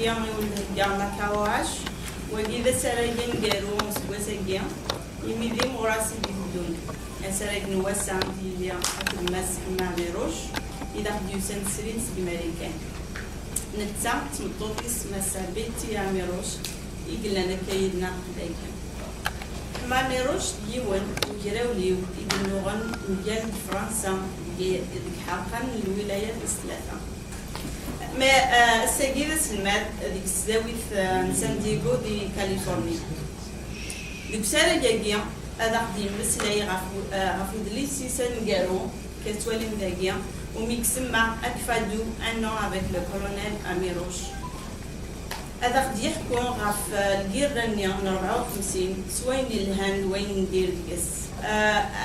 سيجيا ويولد كاواش وإذا سرقين جيرو مسوسجيا يميدي مراسي بدون سرق نوسع دياليا حتى المسح مع ميروش إذا خديو سنسرين سبماريكان نتا تمطوطيس مسابيتي يا ميروش يقلنا كيدنا دايكا مع ميروش ديوان وجراوليو يقلنوغن ديال فرنسا ديك حقا الولايات الثلاثة ما السيدة سلمات ديك الزاوية سان دييغو دي كاليفورنيا ديك سالة جاكيا هذا قديم مسلاي غافو دليسي سنقالو كتوالي مداكيا وميكسما أكفادو أنو avec le colonel Amiroche هذا قد يحكون غاف الجيرانيا من 54 سوين الهند وين ندير الكس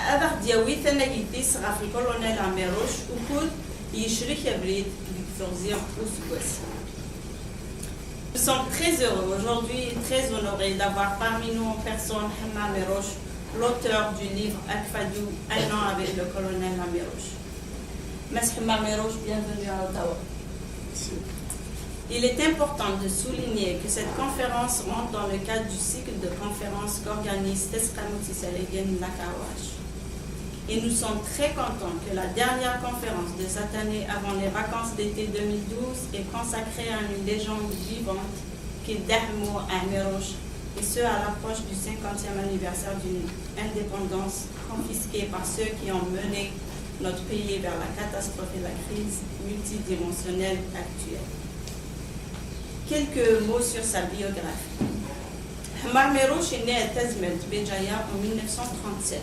هذا قد يويت أنا جيتيس غاف الكولونيل Amiroche وكل يشرك بريد بكثورزيان وسوس. Nous sommes très heureux aujourd'hui et très honorés d'avoir parmi nous en personne Hamma Amiroche, l'auteur du livre Akfadou, un an avec le colonel Amiroche. Monsieur Hamma Amiroche, bienvenue à Ottawa. Il est important de souligner que cette conférence rentre dans le cadre du cycle de conférences qu'organise Tesqamouti Salegen Nakawash. Et nous sommes très contents que la dernière conférence de cette année avant les vacances d'été 2012 est consacrée à une légende vivante qui est Dahmo Amiroche, et ce à l'approche du 50e anniversaire d'une indépendance confisquée par ceux qui ont mené notre pays vers la catastrophe et la crise multidimensionnelle actuelle. Quelques mots sur sa biographie. Hamma Amiroche est né à Tazmelt, Béjaïa en 1937.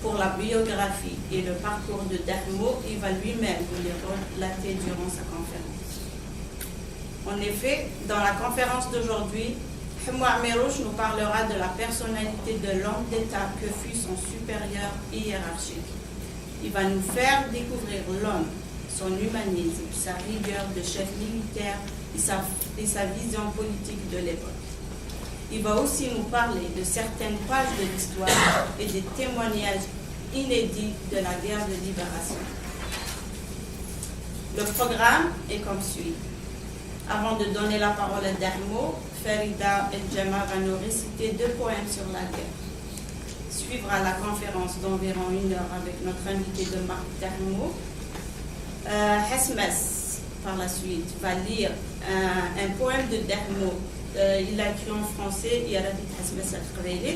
Pour la biographie et le parcours de Dahmo, il va lui-même vous les relater durant sa conférence. En effet, dans la conférence d'aujourd'hui, Hamma Amiroche nous parlera de la personnalité de l'homme d'État que fut son supérieur hiérarchique. Il va nous faire découvrir l'homme, son humanisme, sa rigueur de chef militaire et sa vision politique de l'époque. Il va aussi nous parler de certaines pages de l'histoire et des témoignages inédits de la guerre de libération. Le programme est comme suit. Avant de donner la parole à Dahmo, Farida El-Jama va nous réciter 2 poèmes sur la guerre. Suivra la conférence d'environ 1 heure avec notre invité de marque Dahmo. Hasmas, par la suite, va lire un poème de Dahmo. Il l'a écrit en français et à la tête Hasmas al-Khreili.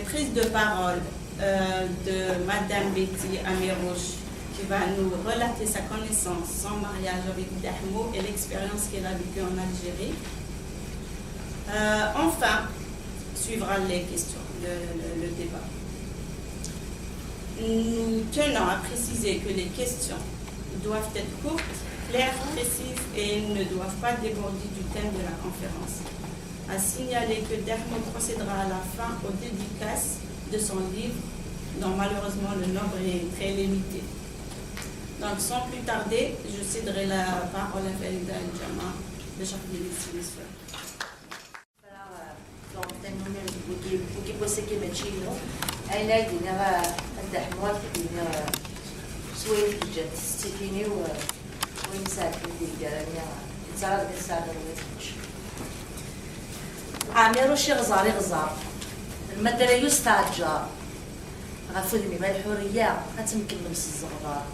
Prise de parole de Madame Betty Amiroche qui va nous relater sa connaissance, son mariage avec Dahmo et l'expérience qu'elle a vécue en Algérie. Enfin, suivra les questions, le débat. Nous tenons à préciser que les questions doivent être courtes, claires, précises et ne doivent pas déborder du thème de la conférence. À signaler que Dahmo procédera à la fin aux dédicaces de son livre, dont malheureusement le nombre est très limité. Donc sans plus tarder, je céderai la parole à Farida El-Jama de chaque ministre. Amiroche غزاري غزار المدرة يستعجر غفلني بالحرية غتمكن من الزغبار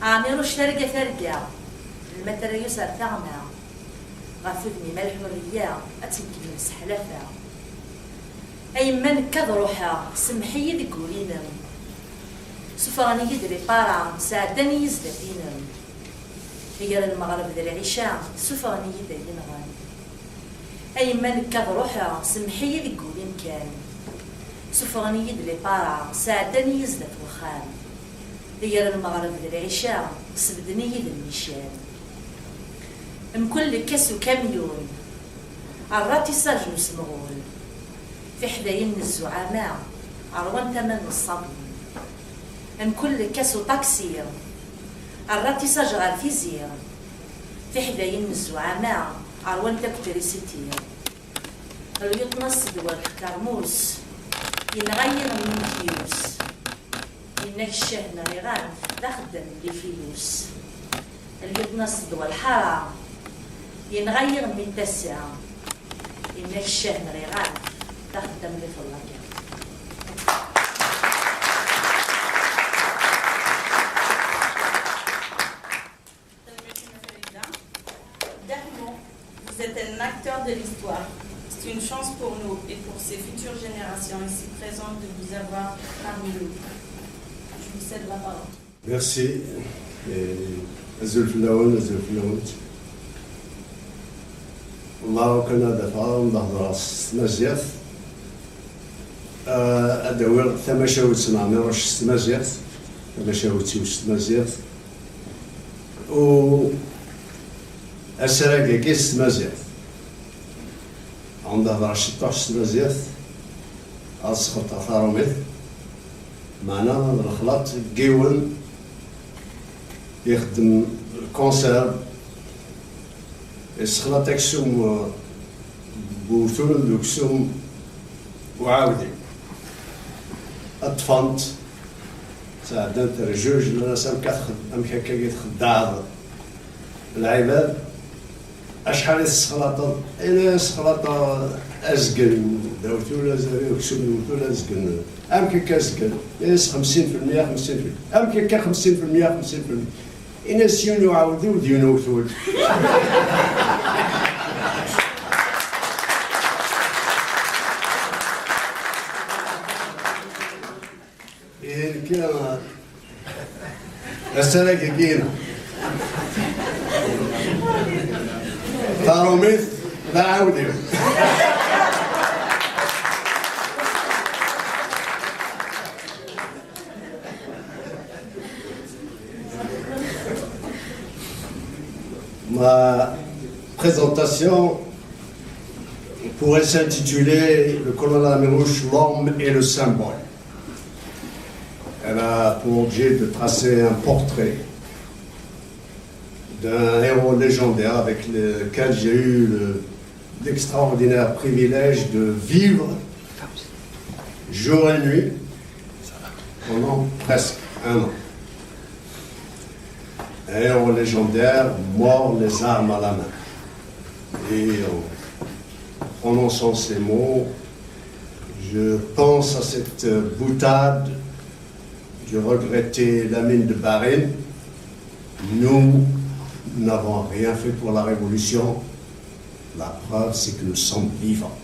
Amiroche ترقى ترقى المدرة يسر ثغمة غفلني بالحرية غتمكن من السحلفة أي من كذ روحها سمحي ذي قولينم سفراني يدري طارع ساعدني يزدفينم هي المغرب ذي العشاء سفراني يدري نغاني أي من كذ روحها سمحي ذي قولين كان سفراني يدري طارع ساعدني يزدف وخان هي المغرب ذي العشاء سبدني ذي النشان مكل كاس وكاميون عراتي ساجن سمغول في حداين الزعماء عروان تمن الصبر مكل كاس وطاكسي عراتي ساجغال في زير في حداين الزعماء عروان تكتري ستير اليطنس دول كرموس ينغير من كيوس إنك الشهنة ريغان تخدم لفلوس اليطنس دول حارة ينغير من الساعة إنك الشهم غير تخدم لي في اللاكير. Vous êtes un acteur de l'histoire. C'est une chance pour nous et pour ces futures générations ici présentes de vous avoir parmi nous. Je vous cède la parole. Merci. أزل فلاون الله كنا دفعه ونهضر السمازيات أدوير ثماشاوت سمعنا واش السمازيات ثماشاوتي واش السمازيات و السراقة كيس السمازيات عندها هضر شطاش السمازيات أسخط أثاروميت معنا الخلاط كيون يخدم الكونسيرب يسخلاط اكسوم بوثول دوكسوم وعاودي الطفنت ساعدنا ترجوج لنا سام ام هكا خداع العباد اشحال السخلاطه انا سخلاطه ازقل دوثول اكسوم دوثول ازقل ام كيكا ازقل يس 50% 50% ام كيكا 50% 50% الناس يعاودوا ديونو ثول كان السنة كينا طاروميث لا عاودي Ma présentation pourrait s'intituler Le colonel Amirouche, l'homme et le symbole. Elle a pour objet de tracer un portrait d'un héros légendaire avec lequel j'ai eu l'extraordinaire privilège de vivre jour et nuit pendant presque un an. Un héros légendaire mort les armes à la main. Et en prononçant ces mots, je pense à cette boutade du regretté Lamine de Barine. Nous n'avons rien fait pour la Révolution. La preuve, c'est que nous sommes vivants.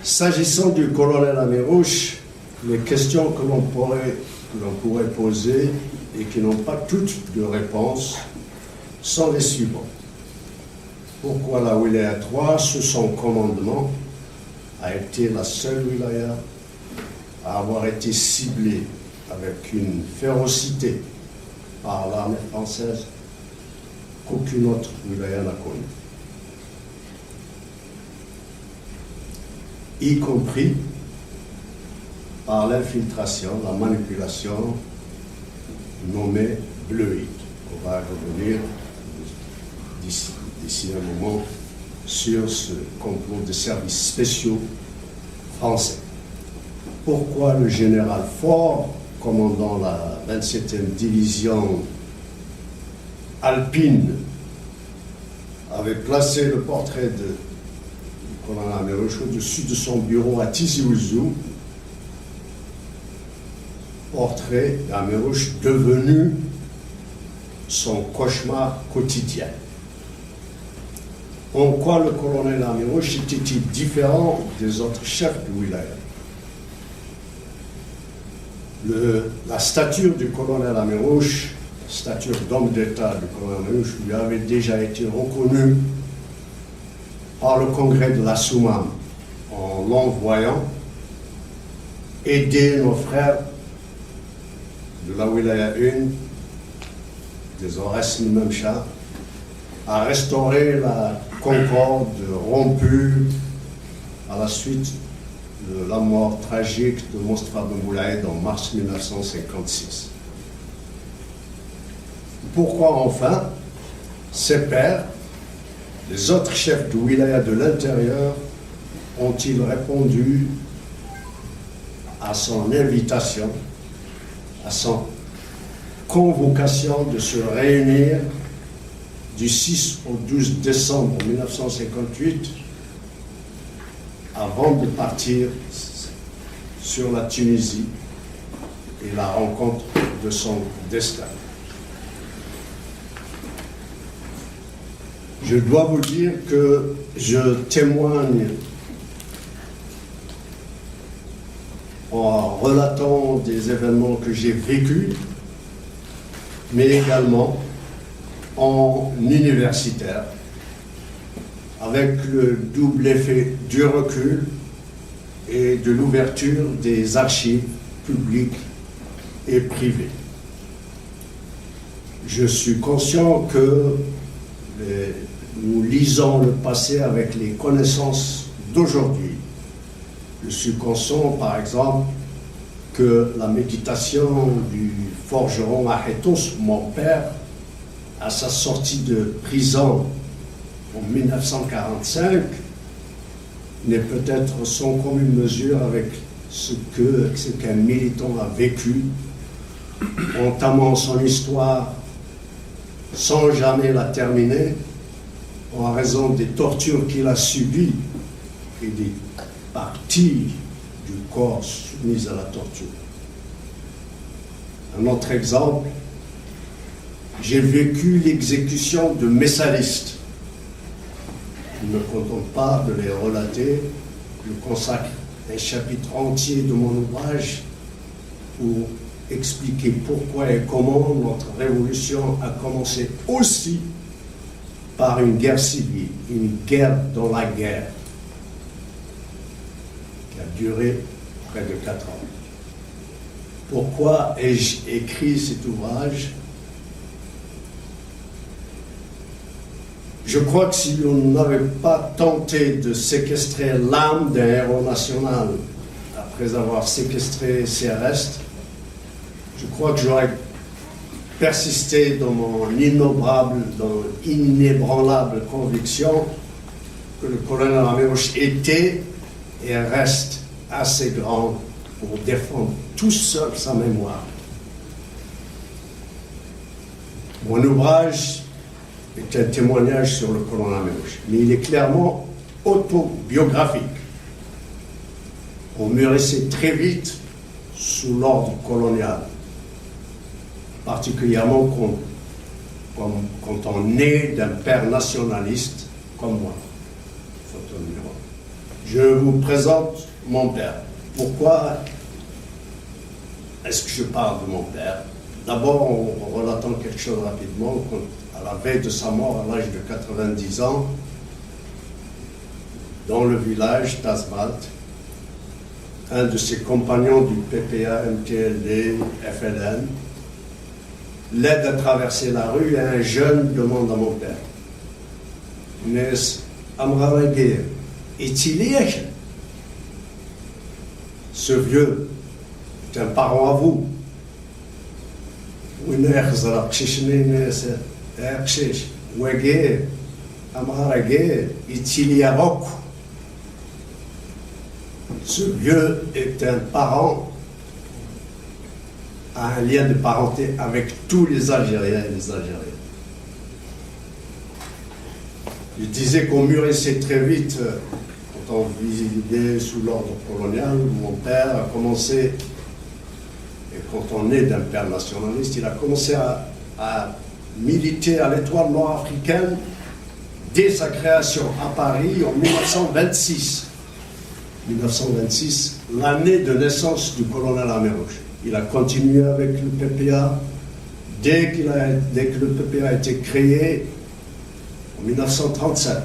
S'agissant du colonel Amirouche, les questions que l'on pourrait poser et qui n'ont pas toutes de réponse sont les suivantes. Pourquoi la wilaya 3, sous son commandement, a été la seule wilaya à avoir été ciblée avec une férocité par l'armée française qu'aucune autre wilaya n'a connue, y compris par l'infiltration, la manipulation nommée bleuite. On va revenir d'ici un moment sur ce complot de services spéciaux français. Pourquoi le général Faure, commandant la 27e division alpine, avait placé le portrait de colonel Amirouche au-dessus de son bureau à Tizi Ouzou, portrait d'Amirouche devenu son cauchemar quotidien. En quoi le colonel Amirouche était-il différent des autres chefs de wilaya? La stature du colonel Amirouche, stature d'homme d'État du colonel Amirouche, lui avait déjà été reconnue par le congrès de la Soumam en l'envoyant aider nos frères de la wilaya 1, des Ores Nimamcha, à restaurer la concorde rompue à la suite de la mort tragique de Moustapha Ben Boulaïd en mars 1956. Pourquoi enfin ses pairs, les autres chefs de wilaya de l'intérieur, ont-ils répondu à son invitation, à son convocation de se réunir du 6 au 12 décembre 1958 avant de partir sur la Tunisie et la rencontre de son destin. Je dois vous dire que je témoigne en relatant des événements que j'ai vécus, mais également en universitaire, avec le double effet du recul et de l'ouverture des archives publiques et privées. Je suis conscient que nous lisons le passé avec les connaissances d'aujourd'hui. Je suis conscient, par exemple, que la méditation du forgeron Ahétos, mon père, à sa sortie de prison en 1945, n'est peut-être sans commune mesure avec ce qu'un militant a vécu, entamant son histoire sans jamais la terminer, en raison des tortures qu'il a subies et des parties du corps soumises à la torture. Un autre exemple, j'ai vécu l'exécution de messalistes. Je ne me contente pas de les relater, je consacre un chapitre entier de mon ouvrage pour expliquer pourquoi et comment notre révolution a commencé aussi par une guerre civile, une guerre dans la guerre, qui a duré près de 4 ans. Pourquoi ai-je écrit cet ouvrage? Je crois que si on n'avait pas tenté de séquestrer l'âme d'un héros national après avoir séquestré ses restes, je crois que j'aurais persisté dans mon inébranlable conviction que le colonel Améroche était et reste assez grand pour défendre tout seul sa mémoire. Mon ouvrage est un témoignage sur le colonel Améroche, mais il est clairement autobiographique. On mûrissait très vite sous l'ordre colonial, particulièrement quand on est d'un père nationaliste comme moi. Photo numéro 1. Je vous présente mon père. Pourquoi est-ce que je parle de mon père? D'abord, en relatant quelque chose rapidement, à la veille de sa mort, à l'âge de 90 ans, dans le village d'Asmalt, un de ses compagnons du PPA, MTLD, FLN, l'aide à traverser la rue et un jeune demande à mon père: Nes Amraragir, est-il lié? Ce vieux est un parent à vous. Ce vieux est un parent, a un lien de parenté avec tous les Algériens et les Algériennes. Je disais qu'on mûrissait très vite quand on vivait sous l'ordre colonial. Mon père a commencé, et quand on est d'un père nationaliste, il a commencé à militer à l'Étoile nord-africaine dès sa création à Paris en 1926. 1926, l'année de naissance du colonel Améroche. Il a continué avec le PPA dès que le PPA a été créé en 1937,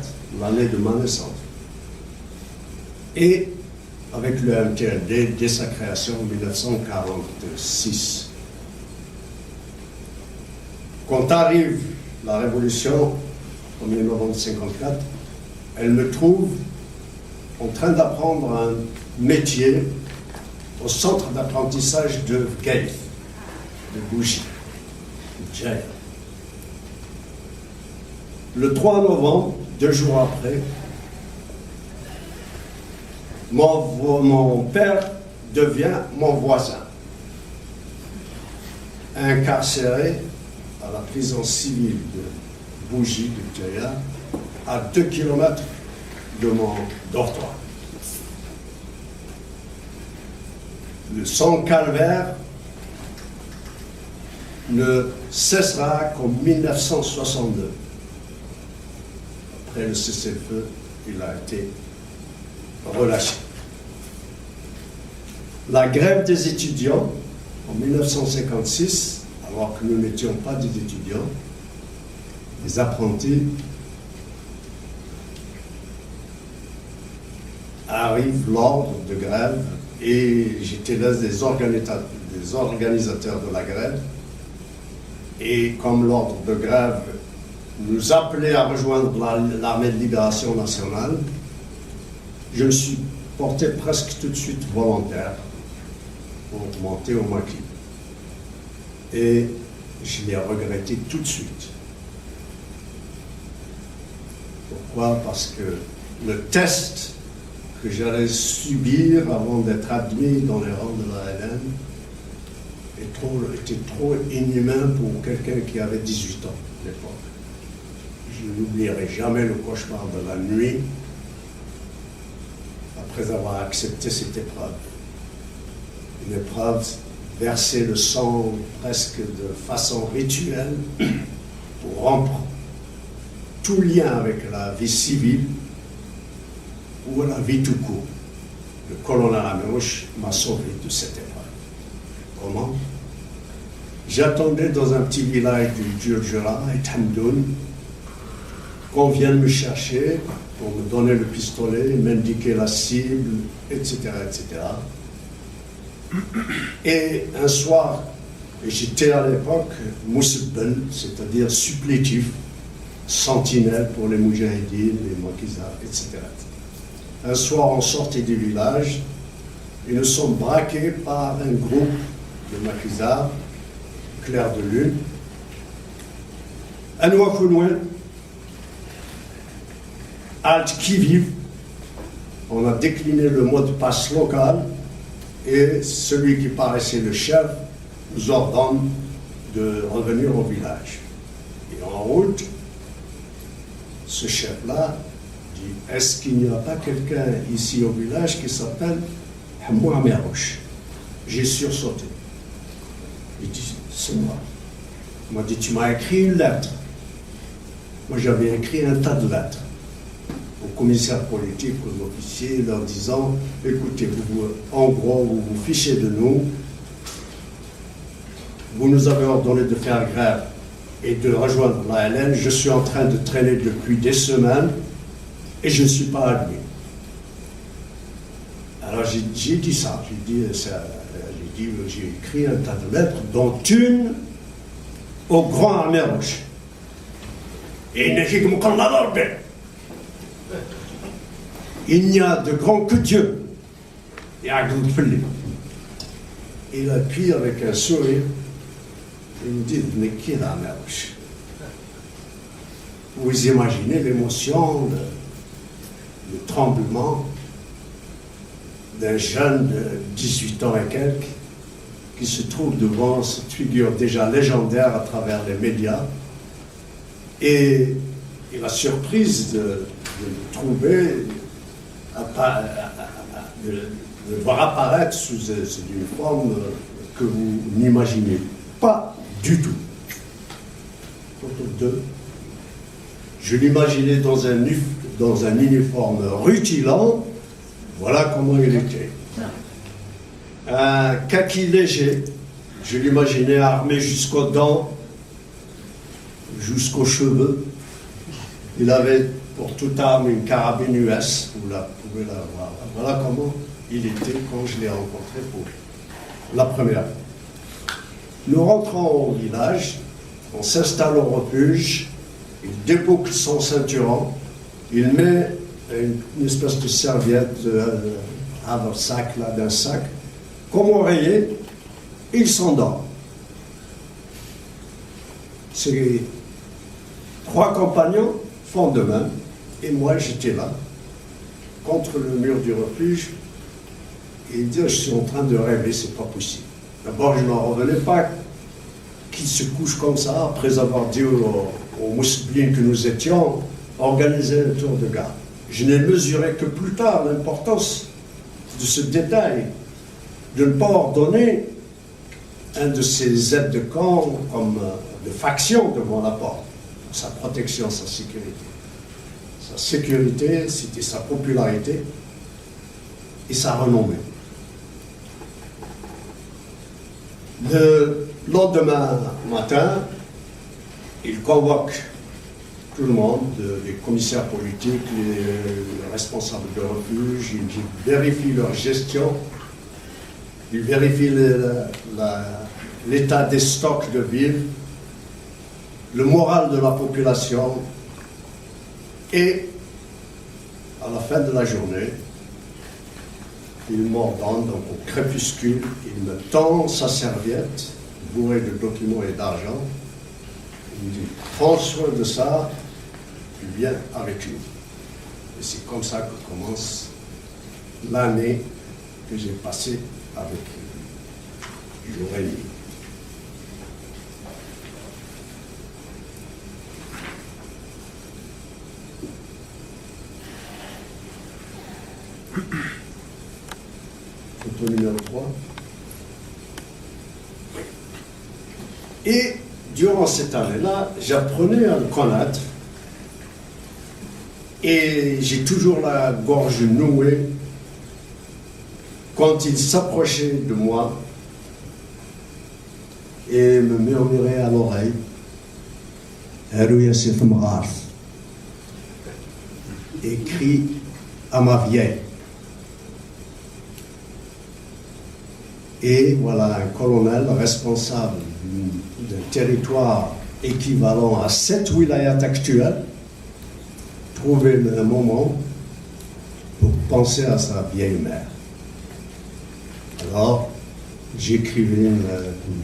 l'année de ma naissance. Et avec le MTLD dès sa création en 1946. Quand arrive la révolution en 1954, elle me trouve en train d'apprendre un métier au centre d'apprentissage de Gaïf, de Bougie, de Djaï. Le 3 novembre, 2 jours après, mon père devient mon voisin. incarcéré à la prison civile de Bougie, de Tchaya, à 2 kilomètres de mon dortoir. Le sang calvaire ne cessera qu'en 1962. Après le cessez-le-feu, il a été relâché. La grève des étudiants en 1956, alors que nous n'étions pas des étudiants, des apprentis, arrive l'ordre de grève et j'étais l'un des organisateurs de la grève. Et comme l'ordre de grève nous appelait à rejoindre l'armée de libération nationale, je me suis porté presque tout de suite volontaire pour monter au maquis. Et je l'ai regretté tout de suite. Pourquoi? Parce que le test que j'allais subir avant d'être admis dans les rangs de l'ALN était trop inhumain pour quelqu'un qui avait 18 ans à l'époque. Je n'oublierai jamais le cauchemar de la nuit après avoir accepté cette épreuve. Une épreuve, verser le sang presque de façon rituelle pour rompre tout lien avec la vie civile ou la vie tout court. Le colonel Amérouche m'a sauvé de cette épreuve. Comment? J'attendais dans un petit village du Djurdjura, à Tamdoun, qu'on vienne me chercher pour me donner le pistolet, m'indiquer la cible, etc., etc. Et un soir, j'étais à l'époque Moussebel, c'est-à-dire supplétif, sentinelle pour les Moudjahidines, les Maquisards, etc. Un soir, on sortait du village et nous sommes braqués par un groupe de Maquisards, clair de lune, à Nouakchott, halte qui vive. On a décliné le mot de passe local et celui qui paraissait le chef nous ordonne de revenir au village. Et en route, ce chef-là dit: est-ce qu'il n'y a pas quelqu'un ici au village qui s'appelle Hamou Amérouche? J'ai sursauté. Il dit: c'est moi. Il m'a dit: tu m'as écrit une lettre. Moi, j'avais écrit un tas de lettres aux commissaires politiques, aux officiers, leur disant: écoutez, en gros, vous vous fichez de nous, vous nous avez ordonné de faire grève et de rejoindre l'ALN, je suis en train de traîner depuis des semaines et je ne suis pas admis. Alors j'ai dit ça, j'ai écrit un tas de lettres, dont une au grand Amérouche. Et il n'y a de grand que Dieu. Et il appuie avec un sourire. Il me dit: mais qui est Amérouche? Vous imaginez l'émotion, le tremblement d'un jeune de 18 ans et quelques qui se trouve devant cette figure déjà légendaire à travers les médias. Et la surprise de me trouver, de voir apparaître sous une forme que vous n'imaginez pas du tout. Photo 2. Je l'imaginais dans un uniforme rutilant. Voilà comment il était. Un kaki léger. Je l'imaginais armé jusqu'aux dents, jusqu'aux cheveux. Il avait pour toute arme une carabine US, vous pouvez la voir. Voilà comment il était quand je l'ai rencontré pour la première fois. Nous rentrons au village, on s'installe au refuge, il déboucle son ceinturon, il met une espèce de serviette haversac, là, d'un sac, comme oreiller, il s'endort. Ses 3 compagnons font de même, et moi j'étais là, contre le mur du refuge, et il dit: je suis en train de rêver, c'est pas possible. D'abord, je n'en revenais pas qui se couche comme ça, après avoir dit aux mousselines que nous étions, organiser un tour de garde. Je n'ai mesuré que plus tard l'importance de ce détail, de ne pas ordonner un de ces aides de camp comme de faction devant la porte, sa protection, sa sécurité. Sa sécurité, c'était sa popularité et sa renommée. Le lendemain matin, il convoque tout le monde, les commissaires politiques, les responsables de refuge, il vérifie leur gestion, il vérifie l'état des stocks de vivres, le moral de la population, et à la fin de la journée, il m'ordonne, donc au crépuscule, il me tend sa serviette bourrée de documents et d'argent. Il me dit, prends soin de ça, tu viens avec nous. Et c'est comme ça que commence l'année que j'ai passée avec lui, jour et nuit. Photo numéro 3. Et durant cette année-là, j'apprenais à le connaître et j'ai toujours la gorge nouée quand il s'approchait de moi et me murmurait à l'oreille écrit à ma vieille. Et voilà un colonel responsable d'un territoire équivalent à 7 wilayats actuels trouvait un moment pour penser à sa vieille mère. Alors, j'écrivais une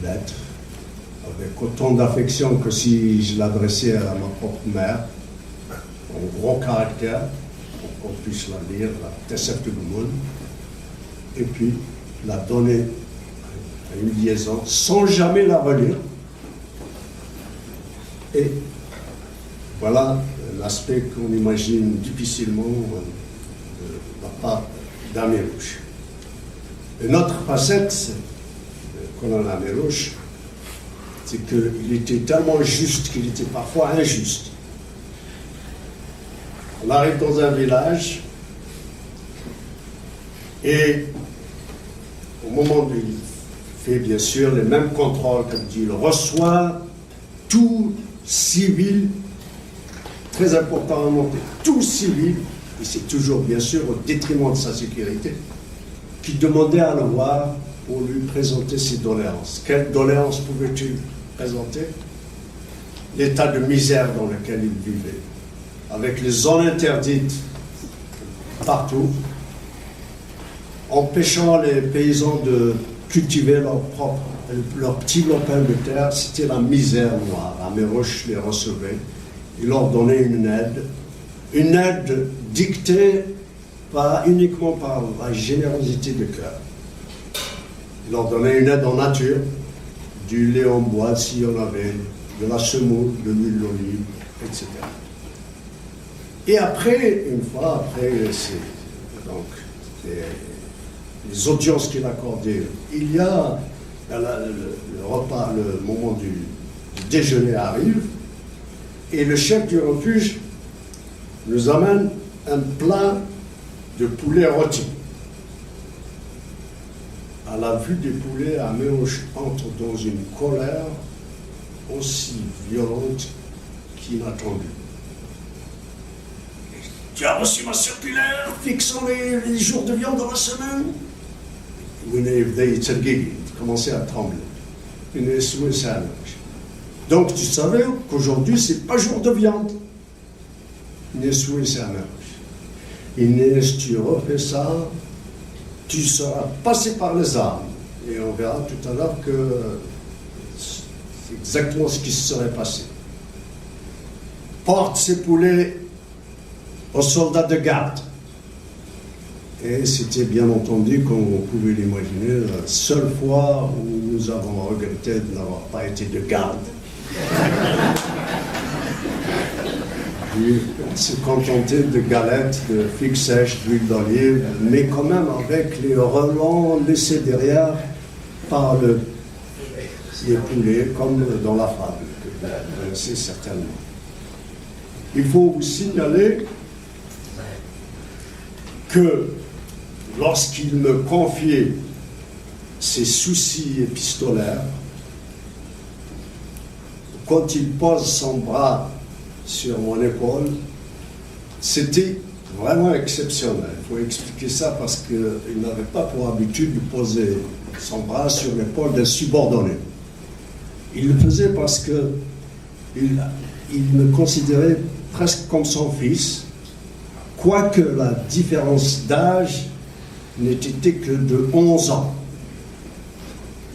lettre avec autant d'affection que si je l'adressais à ma propre mère, en gros caractère, pour qu'on puisse la lire, la Tessef du Monde, et puis la donner à une liaison sans jamais la relire. Et voilà l'aspect qu'on imagine difficilement de la part d'Amérouche. Une autre facette de colonel Amérouche, c'est qu'il était tellement juste qu'il était parfois injuste. On arrive dans un village et au moment où il fait bien sûr les mêmes contrôles, comme dit, il reçoit tout civil, très important à noter, tout civil, et c'est toujours bien sûr au détriment de sa sécurité, qui demandait à le voir pour lui présenter ses doléances. Quelles doléances pouvait-il présenter? L'état de misère dans lequel il vivait, avec les zones interdites partout, empêchant les paysans de cultiver leur petit lopin de terre. C'était la misère noire. Amérouche les recevait, il leur donnait une aide dictée pas uniquement par la générosité de cœur. Il leur donnait une aide en nature, du lait en bois s'il y en avait, de la semoule, de l'huile d'olive, etc. Et après, une fois après les audiences qu'il accordait, il y a le repas, le moment du déjeuner arrive, et le chef du refuge nous amène un plat de poulet rôti. À la vue des poulets, Amérouche entre dans une colère aussi violente qu'inattendue. Tu as reçu ma circulaire fixant les jours de viande dans la semaine? Il commençait à trembler. Donc tu savais qu'aujourd'hui c'est pas jour de viande. Tu refais ça, tu seras passé par les armes. Et on verra tout à l'heure que c'est exactement ce qui se serait passé. Porte ces poulets aux soldats de garde. Et c'était bien entendu, comme vous pouvez l'imaginer, la seule fois où nous avons regretté de n'avoir pas été de garde. On s'est contenté de galettes, de figues sèches, d'huile d'olive, mais quand même avec les relents laissés derrière par les poulets, comme dans la fable, que vous connaissez certainement. Il faut vous signaler que lorsqu'il me confiait ses soucis épistolaires, quand il pose son bras sur mon épaule, c'était vraiment exceptionnel. Il faut expliquer ça parce qu'il n'avait pas pour habitude de poser son bras sur l'épaule d'un subordonné. Il le faisait parce qu'il me considérait presque comme son fils, quoique la différence d'âge n'était que de 11 ans.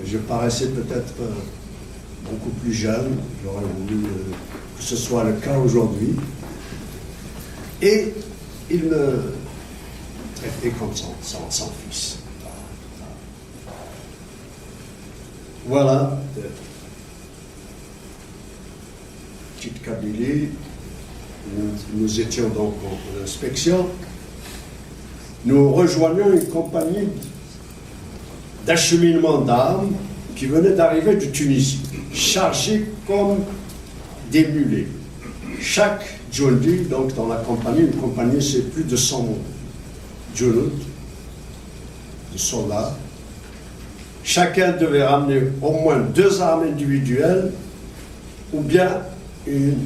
Et je paraissais peut-être beaucoup plus jeune, j'aurais voulu que ce soit le cas aujourd'hui. Et il me traitait comme son fils. Voilà, petite Kabylie. Nous étions donc en inspection. Nous rejoignions une compagnie d'acheminement d'armes qui venait d'arriver de Tunisie, chargée comme des mulets. Chaque Djoldi, donc dans la compagnie, une compagnie c'est plus de 100 Djolout, de soldats. Chacun devait ramener au moins 2 armes individuelles ou bien une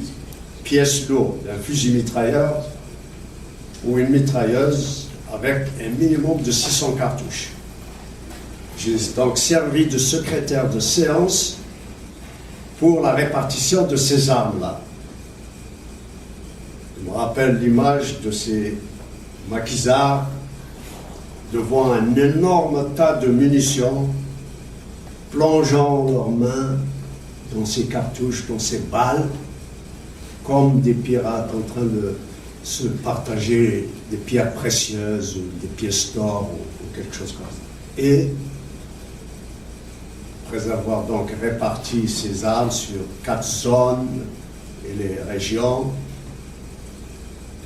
pièce lourde, un fusil mitrailleur ou une mitrailleuse avec un minimum de 600 cartouches. J'ai donc servi de secrétaire de séance pour la répartition de ces armes-là. Je me rappelle l'image de ces maquisards devant un énorme tas de munitions, plongeant leurs mains dans ces cartouches, dans ces balles, comme des pirates en train de se partager des pierres précieuses ou des pièces d'or ou quelque chose comme ça. Et après avoir donc réparti ces armes sur 4 zones et les régions,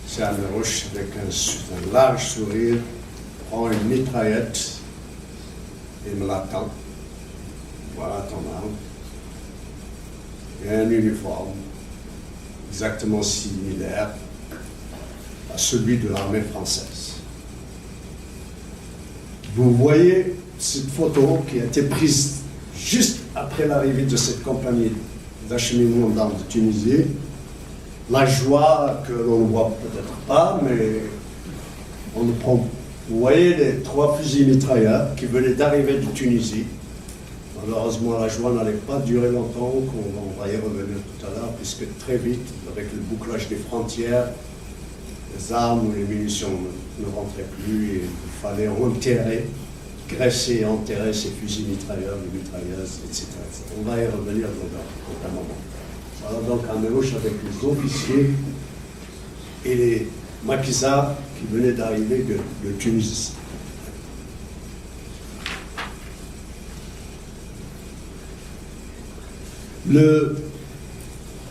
Serge Roche, avec un large sourire, prend une mitraillette et me l'attend. Voilà ton arme. Et un uniforme exactement similaire à celui de l'armée française. Vous voyez cette photo qui a été prise juste après l'arrivée de cette compagnie d'acheminement d'armes de Tunisie. La joie que l'on ne voit peut-être pas, mais on prend. Vous voyez les 3 fusils mitrailleurs qui venaient d'arriver de Tunisie. Malheureusement, la joie n'allait pas durer longtemps, on va y revenir tout à l'heure, puisque très vite, avec le bouclage des frontières, les armes ou les munitions ne rentraient plus et il fallait enterrer, graisser et enterrer ces fusils mitrailleurs, les mitrailleuses, etc. On va y revenir dans un moment. Voilà donc un mélange avec les officiers et les maquisards qui venaient d'arriver de Tunisie. Le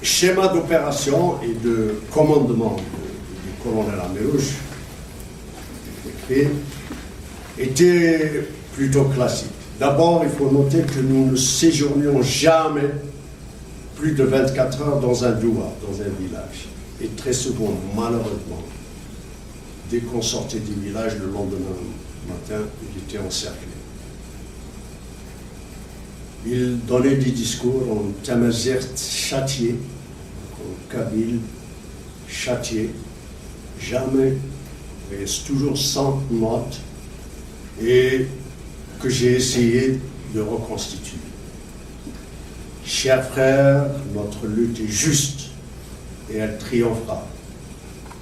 schéma d'opération et de commandement du colonel Amélouche était plutôt classique. D'abord, il faut noter que nous ne séjournions jamais plus de 24 heures dans un doua, dans un village. Et très souvent, malheureusement, dès qu'on sortait du village le lendemain matin, il était encerclé. Il donnait des discours en tamazirt châtié, en kabyle châtié, jamais, mais toujours sans note, et que j'ai essayé de reconstituer. Chers frères, notre lutte est juste et elle triomphera.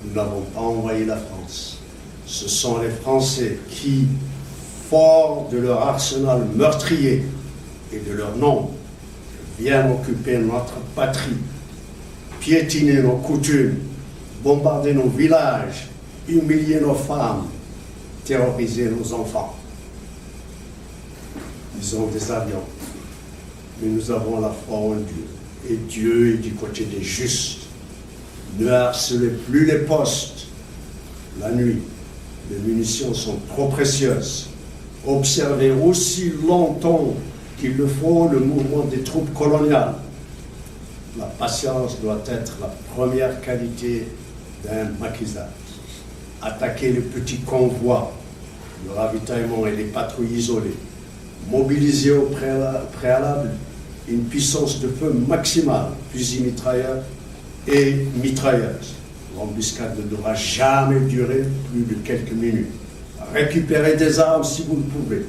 Nous n'avons pas envahi la France. Ce sont les Français qui, forts de leur arsenal meurtrier et de leur nombre, viennent occuper notre patrie, piétiner nos coutumes, bombarder nos villages, humilier nos femmes, terroriser nos enfants. Ils ont des avions, mais nous avons la foi en Dieu. Et Dieu est du côté des justes. Ne harcelez plus les postes la nuit. Les munitions sont trop précieuses. Observez aussi longtemps qu'il le faut le mouvement des troupes coloniales. La patience doit être la première qualité d'un maquisard. Attaquer les petits convois, le ravitaillement et les patrouilles isolées. Mobiliser au préalable une puissance de feu maximale, fusils mitrailleurs et mitrailleuses. L'embuscade ne devra jamais durer plus de quelques minutes. Récupérez des armes si vous le pouvez.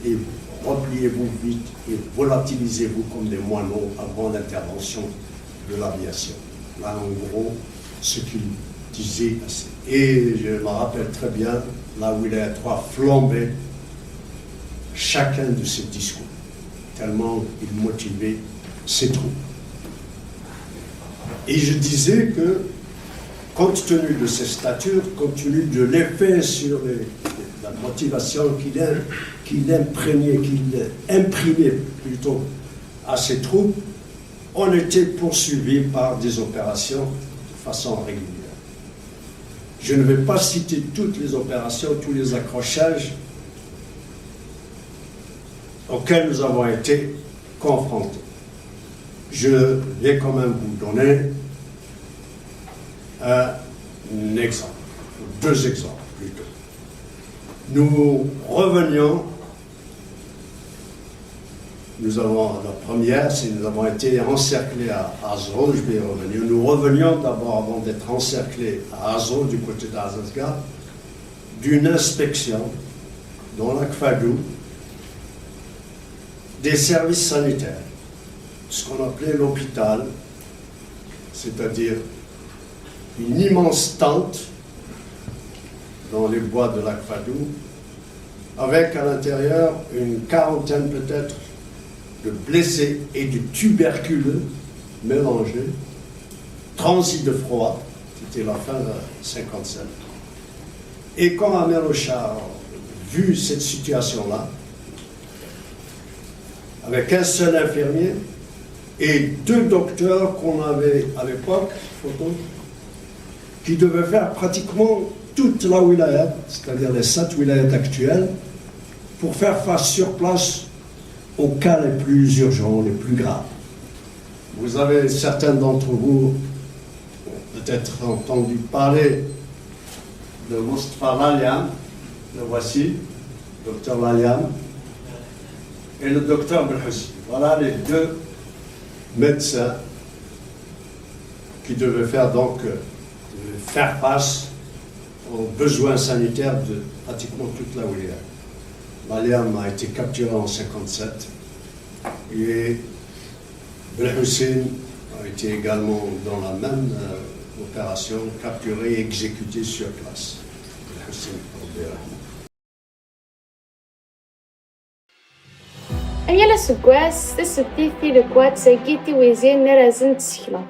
Et repliez-vous vite et volatilisez-vous comme des moineaux avant l'intervention de l'aviation. Là, en gros, ce qu'il disait. Et je me rappelle très bien, là où il a trois flambé chacun de ses discours, tellement il motivait ses troupes. Et je disais que, compte tenu de ses statures, compte tenu de l'effet sur la motivation qu'il imprimait plutôt à ses troupes, on était poursuivis par des opérations de façon régulière. Je ne vais pas citer toutes les opérations, tous les accrochages auxquels nous avons été confrontés. Je vais quand même vous donner un exemple, deux exemples plutôt. Nous revenions, la première, c'est nous avons été encerclés à Azro, je vais y revenir. Nous revenions d'abord, avant d'être encerclés à Azro, du côté d'Azazga, d'une inspection dans l'Akfadou des services sanitaires, ce qu'on appelait l'hôpital, c'est-à-dire une immense tente dans les bois de l'Akfadou, avec à l'intérieur une quarantaine peut-être de blessés et de tuberculeux mélangés, transit de froid, c'était la fin de 57. Et quand Amir Ochar a vu cette situation-là, avec un seul infirmier et deux docteurs qu'on avait à l'époque, qui devaient faire pratiquement toute la wilaya, c'est-à-dire les 7 wilayas actuelles, pour faire face sur place aux cas les plus urgents, les plus graves. Vous avez, certains d'entre vous, peut-être entendu parler de Mustafa Laliam, le voici, docteur Laliam, et le docteur Belhoussi. Voilà les deux médecins qui devaient faire donc faire face aux besoins sanitaires de pratiquement toute la wilaya. Laliam a été capturé en 1957 et Belhoussi a été également dans la même opération, capturé et exécuté sur place. Belhoussi, أيلا سكواس تسبتيثي لكوات ساكيتي ويزين نرازن تسكلا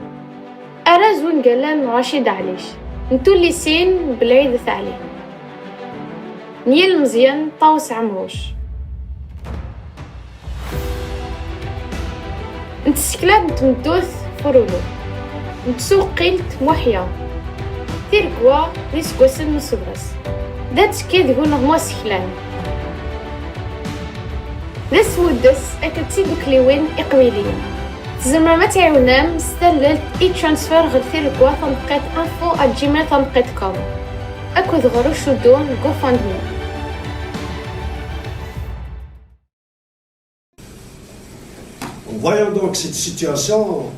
أرازون قالان رشيد عليش نتو اللي سين بالعيد ثعلي نيل مزيان طاوس عمروش نتسكلات نتمدوث فرولو نتسوق قيلت محيا تيركوا ريسكوسن نصبرس دات كيد هنا هما سكلان داس ودس أكتسيدو كليوين إقويليين تزمر ما تعاونام ستللت ترانسفير غير تيركوا تنقيت info@gmail.com أكود غرو شدون GoFundMe. En voyant donc cette situation,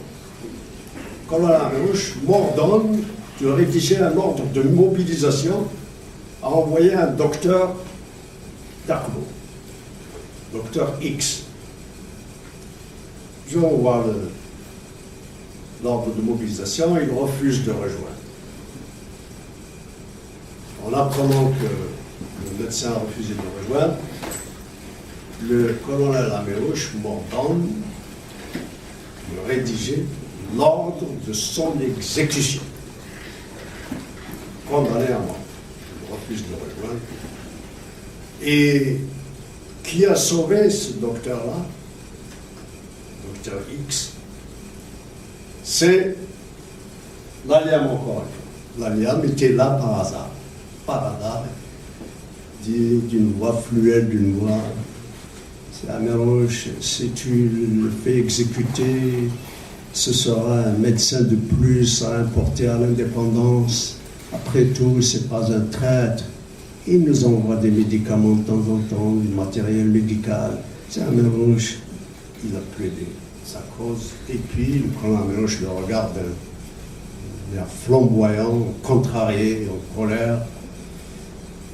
Colonel Amérouche m'ordonne de rédiger un ordre de mobilisation à envoyer un docteur d'Akbo, docteur X. Je envoie l'ordre de mobilisation, il refuse de rejoindre. En apprenant que le médecin a refusé de rejoindre, le colonel Amérouche m'ordonne de rédiger l'ordre de son exécution. Condamné à mort. Il refuse de rejoindre. Et qui a sauvé ce docteur-là, docteur X? C'est l'Aliam encore. L'Aliam était là par hasard, d'une voix fluide, d'une voix. C'est Améroche, si tu le fais exécuter, ce sera un médecin de plus à importer à l'indépendance. Après tout, c'est pas un traître. Il nous envoie des médicaments de temps en temps, du matériel médical. C'est Améroche, il a plaidé sa cause. Et puis, le colonel Améroche le regarde d'un air flamboyant, contrarié, en colère.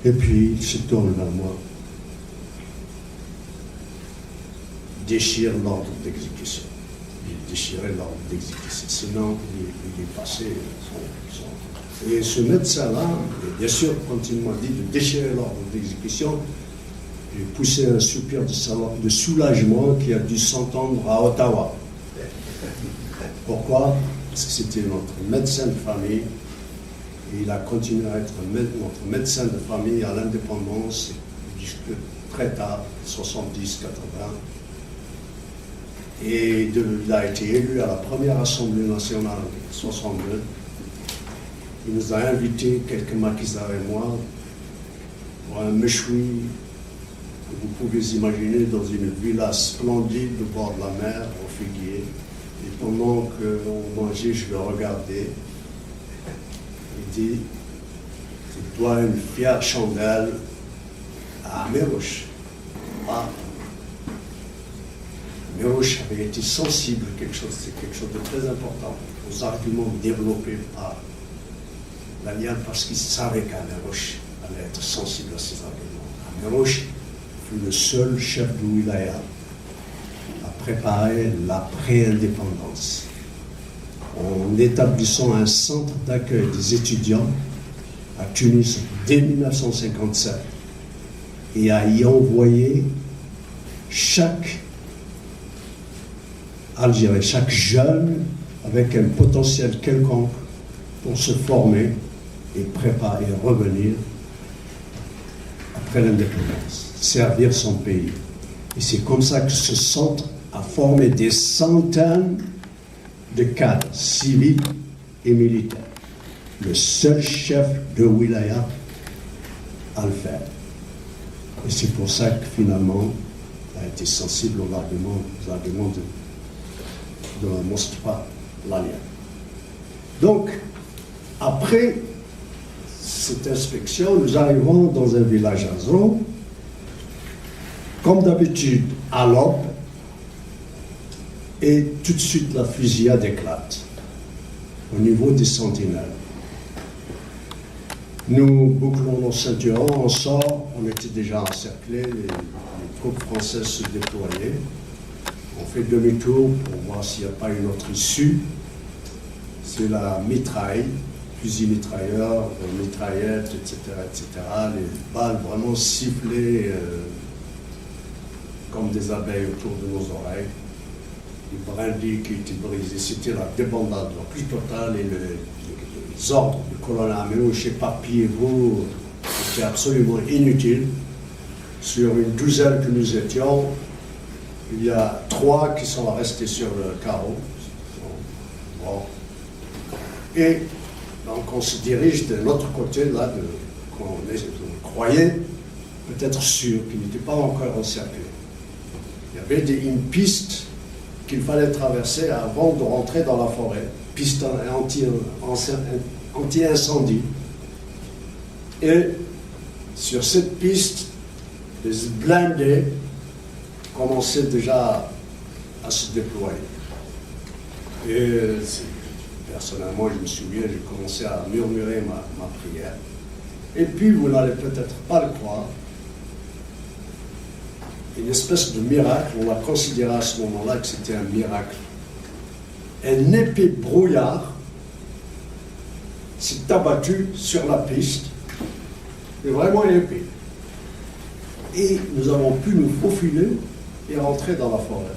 Et puis, il se tourne vers moi. Déchire l'ordre d'exécution. Il déchirait l'ordre d'exécution. Sinon, il est passé Et ce médecin-là, bien sûr, quand il m'a dit de déchirer l'ordre d'exécution, j'ai poussé un soupir de soulagement qui a dû s'entendre à Ottawa. Pourquoi? Parce que c'était notre médecin de famille. Et il a continué à être notre médecin de famille à l'indépendance jusque très tard, 70, 80. Et il a été élu à la première Assemblée nationale en 62. Il nous a invités, quelques maquisards et moi, pour un méchoui que vous pouvez imaginer dans une villa splendide au bord de la mer, au figuier. Et pendant qu'on mangeait, je le regardais. Il dit, tu dois une fière chandelle à Améroche. Ah. Améroche avait été sensible à quelque chose, c'est quelque chose de très important, aux arguments développés par l'Alliance, parce qu'il savait qu'Améroche allait être sensible à ces arguments. Améroche fut le seul chef de wilaya à préparer la pré-indépendance en établissant un centre d'accueil des étudiants à Tunis dès 1957 et à y envoyer chaque Algérien, chaque jeune avec un potentiel quelconque pour se former et préparer, revenir après l'indépendance, servir son pays. Et c'est comme ça que ce centre a formé des centaines de cadres civils et militaires. Le seul chef de wilaya à le faire. Et c'est pour ça que finalement, il a été sensible aux arguments de Moustapha Lalliam. Donc, après cette inspection, nous arrivons dans un village à Zro. Comme d'habitude, à l'aube, et tout de suite la fusillade éclate au niveau des sentinelles. Nous bouclons nos ceinturons, on sort, on était déjà encerclés, les troupes françaises se déployaient. On fait demi-tour pour voir s'il n'y a pas une autre issue. C'est la mitraille, fusil mitrailleur, mitraillette, etc., etc. Les balles vraiment sifflées comme des abeilles autour de nos oreilles. Les brindilles qui étaient brisées, c'était la débandade la plus totale et les ordres du colonel Améroche, éparpillez-vous, c'était absolument inutile. Sur une douzaine que nous étions, il y a 3 qui sont restés sur le carreau. Bon. Et donc on se dirige de l'autre côté, là, qu'on croyait peut-être sûr, qui n'était pas encore encerclé. Il y avait une piste qu'il fallait traverser avant de rentrer dans la forêt, piste anti-incendie. Et sur cette piste, les blindés commençaient déjà à se déployer. Et personnellement, je me souviens, j'ai commencé à murmurer ma prière. Et puis, vous n'allez peut-être pas le croire, une espèce de miracle, on l'a considéré à ce moment-là que c'était un miracle. Un épais brouillard s'est abattu sur la piste, et vraiment épais. Et nous avons pu nous faufiler et rentrer dans la forêt,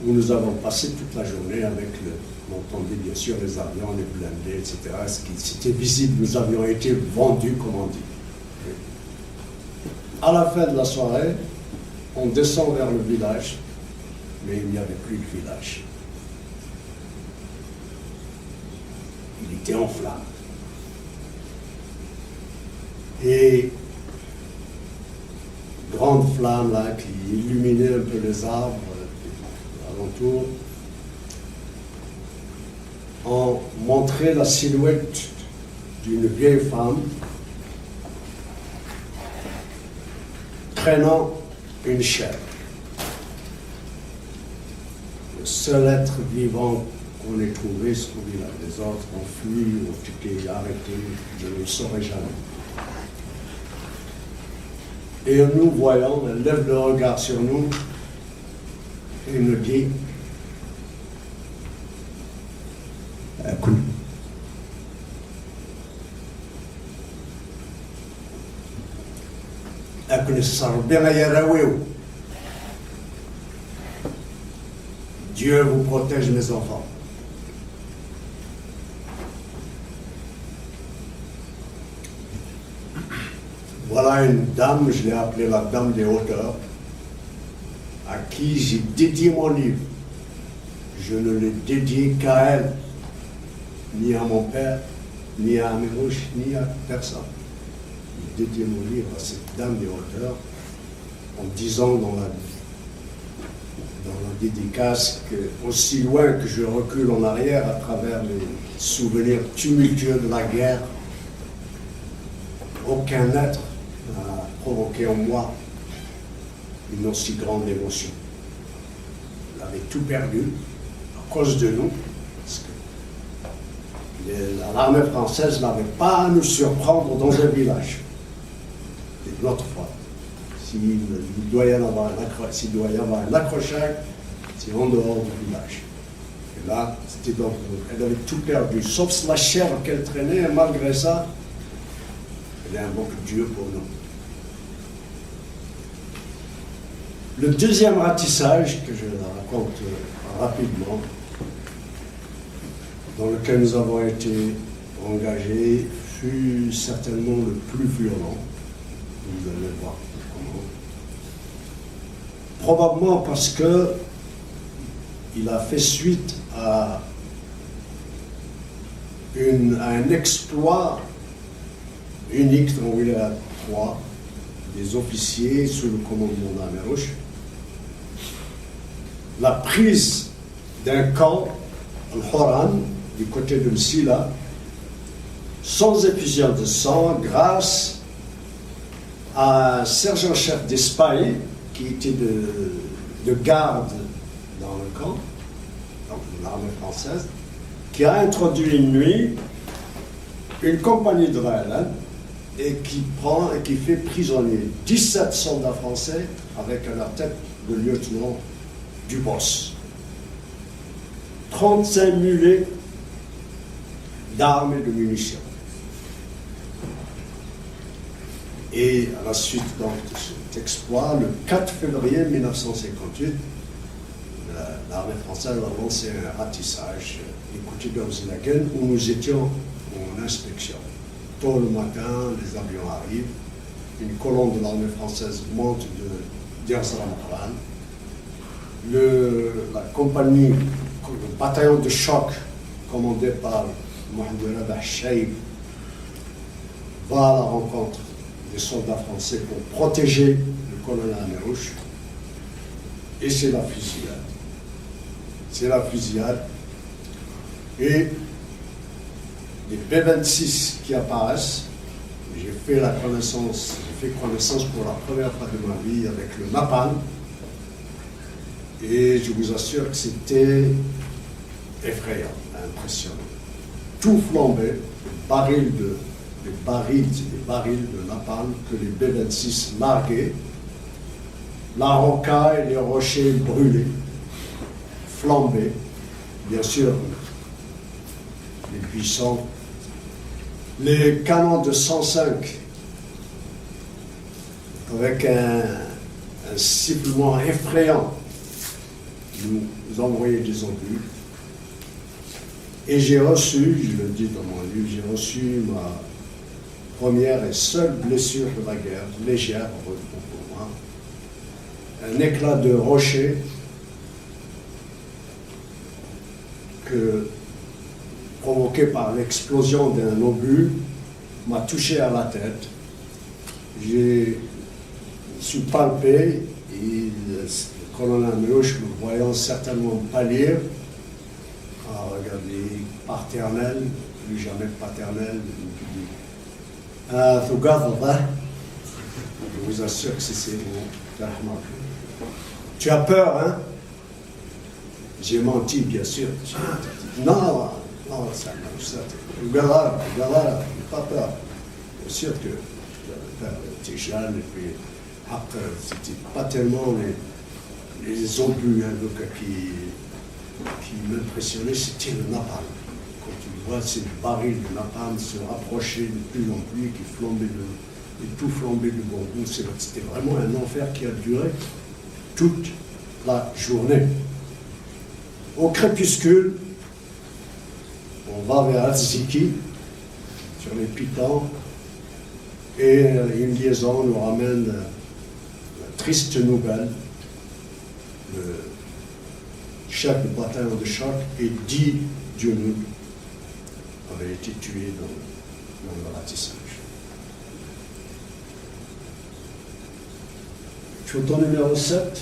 où nous avons passé toute la journée avec on entendait bien sûr les avions, les blindés, etc. C'était visible, nous avions été vendus, comme on dit. À la fin de la soirée, on descend vers le village, mais il n'y avait plus de village. Il était en flammes. Et grande flamme là qui illuminait un peu les arbres alentour, ont montré la silhouette d'une vieille femme traînant une chèvre. Le seul être vivant qu'on ait trouvé se trouvait là. Les autres ont fui, ont été arrêtés, je ne le saurai jamais. Et en nous voyant, elle lève le regard sur nous et nous dit écoute, Dieu vous protège, mes enfants. Voilà une dame, je l'ai appelée la dame des hauteurs, à qui j'ai dédié mon livre. Je ne l'ai dédié qu'à elle, ni à mon père, ni à Amirouche, ni à personne. J'ai dédié mon livre à cette dame des hauteurs, en disant dans la dédicace que, aussi loin que je recule en arrière à travers les souvenirs tumultueux de la guerre, aucun être n'a provoqué en moi une aussi grande émotion. Elle avait tout perdu à cause de nous, parce que l'armée française n'avait pas à nous surprendre dans un village. Et notre foi. S'il doit y avoir un accrochage, c'est en dehors du village. Et là, c'était donc, elle avait tout perdu, sauf la chèvre qu'elle traînait, et malgré ça, elle invoque Dieu pour nous. Le deuxième ratissage, que je raconte rapidement, dans lequel nous avons été engagés, fut certainement le plus violent. Vous allez voir comment. Probablement parce que il a fait suite à un exploit unique dont il y a 3 des officiers sous le commandement d'Amirouche. La prise d'un camp, Al-Horan, du côté de Msila, sans effusion de sang, grâce à un sergent-chef d'Espagne qui était de garde dans le camp, donc de l'armée française, qui a introduit une nuit une compagnie de l'ALN et qui fait prisonnier 17 soldats français avec à la tête le lieutenant Dubos. 35 mulets d'armes et de munitions. Et à la suite donc, de cet exploit, le 4 février 1958, l'armée française a lancé un ratissage du côté d'Orzinagen où nous étions en inspection. Tôt le matin, les avions arrivent, une colonne de l'armée française monte de Dierzra-Makran. La compagnie, le bataillon de choc commandé par Mohamed Rabah Shaib va à la rencontre des soldats français pour protéger le colonel Amirouche. Et c'est la fusillade. C'est la fusillade. Et les B-26 qui apparaissent, j'ai fait connaissance pour la première fois de ma vie avec le napalm. Et je vous assure que c'était effrayant, impressionnant. Tout flambait, des barils de napalm que les B-26 larguaient, la rocaille et les rochers brûlés, flambaient, bien sûr, les buissons, les canons de 105 avec un sifflement effrayant nous envoyaient des obus. Et j'ai reçu, je le dis dans mon livre, j'ai reçu première et seule blessure de la guerre, légère, heureusement pour moi. Un éclat de rocher provoqué par l'explosion d'un obus m'a touché à la tête. Je suis palpé et le colonel Melouche, me voyant certainement pâlir, a regardé paternel, plus jamais paternel, il dit je vous assure que c'est bon. Tu as peur, hein? J'ai menti, bien sûr. Non, ça n'a pas peur. Bien sûr que j'étais jeune, et puis après, c'était pas tellement les obus qui m'impressionnaient, c'était le napalm. Quand tu vois ces barils de napalm se rapprocher de plus en plus, qui flambaient et tout flambait de bon goût, c'était vraiment un enfer qui a duré toute la journée. Au crépuscule, on va vers Atziki, sur les pitons, et une liaison nous ramène la triste nouvelle. Le chef de bataillon de choc et 10 Dionoud avaient été tués dans le ratissage. Photo numéro 7.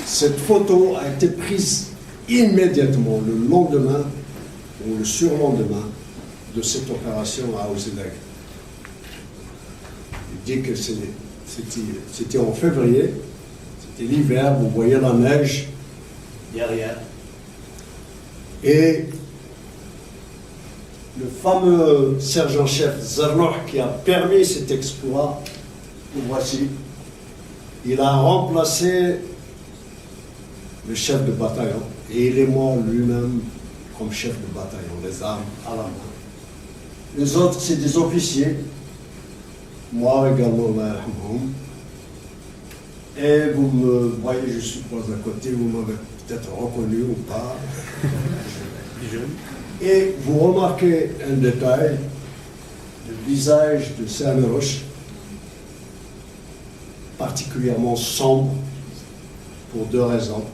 Cette photo a été prise immédiatement le lendemain ou le surlendemain de cette opération à Auzelag. Il dit que c'était en février, c'était l'hiver, vous voyez la neige derrière. Et le fameux sergent-chef Zernouh qui a permis cet exploit, le voici, il a remplacé le chef de bataillon et il est mort lui-même comme chef de bataillon, les armes à la main. Les autres, c'est des officiers, moi également, et vous me voyez, je suppose, à côté, vous m'avez peut-être reconnu ou pas. Et vous remarquez un détail, le visage de Saint-Méroche, particulièrement sombre, pour deux raisons.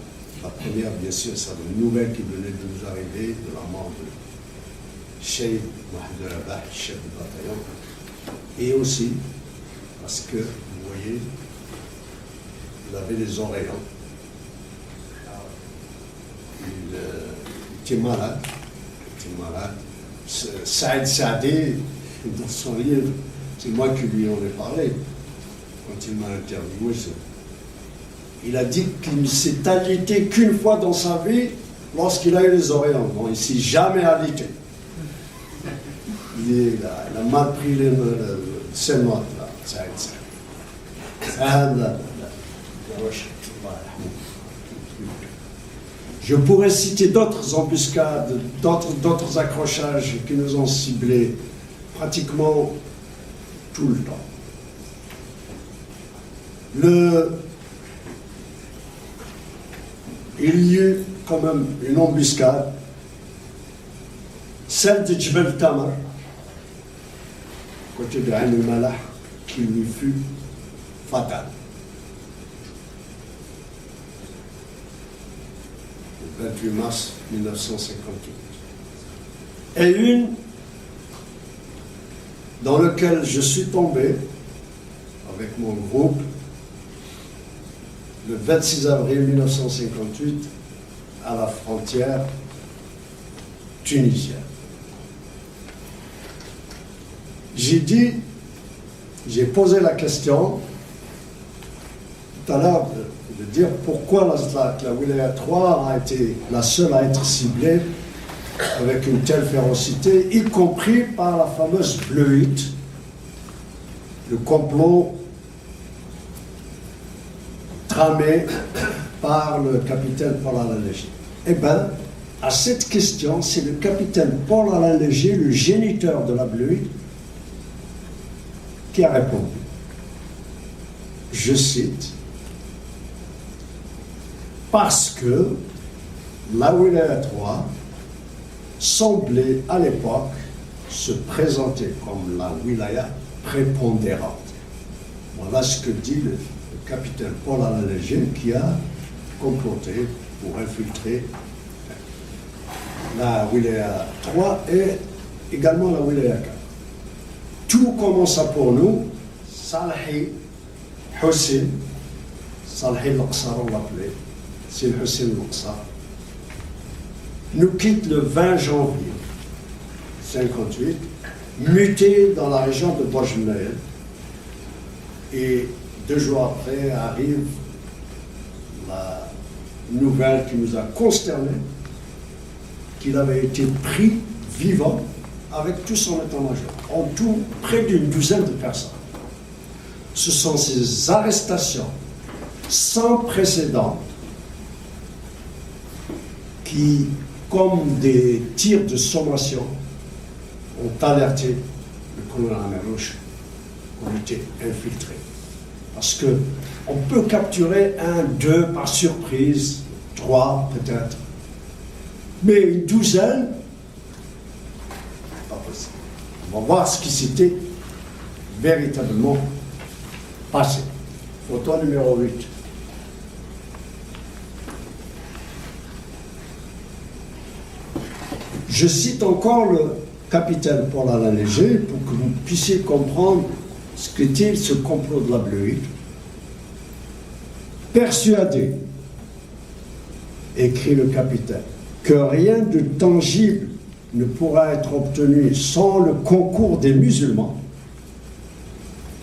La première, bien sûr, c'est une nouvelle qui venait de nous arriver, de la mort de Cheikh Mohamed Rabah, chef de bataillon, et aussi parce que, vous voyez, il avait des oreillons. Il était malade. Saïd Saadé, dans son livre, c'est moi qui lui en ai parlé quand il m'a interviewé. Il a dit qu'il ne s'est alité qu'une fois dans sa vie lorsqu'il a eu les oreillons. Bon, il ne s'est jamais alité. Il a mal pris ses notes, là, Saïd Saadé. Je pourrais citer d'autres embuscades, d'autres accrochages qui nous ont ciblés pratiquement tout le temps. Il y eut quand même une embuscade, celle de Djebel Tamar, côté de Ain al-Malah, qui lui fut fatale. Le 28 mars 1958. Et une dans laquelle je suis tombé avec mon groupe le 26 avril 1958 à la frontière tunisienne. J'ai posé la question tout à l'heure de dire pourquoi la Wilaya 3 a été la seule à être ciblée avec une telle férocité, y compris par la fameuse Bleuite, le complot tramé par le capitaine Paul Alain Léger. Eh bien, à cette question, c'est le capitaine Paul Alain Léger, le géniteur de la Bleuite, qui a répondu. Je cite, parce que la Wilaya 3 semblait à l'époque se présenter comme la wilaya prépondérante. Voilà ce que dit le capitaine Paul Alalégé qui a comploté pour infiltrer la wilaya 3 et également la wilaya 4. Tout commença pour nous, Salhi Hussein, Salhi Al-Aqsar, on l'appelait, c'est le Hussein Al-Aqsar, nous quitte le 20 janvier 1958, muté dans la région de Bojnaïl. Et 2 jours après arrive la nouvelle qui nous a consternés, qu'il avait été pris vivant avec tout son état-major. En tout, près d'une douzaine de personnes. Ce sont ces arrestations sans précédent qui, comme des tirs de sommation, ont alerté le colonel Amerouche qu'on était infiltré. Parce qu'on peut capturer 1, 2 par surprise, 3 peut-être, mais une douzaine, pas possible. On va voir ce qui s'était véritablement passé. Photo numéro 8. Je cite encore le capitaine Paul Alalégé pour que vous puissiez comprendre ce qu'était ce complot de la Bleuite. Persuadé, écrit le capitaine, que rien de tangible ne pourra être obtenu sans le concours des musulmans,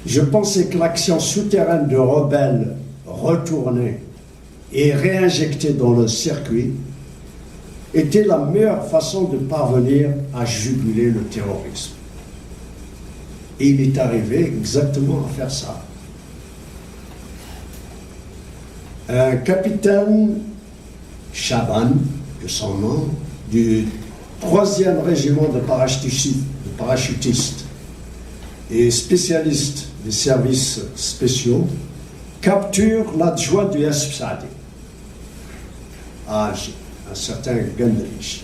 je pensais que l'action souterraine de rebelles retournés et réinjectés dans le circuit était la meilleure façon de parvenir à juguler le terrorisme. Et il est arrivé exactement à faire ça. Un capitaine Chaban, de son nom, du 3e régiment de parachutistes et spécialiste des services spéciaux, capture l'adjoint du Yassib Saadi à Alger, un certain Gendrich.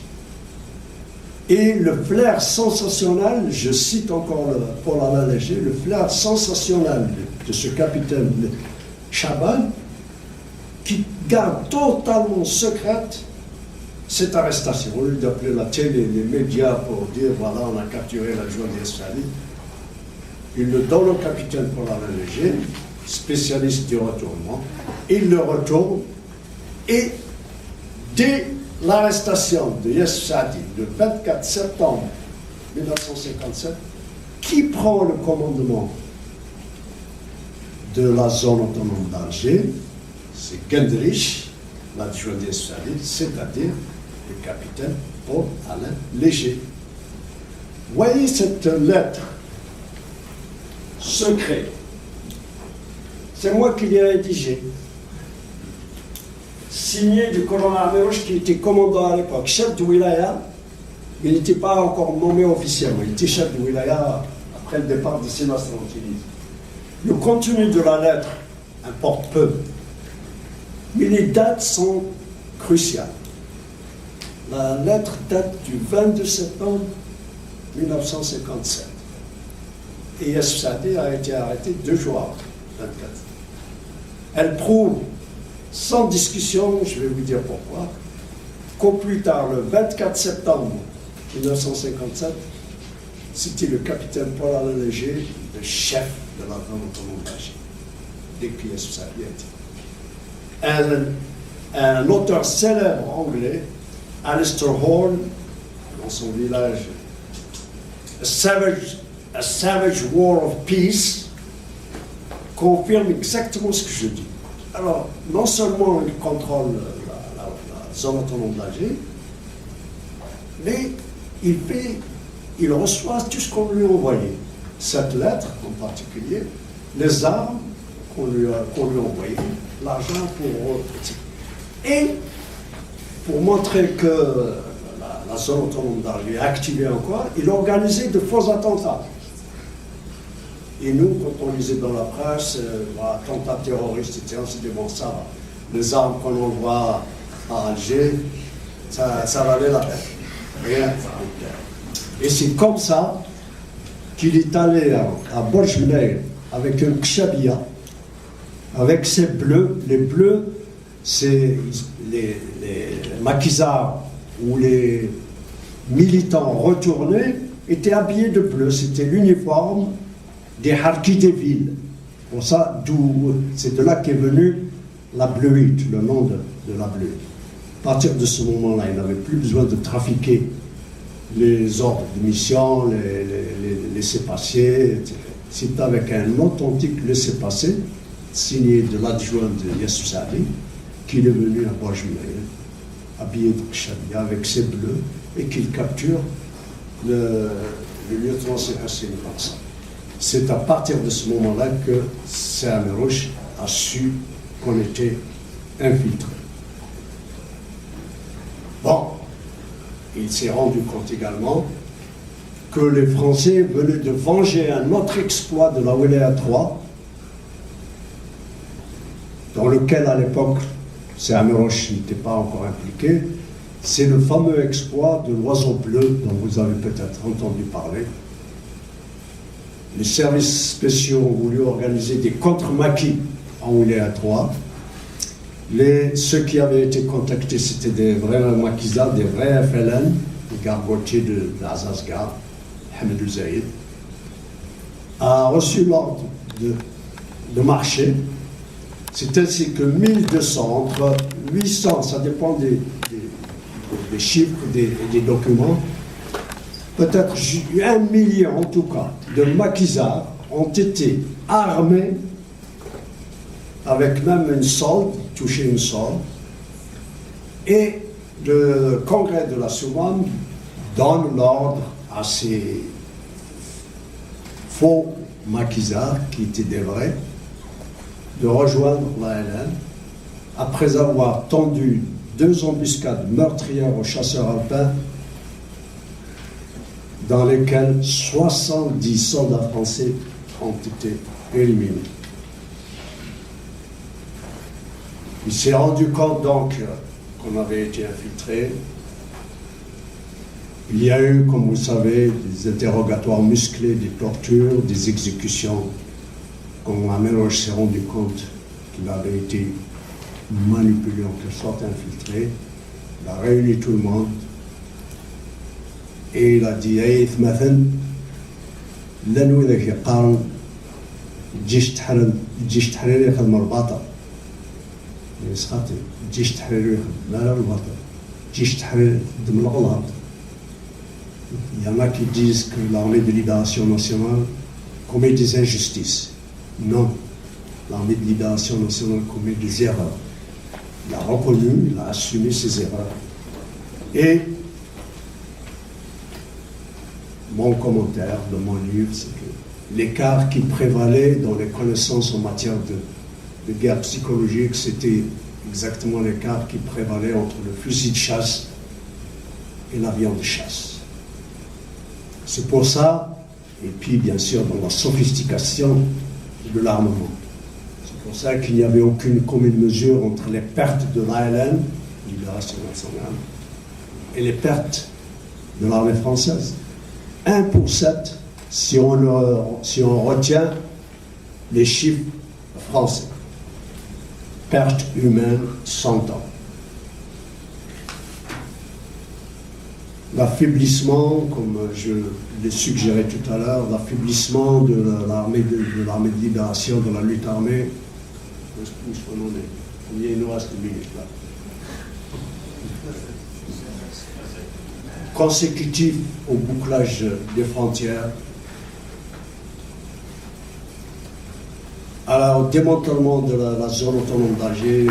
Et le flair sensationnel, je cite encore Paul Alalégé, le flair sensationnel de ce capitaine Chaban, qui garde totalement secrète cette arrestation. Au lieu d'appeler la télé, les médias pour dire voilà, on a capturé l'adjoint du Yassib Saadi, il le donne au capitaine Paul Alalégé, spécialiste du retournement, il le retourne et dès l'arrestation de Yassib Saadi le 24 septembre 1957, qui prend le commandement de la zone autonome d'Alger? C'est Gendrich, l'adjoint de Yassib Saadi, c'est-à-dire le capitaine Paul Alalégé. Voyez cette lettre secrète. C'est moi qui l'ai rédigée. Signé du colonel Amerouche qui était commandant à l'époque, chef de wilaya. Il n'était pas encore nommé officiellement, il était chef de wilaya après le départ de Sénastre en Tunisie. Le contenu de la lettre importe peu, mais les dates sont cruciales. La lettre date du 22 septembre 1957. Et Yassib Saadi a été arrêté 2 jours après, 24. Elle prouve, sans discussion, je vais vous dire pourquoi, qu'au plus tard, le 24 septembre 1957, c'était le capitaine Paul Alalégé, le chef de la zone autonome d'Alger, dès que Yassib Saadi a été. Un auteur célèbre anglais, Alistair Horn, dans son village, A Savage War of Peace, confirme exactement ce que je dis. Alors, non seulement il contrôle la zone autonome d'Alger, mais il reçoit tout ce qu'on lui a envoyé. Cette lettre en particulier, les armes qu'on lui a envoyées, l'argent pour... Et pour montrer que la zone autonome d'Alger est activée encore, il organisait de faux attentats. Et nous, quand on lisait dans la presse, attentats terroristes, etc., on s'est dit, bon, ça va. Les armes qu'on envoie à Alger, ça valait la peine. rien de terre. Et c'est comme ça qu'il est allé à Borj-Mnaïr avec un kshabia, avec ses bleus. Les bleus, c'est les maquisards ou les militants retournés étaient habillés de bleu. C'était l'uniforme des harkis des villes. Pour ça, c'est de là qu'est venu la bleuite, le nom de la bleuite. À partir de ce moment-là, il n'avait plus besoin de trafiquer les ordres de mission, les laissez-passer, etc. C'est avec un authentique laissez-passer signé de l'adjoint de Yassou Saadi qu'il est venu à Borj-Mnaïr, habillé de kshabia avec ses bleus, et qu'il capture le lieutenant Hassan Barsa. C'est à partir de ce moment-là que Saint-Amérouche a su qu'on était infiltré. Bon, il s'est rendu compte également que les Français venaient de venger un autre exploit de la Wilaya 3, dans lequel à l'époque Saint-Amérouche n'était pas encore impliqué. C'est le fameux exploit de l'oiseau bleu dont vous avez peut-être entendu parler. Les services spéciaux ont voulu organiser des contre-maquis en Wilaya 3. Ceux qui avaient été contactés, c'était des vrais maquisards, des vrais FLN, des gargotiers de l'Azazgar, Hamed Zaïd, a reçu l'ordre de marcher. C'est ainsi que 1200, entre 800, ça dépend des chiffres, des documents, peut-être 1 million en tout cas, de maquisards ont été armés avec même une solde, toucher une solde, et le congrès de la Soumane donne l'ordre à ces faux maquisards, qui étaient des vrais, de rejoindre l'ALN après avoir tendu 2 embuscades meurtrières aux chasseurs alpins dans lesquelles 70 soldats français ont été éliminés. Il s'est rendu compte donc qu'on avait été infiltré. Il y a eu, comme vous savez, des interrogatoires musclés, des tortures, des exécutions. Quand Amérouche s'est rendu compte qu'il avait été manipulé, en quelque sorte infiltré, il a réuni tout le monde et il a dit Aïth Mathan, l'anouï ذاك يقارن تجيش تحريري يخدم الباطل يسخاطي تجيش تحريري يخدم لا الباطل تجيش تحريري يخدم الغلط. Il y en a qui disent que l'armée de libération nationale commet des injustices. Non, l'armée de libération nationale commet des erreurs. Il a reconnu, il a assumé ses erreurs. Et mon commentaire de mon livre, c'est que l'écart qui prévalait dans les connaissances en matière de guerre psychologique, c'était exactement l'écart qui prévalait entre le fusil de chasse et l'avion de chasse. C'est pour ça, et puis bien sûr dans la sophistication de l'armement. C'est pour ça qu'il n'y avait aucune commune mesure entre les pertes de l'ALN, Libération nationale, et les pertes de l'armée française. 1 pour 7 si on retient les chiffres français. Pertes humaines 100 ans. L'affaiblissement, comme je l'ai suggéré tout à l'heure, l'affaiblissement de l'armée de libération, de la lutte armée, il nous reste 2 minutes là. Consécutif au bouclage des frontières, au démantèlement de la zone autonome d'Alger,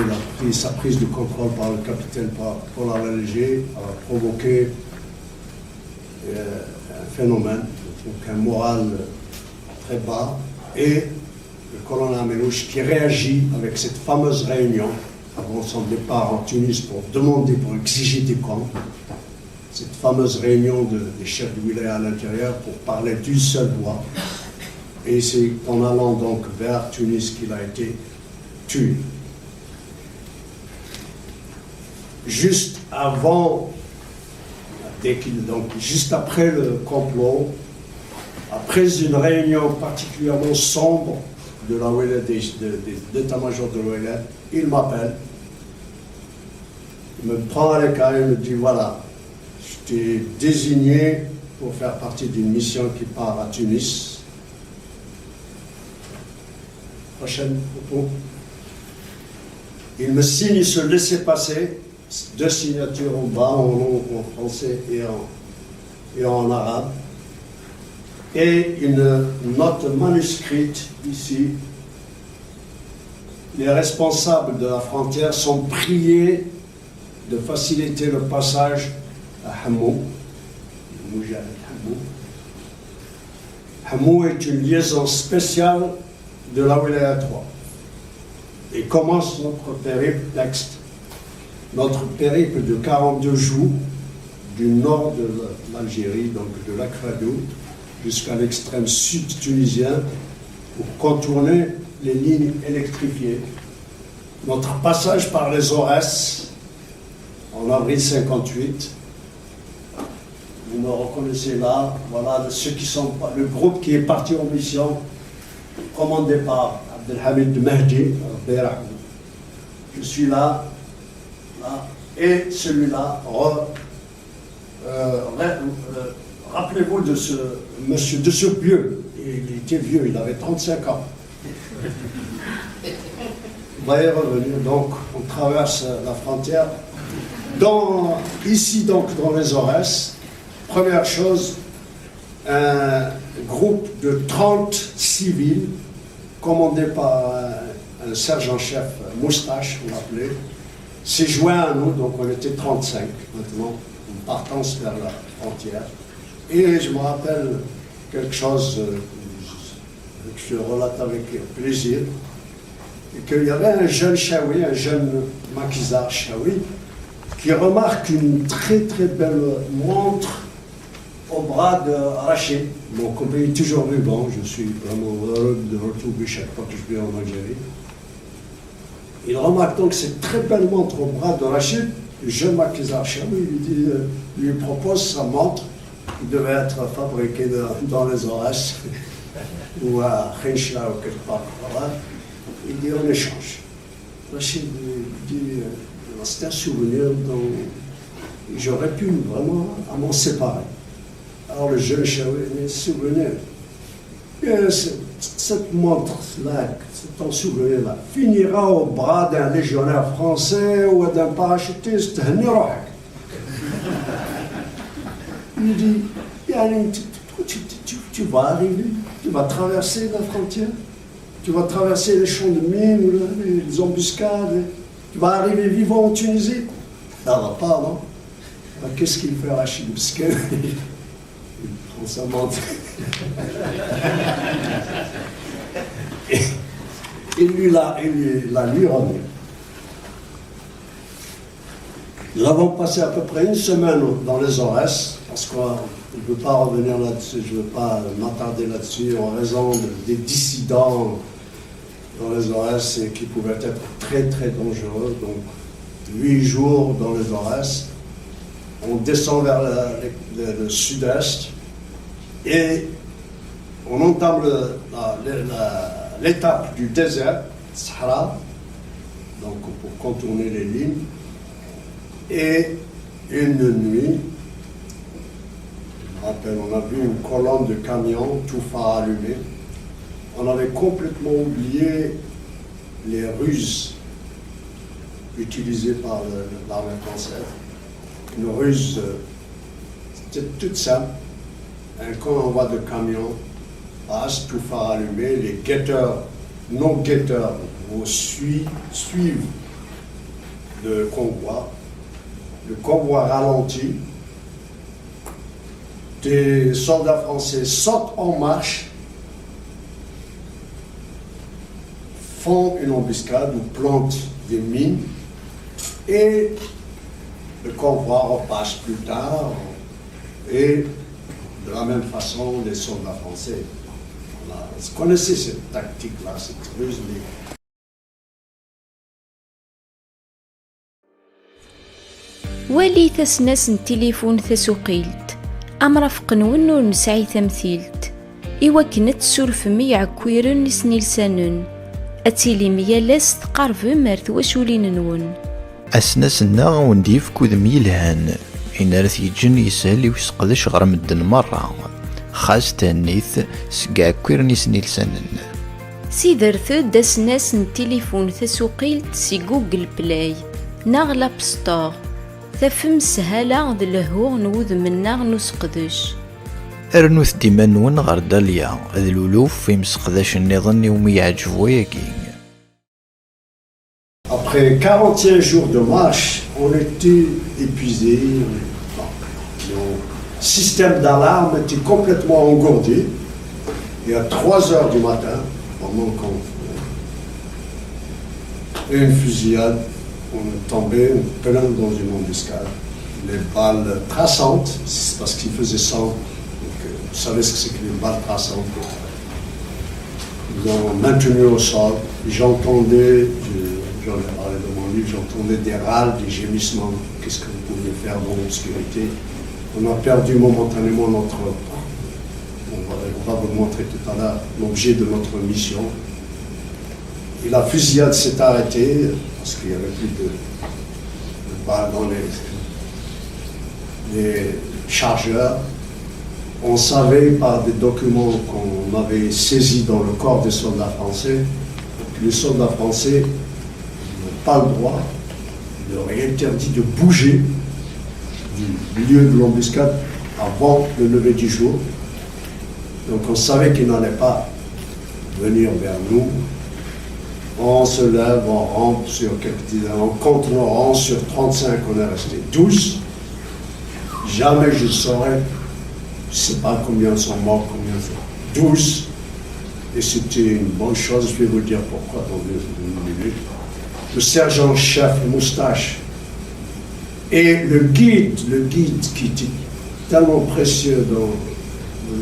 sa prise de contrôle par le capitaine Paul Léger a provoqué un phénomène, donc un moral très bas, et le colonel Amérouche qui réagit avec cette fameuse réunion avant son départ en Tunis pour exiger des comptes, cette fameuse réunion des chefs de wilaya à l'intérieur pour parler d'une seule voix. Et c'est en allant donc vers Tunis qu'il a été tué. Juste avant Donc, juste après le complot, après une réunion particulièrement sombre de la OLED, d'état-major de l'OLED, il m'appelle, il me prend à l'écart et me dit voilà, je t'ai désigné pour faire partie d'une mission qui part à Tunis. Prochaine photo. Il me signe ce laissez-passer, 2 signatures en bas, en français et en arabe. Et une note manuscrite ici. Les responsables de la frontière sont priés de faciliter le passage à Hamou. Hamou est une liaison spéciale de la Wilaya 3. Et commence notre périple, texte, notre périple de 42 jours du nord de l'Algérie, donc de l'Akradou, jusqu'à l'extrême sud tunisien, pour contourner les lignes électrifiées. Notre passage par les Aurès, en avril 58, vous me reconnaissez là, voilà ceux qui sont, le groupe qui est parti en mission, commandé par Abdelhamid Mahdi. Je suis là, et celui-là, rappelez-vous de ce monsieur, de ce vieux, il était vieux, il avait 35 ans. On va y revenir, donc on traverse la frontière. Ici donc dans les Aurès, première chose, un groupe de 30 civils, commandé par un sergent-chef moustache, on l'appelait, s'est joint à nous, donc on était 35 maintenant, en partance vers la frontière. Et je me rappelle quelque chose que je relate avec plaisir, et qu'il y avait un jeune Chaoui, un jeune maquisard Chaoui, qui remarque une très très belle montre au bras de Rachid, mon compagnon toujours ruban. Je suis vraiment heureux de retrouver chaque fois que je viens en Algérie. Il remarque donc cette très belle montre au bras de Rachid. Le jeune maquisard Chaoui lui propose sa montre qui devait être fabriquée dans les Aurès ou à Khenchla ou quelque part. Voilà. Il dit on échange. Rachid dit c'est un souvenir dont j'aurais pu vraiment m'en séparer. Alors le jeune Chaoui dit souvenir. Cette montre-là, cet souvenir-là, finira au bras d'un légionnaire français ou d'un parachutiste. Il dit, tu vas arriver, tu vas traverser la frontière, tu vas traverser les champs de mines, les embuscades, tu vas arriver vivant en Tunisie. Ça va pas, non? Qu'est-ce qu'il fait Rachid Bsken? Il prend sa montre. Il la lui remis. Nous avons passé à peu près une semaine dans les Aurès, parce qu'on ne peut pas revenir là-dessus, je ne veux pas m'attarder là-dessus, en raison des dissidents dans les Aurès qui pouvaient être très très dangereux. Donc 8 jours dans les Aurès, on descend vers le sud-est et on entame l'étape du désert, Sahara, donc pour contourner les lignes. Et une nuit, je me rappelle, on a vu une colonne de camions, tout phare allumé. On avait complètement oublié les ruses utilisées par l'armée française. Une ruse, c'était toute simple. Un convoi de camions passe, tout phare allumé. Les guetteurs, non-guetteurs, suivent le convoi. Le convoi ralentit. Des soldats français sautent en marche, font une embuscade ou plantent des mines et le convoi repasse plus tard et de la même façon les soldats français. Vous connaissez cette tactique-là, cette ruse. والي تسناس التليفون تسوقيلت أمرافق نون ور نسعي تمثيلت إواكن تسولفم يعكويرن سنيلسانن أتيلي ميالاس تقارب مرت وشولين نون أسناسنا ونديف كودم يلهان إن رث يجن يسهل ويسقدش غير مدن مرة خاص تانيث سقع كويرني سنيلسانن سيدرث داسناس التليفون تسوقيلت سي جوجل بلاي ناغ لاب ستور تفهم سهالة ذ لهو نوذ منا نسقدش أرنوث ديما نون غير داليا ذ الولوف في مسقداش النظام يوم يعجب وياكي. Après 41 jours de marche, on était épuisé. Le système d'alarme était complètement engourdé. Et à 3 heures du matin, pendant qu'on une fusillade, on est tombé plein dans une embuscade. Les balles traçantes, c'est parce qu'ils faisaient ça. Donc, vous savez ce que c'est que les balles traçantes. Ils ont maintenu au sol. J'entendais, j'en ai parlé dans mon livre, j'entendais des râles, des gémissements. Qu'est-ce que vous pouviez faire dans l'obscurité? On a perdu momentanément notre... On va vous montrer tout à l'heure l'objet de notre mission. Et la fusillade s'est arrêtée parce qu'il n'y avait plus de balles dans les chargeurs. On savait par des documents qu'on avait saisis dans le corps des soldats français que les soldats français n'ont pas le droit, ils leur est interdit de bouger du lieu de l'embuscade avant le lever du jour. Donc on savait qu'ils n'allaient pas venir vers nous. On se lève, on rentre sur quelques dizaines, on compte nos rangs sur 35, on est resté 12. Jamais je saurais, je ne sais pas combien sont morts, combien sont 12. Et c'était une bonne chose, je vais vous dire pourquoi dans une minute. Le sergent-chef Moustache et le guide qui était tellement précieux dans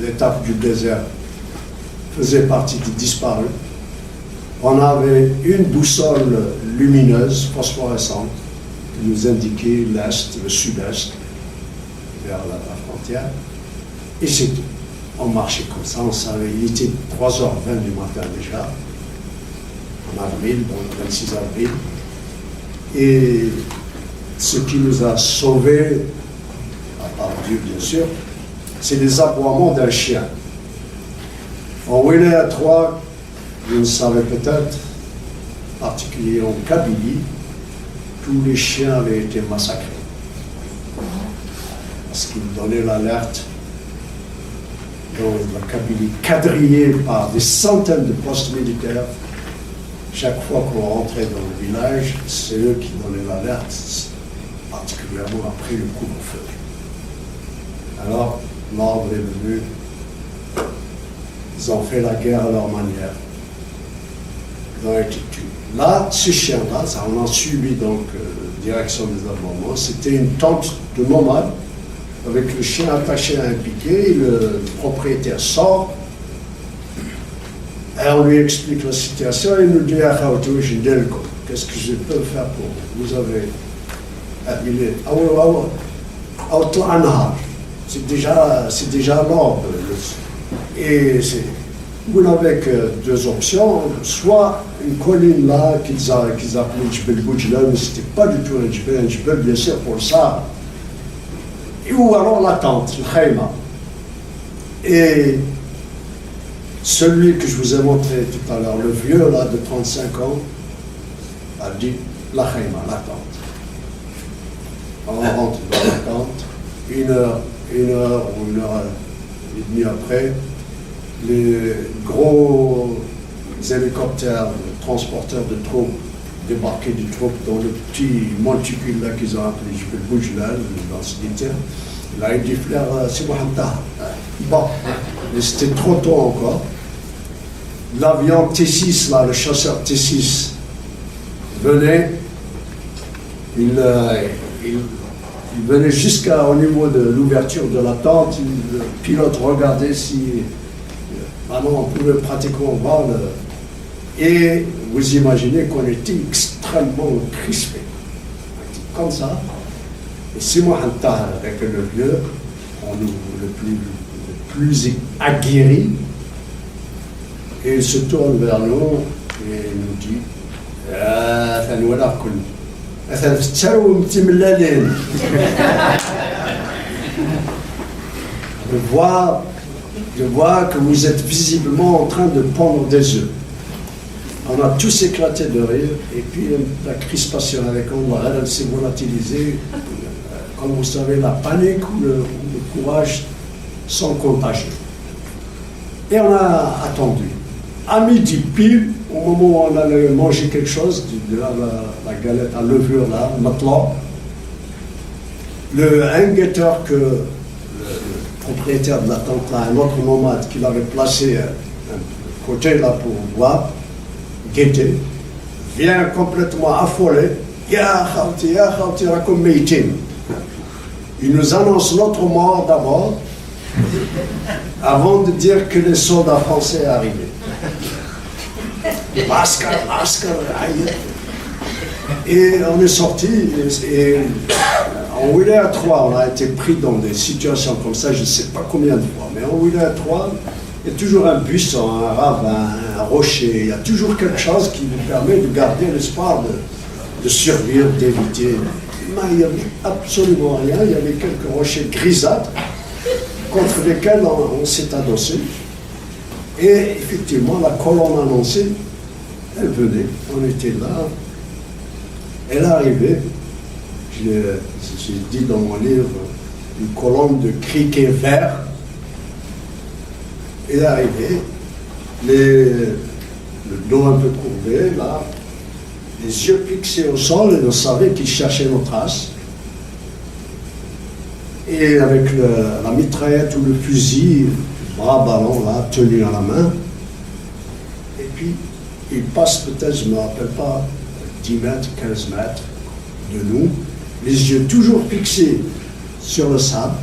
l'étape du désert, faisait partie des disparus. On avait une boussole lumineuse, phosphorescente, qui nous indiquait l'est, le sud-est, vers la frontière. Et c'est tout. On marchait comme ça, on savait, il était 3h20 du matin déjà, en avril, donc le 26 avril. Et ce qui nous a sauvés, à part Dieu bien sûr, c'est les aboiements d'un chien. En Wilaya 3, vous le savez peut-être, en particulier en Kabylie, tous les chiens avaient été massacrés. Parce qu'ils donnaient l'alerte dans la Kabylie, quadrillée par des centaines de postes militaires. Chaque fois qu'on rentrait dans le village, c'est eux qui donnaient l'alerte, particulièrement après le couvre-feu. Alors, l'ordre est venu, ils ont fait la guerre à leur manière. Ils ont été tués. Là, ce chien-là, ça on a suivi donc direction des aboiements, c'était une tente de nomades avec le chien attaché à un piquet, le propriétaire sort, et on lui explique la situation, et il nous dit qu'est-ce que je peux faire pour vous? Vous avez... Il est... C'est déjà l'ordre. Et vous n'avez que deux options, soit une colline là qu'ils appelaient Djbel Boujlan, mais ce n'était pas du tout un Djbel bien sûr pour le Sahara. Ou alors la tente, le khayma. Et celui que je vous ai montré tout à l'heure, le vieux là de 35 ans, a dit la khayma, la tente. On rentre dans la tente, une heure ou une heure et demie après, les gros hélicoptères, transporteurs de troupes, débarquaient des troupes dans le petit monticule là qu'ils ont appelé Djbel Boujlan, dans ce militaire. Là, il dit, frère, c'est Mohamed. Bon, mais c'était trop tôt encore. L'avion T6, là, le chasseur T6, venait, il venait jusqu'au niveau de l'ouverture de la tente, le pilote regardait si on pouvait pratiquement voir et vous imaginez qu'on était extrêmement crispés. Comme ça, Et Simon Hantar, avec le vieux, le plus aguerri, et il se tourne vers nous et nous dit je vois que vous êtes visiblement en train de pondre des œufs. On a tous éclaté de rire, et puis la crispation avec Omar, elle s'est volatilisée. Comme vous savez, la panique ou le courage sont contagieux. Et on a attendu. À midi pile, au moment où on allait manger quelque chose, la galette à levure là, maintenant, un guetteur que le propriétaire de la tente là, un autre nomade qui l'avait placé un côté là pour boire, guetter, vient complètement affolé. Ya Khawti, rakom meitin. Il nous annonce notre mort d'abord, avant de dire que les soldats français arrivaient. Maskar, et on est sorti, et en Wilaya 3, on a été pris dans des situations comme ça, je ne sais pas combien de fois, mais en Wilaya 3, il y a toujours un buisson, un ravin, un rocher, il y a toujours quelque chose qui nous permet de garder l'espoir de survivre, d'éviter. Mais il n'y avait absolument rien, il y avait quelques rochers grisâtres contre lesquels on s'est adossé. Et effectivement, la colonne annoncée, elle venait, on était là, elle arrivait, j'ai dit dans mon livre, une colonne de criquets verts, elle arrivait, le dos un peu courbé, là, les yeux fixés au sol, et on savait qu'ils cherchaient nos traces. Et avec la mitraillette ou le fusil, bras ballon là, tenu à la main. Et puis, il passe peut-être, je ne me rappelle pas, 10 mètres, 15 mètres de nous, les yeux toujours fixés sur le sable.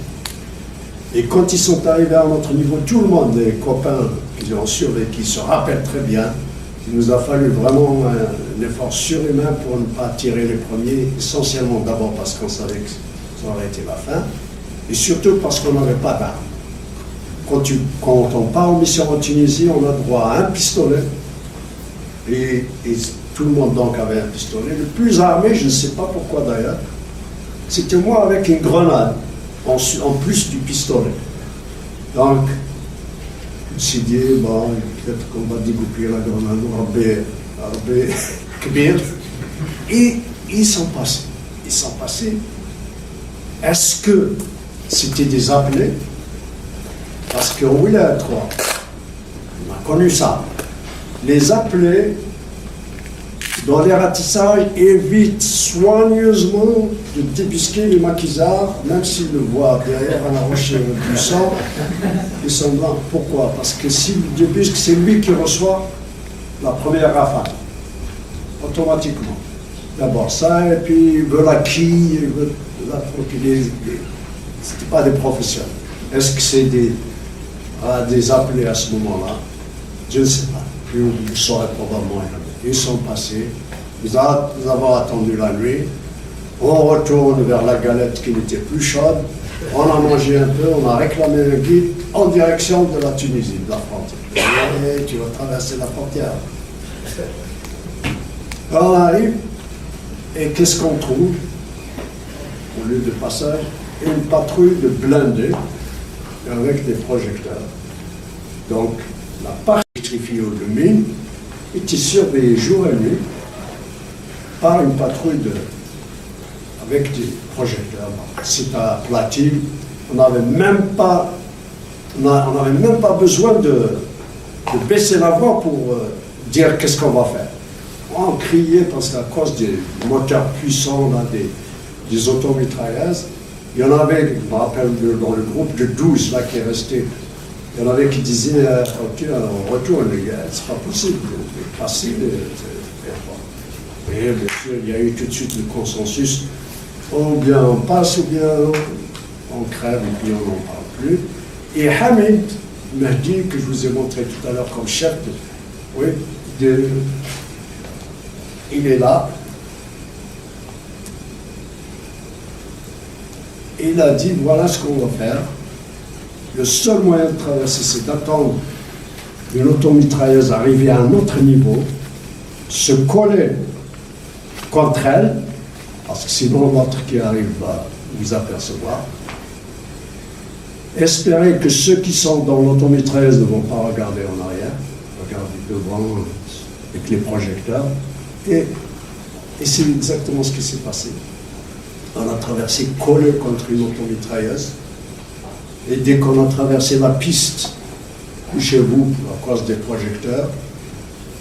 Et quand ils sont arrivés à notre niveau, tout le monde, les copains qui ont survécu, se rappellent très bien. Il nous a fallu vraiment un effort surhumain pour ne pas tirer les premiers, essentiellement d'abord parce qu'on savait que ça aurait été la fin, et surtout parce qu'on n'avait pas d'armes. Quand on part en mission en Tunisie, on a droit à un pistolet, et tout le monde donc avait un pistolet. Le plus armé, je ne sais pas pourquoi d'ailleurs, c'était moi avec une grenade, en plus du pistolet. Donc, je me suis dit, bon, peut-être qu'on va dégoupiller la grenade, Rabbi Kbir. Et ils sont passés. Est-ce que c'était des appelés? Parce qu'en Wilaya 3, on a connu ça. Les appelés, dans les ratissages, évitent soigneusement de débusquer les maquisards, même s'ils le voient derrière à la rocher du sang, ils sont blancs. Pourquoi? Parce que s'il débusque, c'est lui qui reçoit la première rafale, automatiquement. D'abord ça, et puis il veut la quille, il veut la procurer. C'était pas des professionnels. Est-ce que c'est des appelés à ce moment-là? Je ne sais pas. Vous le saurez probablement. Ils sont passés. Nous avons attendu la nuit. On retourne vers la galette qui n'était plus chaude. On a mangé un peu, on a réclamé un guide en direction de la Tunisie, de la frontière. Et tu vas traverser la frontière. On arrive, et qu'est-ce qu'on trouve au lieu de passage? Une patrouille de blindés avec des projecteurs. Donc, la partie électrifiée aux mines était surveillée jour et nuit par une patrouille avec des projecteurs. C'est à Platine, on n'avait même pas besoin de baisser la voix pour dire qu'est-ce qu'on va faire. On criait parce qu'à cause des moteurs puissants, là, des automitrailleuses, il y en avait, je me rappelle, dans le groupe de 12 là, qui est resté, il y en avait qui disaient ok, on retourne les gars, c'est pas possible de passer. Et bien sûr, il y a eu tout de suite le consensus, ou bien on passe, ou bien on crève, et puis on n'en parle plus. Et Hamid Mahdi, que je vous ai montré tout à l'heure comme chef, il est là. Et il a dit, voilà ce qu'on va faire. Le seul moyen de traverser, c'est d'attendre une automitrailleuse arriver à un autre niveau, se coller contre elle, parce que sinon l'autre qui arrive va vous apercevoir. Espérer que ceux qui sont dans l'automitrailleuse ne vont pas regarder en arrière, regarder devant avec les projecteurs. Et c'est exactement ce qui s'est passé. On a traversé collé contre une automitrailleuse. Et dès qu'on a traversé la piste, chez vous, à cause des projecteurs,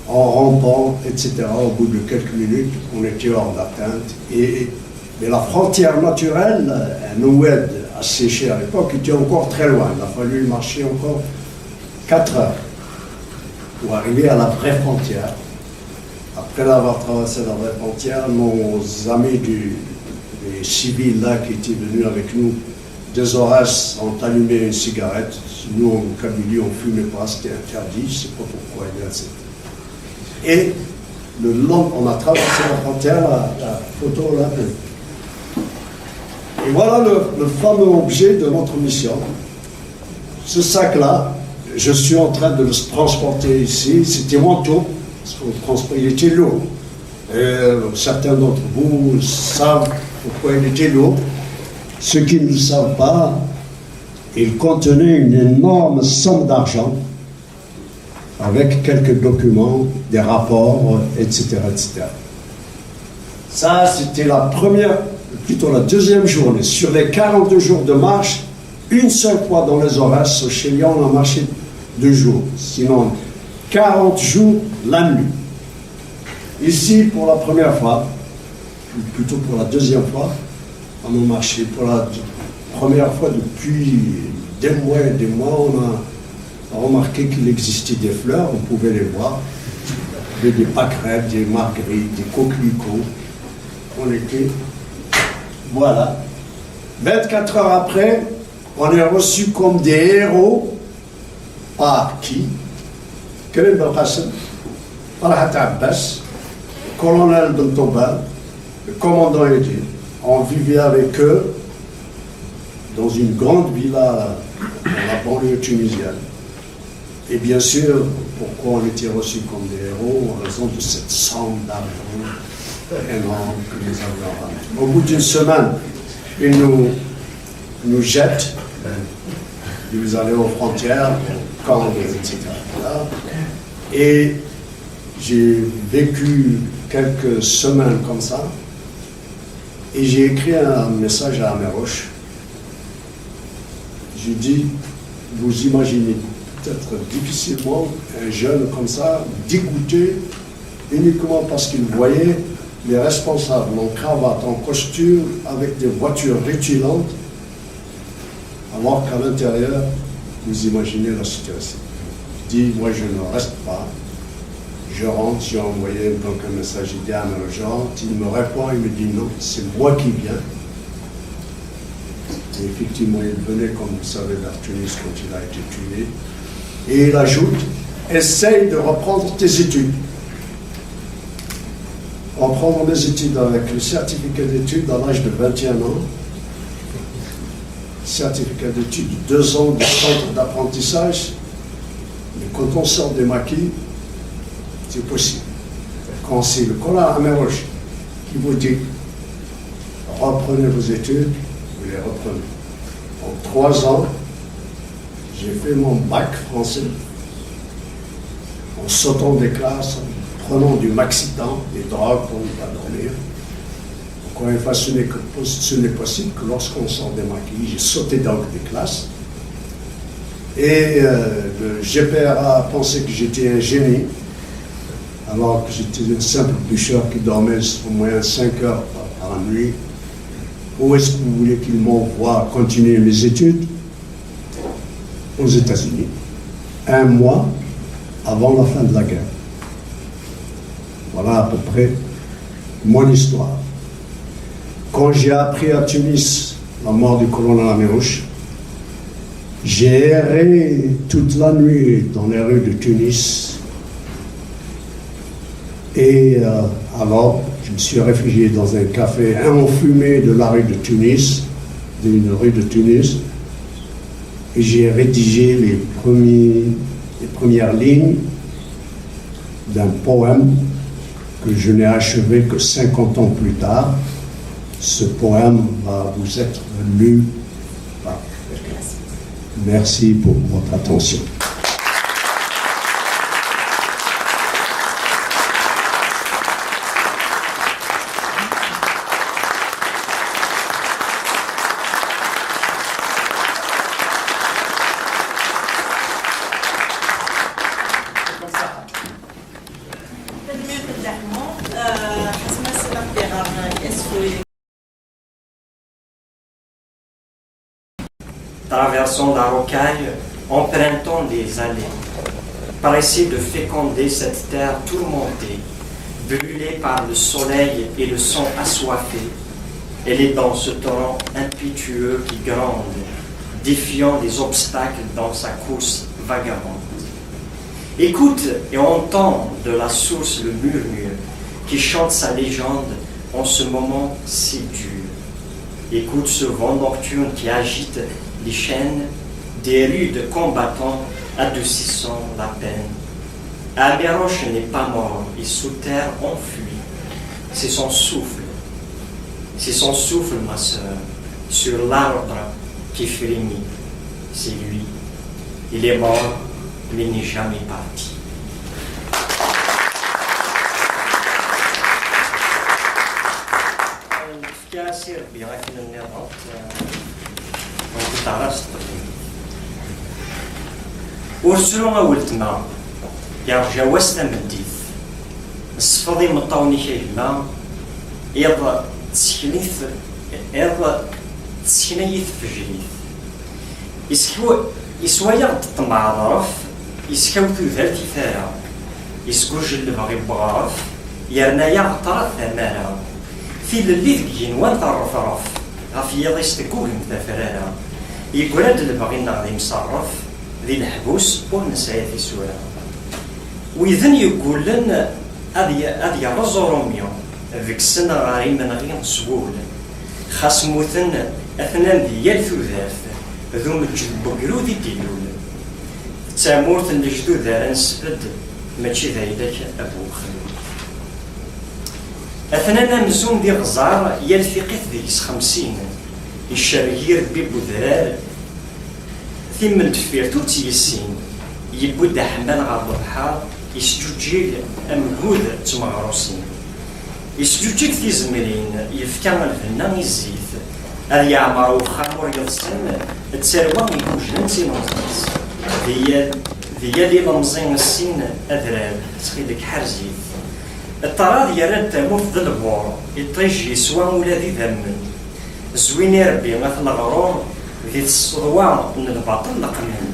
en rampant, etc., au bout de quelques minutes, on était hors d'atteinte. Mais la frontière naturelle, un oued asséché à l'époque, était encore très loin. Il a fallu marcher encore 4 heures pour arriver à la vraie frontière. Après avoir traversé la vraie frontière, nos amis des civils là qui étaient venus avec nous des Horaces ont allumé une cigarette. Nous, en Kabylie, on ne fumait pas, c'était interdit, je ne sais pas pourquoi il y a cette. Et le long, on a traversé la frontière, la photo là. Et voilà le fameux objet de notre mission. Ce sac-là, je suis en train de le transporter ici, c'était manteau, parce qu'on transportait, il était lourd. Et certains d'entre vous savent pourquoi il était lourd. Ceux qui ne le savent pas, il contenait une énorme somme d'argent avec quelques documents, des rapports, etc., etc. Ça, c'était la deuxième journée. Sur les 42 jours de marche, une seule fois dans les Horaces, au Chélian, on a marché 2 jours. Sinon, 40 jours la nuit. Ici, pour la première fois, ou plutôt pour la deuxième fois, on a marché pour la première fois depuis des mois et des mois. On a remarqué qu'il existait des fleurs, on pouvait les voir. Il y avait des pâquerettes, des marguerites, des coquelicots. On était, voilà. 24 heures après, on est reçu comme des héros par qui? Karim Belkacem, Farhat Abbas, le colonel Bentobal, le commandant Edir. On vivait avec eux dans une grande villa dans la banlieue tunisienne. Et bien sûr, pourquoi on était reçus comme des héros? En raison de cette somme d'argent énorme que nous avions ramenée. Au bout d'une semaine, ils nous jettent. Ils allaient aux frontières, au camp, etc. Et j'ai vécu quelques semaines comme ça. Et j'ai écrit un message à Ameroche. J'ai dit, vous imaginez peut-être difficilement un jeune comme ça, dégoûté, uniquement parce qu'il voyait les responsables en cravate, en costume, avec des voitures rutilantes, alors qu'à l'intérieur, vous imaginez la situation. Je dis, moi je ne reste pas. Je rentre, j'ai envoyé donc un message à Ameroche. Il me répond, il me dit non, c'est moi qui viens. Et effectivement, il venait, comme vous savez, vers Tunis quand il a été tué. Et il ajoute, essaye de reprendre tes études. Reprendre mes études avec le certificat d'études à l'âge de 21 ans. Certificat d'études, 2 ans de centre d'apprentissage. Mais quand on sort des maquis, c'est possible. Quand c'est le colonel Ameroche qui vous dit, reprenez vos études, vous les reprenez. En 3 ans, j'ai fait mon bac français en sautant des classes, en prenant du maxitan, des drogues pour ne pas dormir. Encore une fois, ce n'est possible que lorsqu'on sort des maquis, j'ai sauté dans des classes. Et le GPRA pensait que j'étais un génie, alors que j'étais un simple bûcheur qui dormait au moins 5 heures par la nuit. Où est-ce que vous voulez qu'il m'envoie continuer mes études? Aux États-Unis, 1 mois avant la fin de la guerre. Voilà à peu près mon histoire. Quand j'ai appris à Tunis la mort du colonel Ameroche, j'ai erré toute la nuit dans les rues de Tunis. Et alors, je me suis réfugié dans un café enfumé de la rue de Tunis. d'une rue de Tunis et j'ai rédigé les premières lignes d'un poème que je n'ai achevé que 50 ans plus tard. Ce poème va vous être lu. Merci pour votre attention. Traversons la rocaille, empruntant les allées, pressés de féconder cette terre tourmentée, brûlée par le soleil et le sang assoiffé. Elle est dans ce torrent impétueux qui gronde, défiant les obstacles dans sa course vagabonde. Écoute et entends de la source le murmure qui chante sa légende en ce moment si dur. Écoute ce vent nocturne qui agite les chaînes des rudes combattants adoucissant la peine. Améroche n'est pas mort, il sous terre enfui. C'est son souffle, ma sœur, sur l'arbre qui frémit. C'est lui. Il est mort, mais n'est jamais parti. ورسلوا ولتما يرجع وسط مديث الصفضي مطاوني كيما يض تسكنيث في جريث يسوايا الطمع ظرف يسكاو ذاتي ثارا يسكوج اللي باغي بغرف يرنايا غطرات ثمارا في اللي ذكين وانت الرفرف غافي يضيس تكوهم ثفرارا يقولاد اللي باغي نغدي مصرف ذي الحبوس ونسعي في سورة وإذن يقول لنا أذي رزو روميو ذيك السنة غاري من غير سبول خاص موثن أثنان ديال ثوذاث ذو مجد بقرو ذي ديلول تامورث اللي جدو ذارا نسفد ماشي ذايدك أبو خلول أثنان مزوم ذي غزار يلثقيت ذيس 50 الشرقير بيبو ذرار ثم الدفيرتو تيسين يبود حمال غار البحر يسجوجيل أمهود تمغروسين يسجوجيك في زمرين يفكا الفنان الزيت أذ يعمرو خامور يلسن تسروان يكوجلن سينوزنس ذي لي لمزين السين أذراب تخيدك حرزيت الطراد يرد تموت ذا البور يطيج يسوى ولا ذي ذمن زويني ربي مثل غرور ذي الصدوى من الباطل لقمن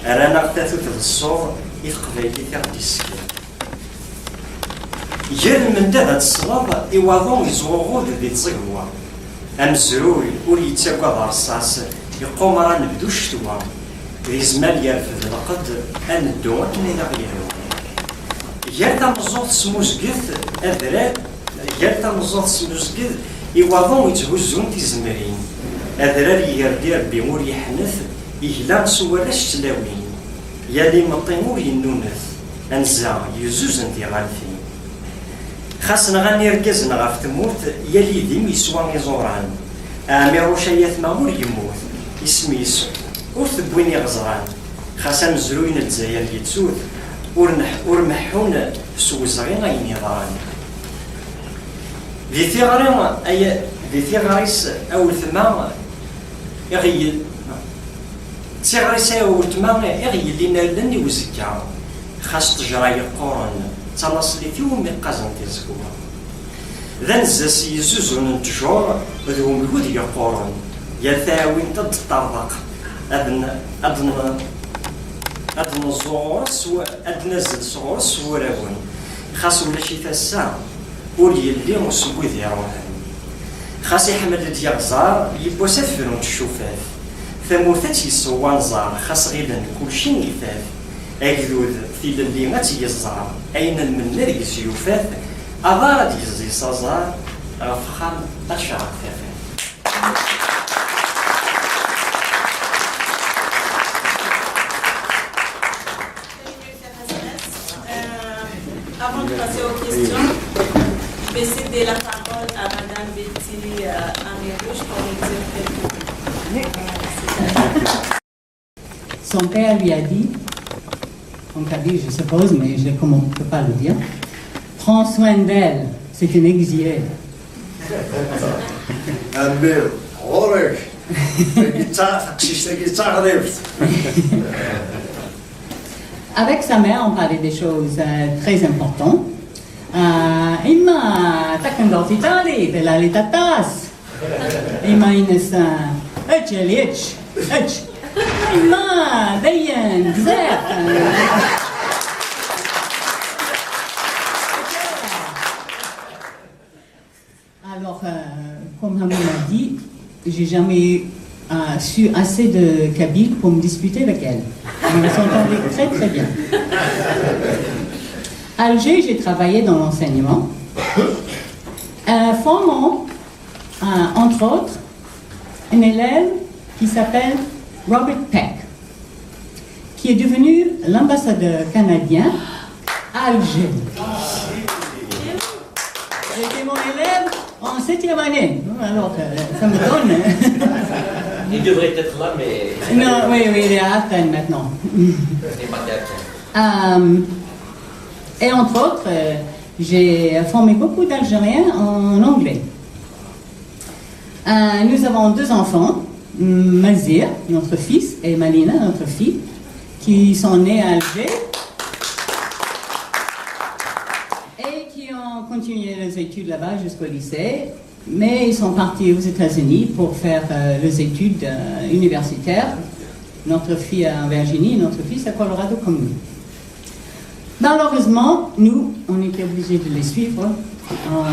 أرانا قتاثو ذي الصور يقبيلي ثاقدي السكين جال من دادا الصلاة إواضون يزوغو ذي تزيقوا أم زروي ولي يتاقوا رصاص يقوم راه نبدو الشتوى ذي زمان يرفد لقد أن الدوات من غيرو جال تمزوط سموزقث أذراد جال تمزوط سموزقث إواضون يتهزون تيزمرين أذرار يردير بمور يحنث إهلا سوالاش تلاوين يالي مطيمور ينونث أنزا يزوزن دي غالفين خاصنا غاني ركزنا غاف تموت يالي ديم يسوى ميزوران أميرو شايات مامور يموت اسميس وثبويني غزران خاصا مزروين الجزائر يتسوت ورمحون سوزغين أي نظران ذي ثغرين أي ذي ثغريس أول ثما يغيل ثغريس أول ثما يغيل لنا لن يوزكا خاص تجرى يقورن تلاصلي فيهم يقازن تيزكوا ذا نزاس يزوزون التجور ذوهم الهود يقورن يثاوين ضد الطرق أدنى الزغورس وأدنى الزغورس وراون خاص ولا شي تاسا ولي اللي مسوي ذي روحان خاص يحمل ديال زار يبوسات فرون الشوفاف ثموثات يسوى نزار خاص غيدا كلشي يفاف أجدود في اللي ما تيزار أين المنار يسيوفاف أضار ديزي صازار غفخام أشعر ثافات Avant de passer aux questions, je vais céder la parole à Madame Betty Amérouche pour nous dire quelques mots. Son père lui a dit, en kabyle je suppose, mais je ne peux pas le dire, prends soin d'elle, c'est une exilée. Amir, Rolex, guitare, Avec sa mère, on parlait des choses très importantes. Imma takken Italie, bella li tatas. Imma inesa, lich, Imma dayen, bzaf. Alors, comme Hamoun a dit, j'ai jamais su assez de kabyle pour me disputer avec elle. On s'entendait très très bien. À Alger, j'ai travaillé dans l'enseignement, formant, entre autres, un élève qui s'appelle Robert Peck, qui est devenu l'ambassadeur canadien à Alger. C'était mon élève en 7e année, alors ça me donne... Il devrait être là, mais... Non, oui, il est à Athènes maintenant. Et entre autres, j'ai formé beaucoup d'Algériens en anglais. Nous avons 2 enfants, Mazir, notre fils, et Malina, notre fille, qui sont nés à Alger et qui ont continué leurs études là-bas jusqu'au lycée. Mais ils sont partis aux États-Unis pour faire les études universitaires. Notre fille à Virginie, notre fils à Colorado comme nous. Malheureusement, nous, on était obligés de les suivre en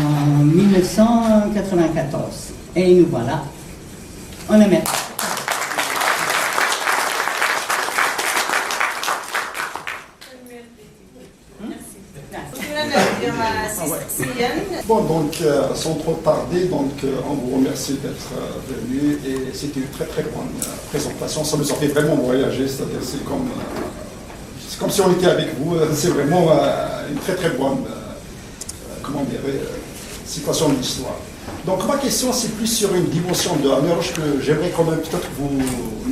1994. Et nous voilà. On les met. Bon, donc, sans trop tarder, donc, on vous remercie d'être venu et c'était une très très bonne présentation. Ça nous a fait vraiment voyager, c'est-à-dire c'est comme si on était avec vous. C'est vraiment une très très bonne, comment dire, situation de l'histoire. Donc ma question c'est plus sur une dimension de Amérouche que j'aimerais quand même peut-être que vous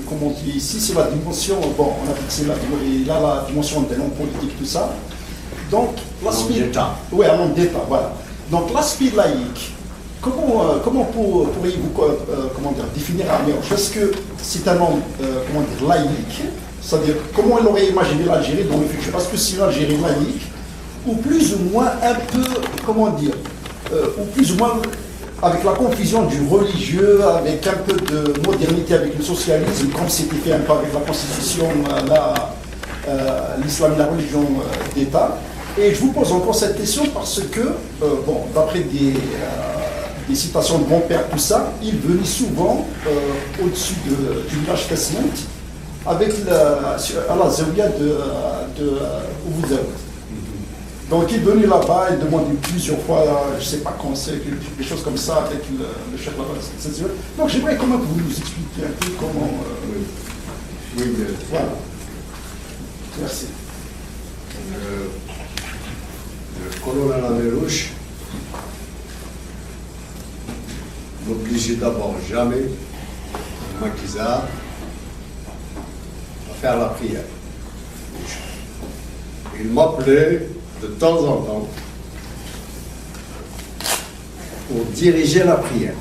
commentiez ici. C'est la dimension, bon, on a fixé il a la dimension des noms politiques, tout ça. Donc, l'aspect d'État. Oui, un homme d'État, voilà. Donc, l'aspect laïque, comment pourriez-vous définir Amérouche? Est-ce que c'est un homme laïque? C'est-à-dire, comment il aurait imaginé l'Algérie dans le futur? Parce que c'est l'Algérie laïque, ou plus ou moins un peu, ou plus ou moins avec la confusion du religieux, avec un peu de modernité avec le socialisme, comme c'était fait un peu avec la constitution, l'islam, la religion d'État. Et je vous pose encore cette question parce que, d'après des citations de mon père, tout ça, il venait souvent au-dessus du village Tesment avec à la Zawiya de Ouvouzouet. Donc il venait là-bas, il demandait plusieurs fois, je ne sais pas quand c'est, des choses comme ça avec le chef là-bas. Donc j'aimerais quand même que vous nous expliquiez un peu comment... Oui, mais... Voilà. Merci. Le colonel Amérouche n'obligeait d'abord jamais le maquisard à faire la prière. Il m'appelait de temps en temps pour diriger la prière.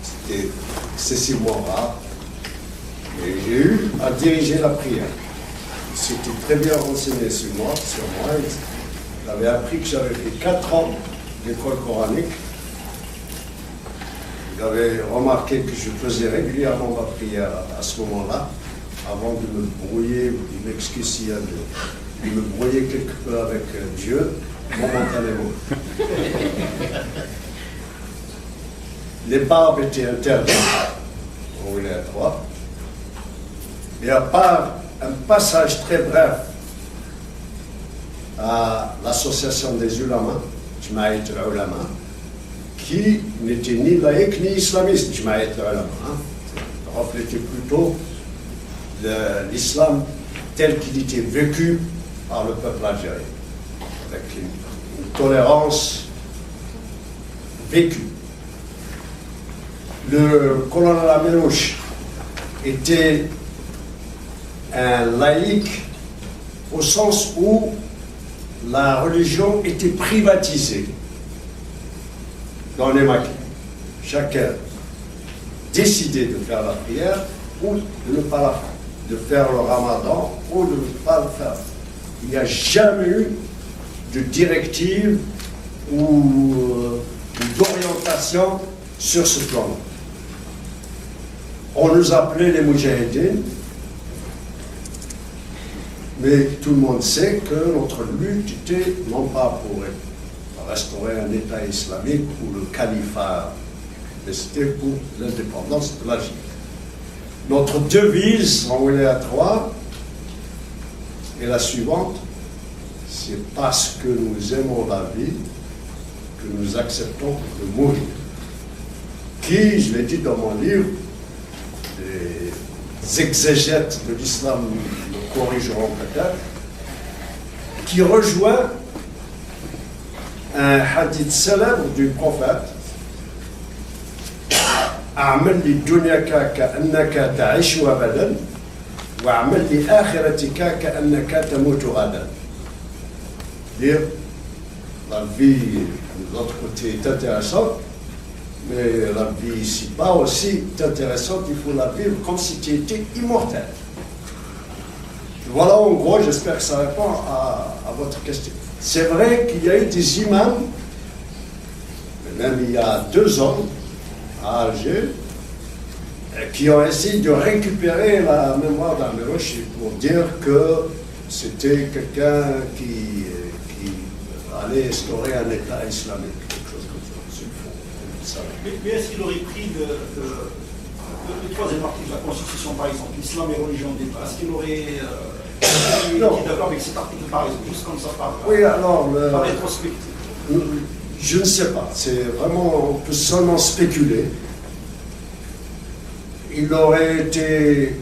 C'était excessivement rare, mais j'ai eu à diriger la prière. Il s'était très bien renseigné sur moi. Il avait appris que j'avais fait 4 ans d'école coranique. Il avait remarqué que je faisais régulièrement ma prière à ce moment-là, avant de me brouiller, ou il m'excuse s'il y a de me brouiller quelque peu avec Dieu, momentanément. Les barbes étaient interdites au Wilaya 3. Et à part un passage très bref à l'association des ulamas, Jma'at al-Ulama, qui n'était ni laïque ni islamiste, Jma'at al-Ulama, reflétait plutôt l'islam tel qu'il était vécu par le peuple algérien. avec une tolérance vécue. Le colonel Amélouche était un laïc au sens où la religion était privatisée dans les maquis. Chacun décidait de faire la prière ou de ne pas la faire, de faire le ramadan ou de ne pas le faire. Il n'y a jamais eu de directive ou d'orientation sur ce plan-là. On nous appelait les Moudjahidines, mais tout le monde sait que notre lutte était non pas pour restaurer un État islamique ou le califat, mais c'était pour l'indépendance de l'Algérie. Notre devise en Wilaya 3 est la suivante: c'est parce que nous aimons la vie que nous acceptons de mourir. Qui, je l'ai dit dans mon livre, les exégètes de l'islam le corrigeront peut-être, qui rejoint un hadith célèbre du prophète: أعمل لدنياك كأنك تعيش أبدا وأعمل لآخرتك كأنك تموت غدا. Dire la vie de l'autre côté est intéressante, mais la vie ici-bas aussi est intéressante, il faut la vivre comme si tu étais immortel. Voilà en gros, j'espère que ça répond à votre question. C'est vrai qu'il y a eu des imams, même il y a 2 ans, à Alger, qui ont essayé de récupérer la mémoire d'Amélouche pour dire que c'était quelqu'un qui allait instaurer un État islamique, quelque chose comme ça. C'est faux. Mais est-ce qu'il aurait pris le troisième article de la Constitution, par exemple, l'islam et religion d'État? Est-ce qu'il aurait été d'accord avec cet article, par exemple, juste comme ça, oui, alors, par rétrospective? Je ne sais pas, c'est vraiment, on peut seulement spéculer. Il aurait été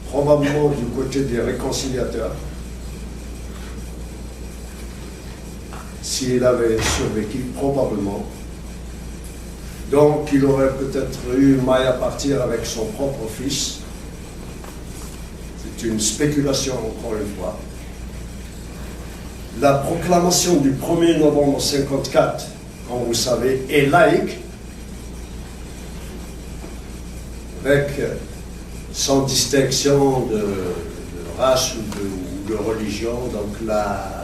probablement du côté des réconciliateurs s'il avait survécu, probablement. Donc il aurait peut-être eu maille à partir avec son propre fils. C'est une spéculation encore une fois. La proclamation du 1er novembre 1954, comme vous savez, est laïque, avec sans distinction de race ou de religion. Donc la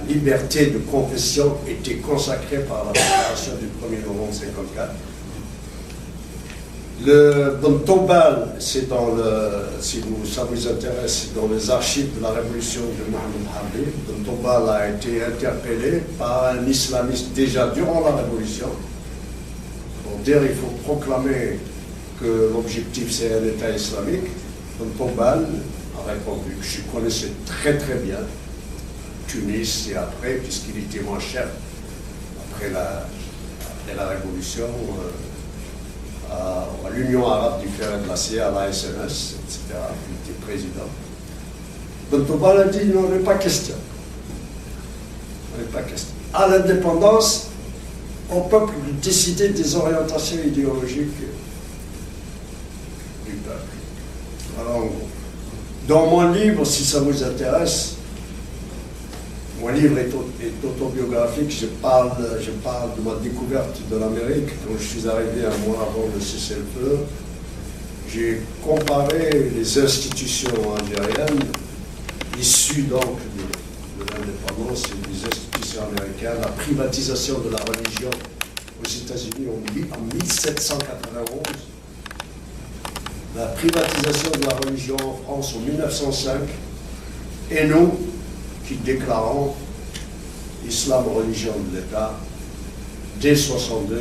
liberté de confession était consacrée par la déclaration du 1er novembre 1954. Le Bontobal, c'est dans si ça vous intéresse, c'est dans les archives de la révolution de Mohamed Habib. Bontobal a été interpellé par un islamiste déjà durant la révolution pour dire il faut proclamer que l'objectif c'est un État islamique. Bontobal a répondu que je connaissais très très bien Tunis et après, puisqu'il était mon chef après la révolution, à l'Union arabe du fer et de l'acier, à la SNS, etc. Il était président. Bontobal a dit il n'en est pas question. Il n'en est pas question. À l'indépendance, au peuple de décider des orientations idéologiques du peuple. Alors, dans mon livre, si ça vous intéresse, mon livre est autobiographique, je parle de ma découverte de l'Amérique quand je suis arrivé un mois avant le cessez-le-feu. J'ai comparé les institutions algériennes issues donc de l'indépendance et des institutions américaines, la privatisation de la religion aux États-Unis en 1791, la privatisation de la religion en France en 1905, et nous, qui déclarons l'islam religion de l'État dès 62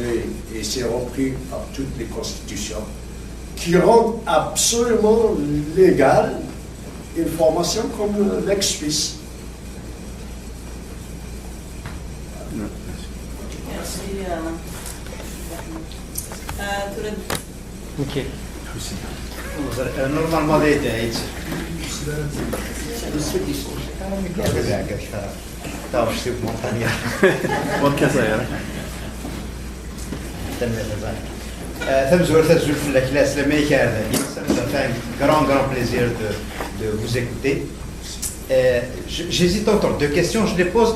et c'est repris par toutes les constitutions qui rendent absolument légale une formation comme l'ex-Suisse. Merci. اوكي نورمالمون هذا Ça fait un grand plaisir de vous écouter. J'hésite entre deux questions, je les pose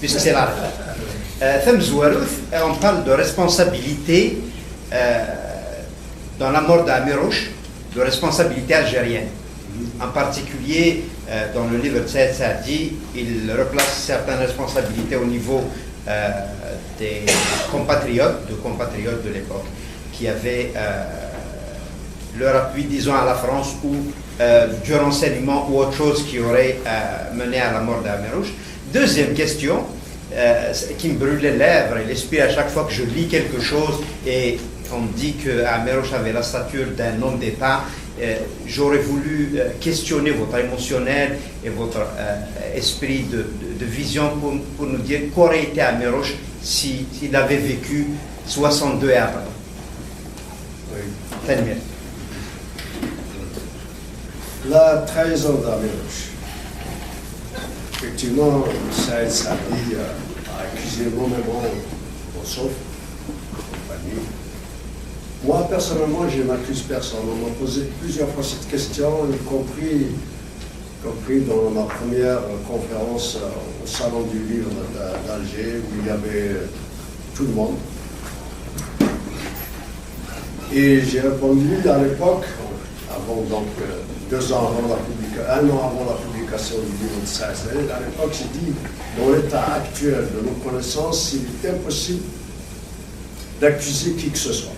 puisque c'est la on parle de responsabilité dans la mort d'Amirouche, de responsabilité algérienne. En particulier, dans le livre de Saïd Saadi, il replace certaines responsabilités au niveau des compatriotes de l'époque, qui avaient leur appui, disons, à la France ou du renseignement ou autre chose qui aurait mené à la mort d'Amirouche. Deuxième question, qui me brûle les lèvres et l'esprit à chaque fois que je lis quelque chose et on me dit qu'Amirouche avait la stature d'un homme d'État. J'aurais voulu questionner votre émotionnel et votre esprit de vision pour nous dire qu'aurait été Amirouche s'il avait vécu 62 et après. Oui. La trahison d'Amirouche. Effectivement, Saïd Saadi a accusé énormément Bossof, compagnie. Moi, personnellement, je m'accuse personne. On m'a posé plusieurs fois cette question, y compris dans ma première conférence au Salon du Livre d'Alger, où il y avait tout le monde. Et j'ai répondu à l'époque, avant donc 2 ans avant un an avant la publication du livre de Saïd Saadi, à l'époque, j'ai dit, dans l'état actuel de nos connaissances, il est impossible d'accuser qui que ce soit.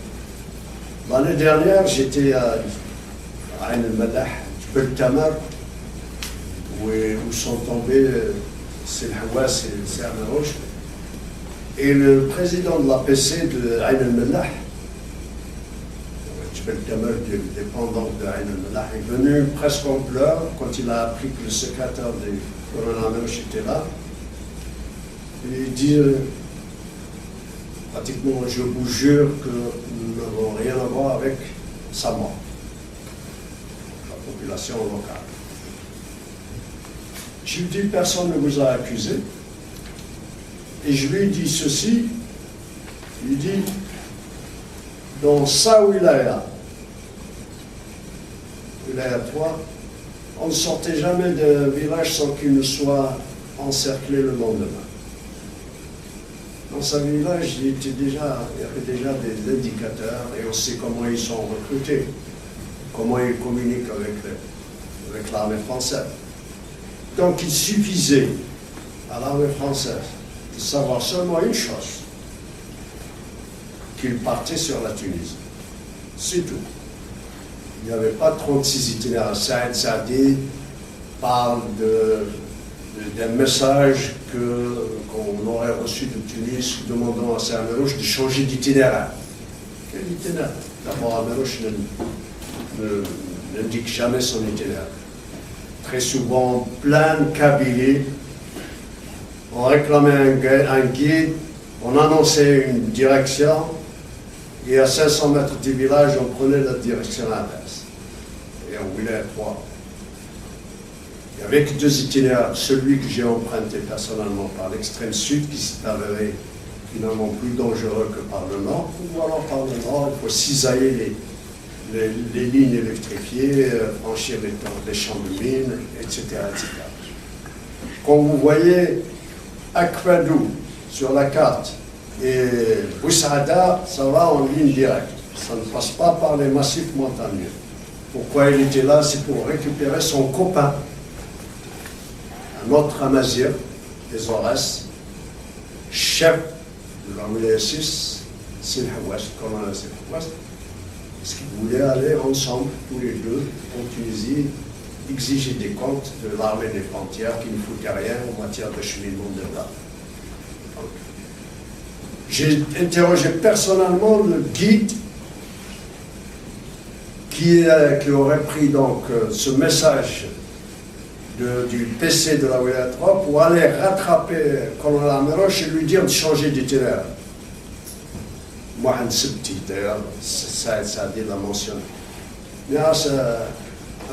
L'année dernière, j'étais à Ain al-Madah, Jbel Tamar, où sont tombés c'est Hawass et Amirouche. Et le président de l'APC de Ain al-Madah, Jbel Tamar, dépendant de Ain al-Madah, est venu presque en pleurs quand il a appris que le secrétaire du colonel Amirouche était là. Et il dit pratiquement, je vous jure que nous n'avons rien à voir avec sa mort, la population locale. Je lui dis, personne ne vous a accusé. Et je lui dis ceci, je lui dis, dans sa wilaya 3, on ne sortait jamais d'un village sans qu'il ne soit encerclé le lendemain. Dans ce village, il y avait déjà des indicateurs et on sait comment ils sont recrutés, comment ils communiquent avec l'armée française. Donc il suffisait à l'armée française de savoir seulement une chose, qu'ils partaient sur la Tunisie. C'est tout. Il n'y avait pas 36 itinéraires. Saïd Saadi parle d'un message qu'on aurait reçu de Tunis demandant à Saïd Amirouche de changer d'itinéraire. Quel itinéraire? D'abord, Amirouche n'indique jamais son itinéraire. Très souvent, plein de Kabylie, on réclamait un guide, on annonçait une direction, et à 500 mètres du village, on prenait la direction inverse. Et on voulait 3. Avec 2 itinéraires, celui que j'ai emprunté personnellement par l'extrême sud, qui s'est avéré finalement plus dangereux que par le nord, ou alors par le nord, il faut cisailler les lignes électrifiées, franchir les champs de mines, etc., etc. Quand vous voyez Akfadou sur la carte et Boussaada, ça va en ligne directe. Ça ne passe pas par les massifs montagneux. Pourquoi il était là? C'est pour récupérer son copain, un autre Amazir des Aurès, chef de la Wilaya 6, Sil Hawass, colonel Sil Hawass, parce qu'ils voulaient aller ensemble, tous les deux, en Tunisie, exiger des comptes de l'armée des frontières qui ne foutait rien en matière de cheminement de l'art. J'ai interrogé personnellement le guide qui aurait pris donc ce message du PC de la Wilaya 3 pour aller rattraper colonel Amirouche et lui dire de changer d'itinéraire. Mohamed Sebti, d'ailleurs, Saïd Saadi l'a mentionné. Mais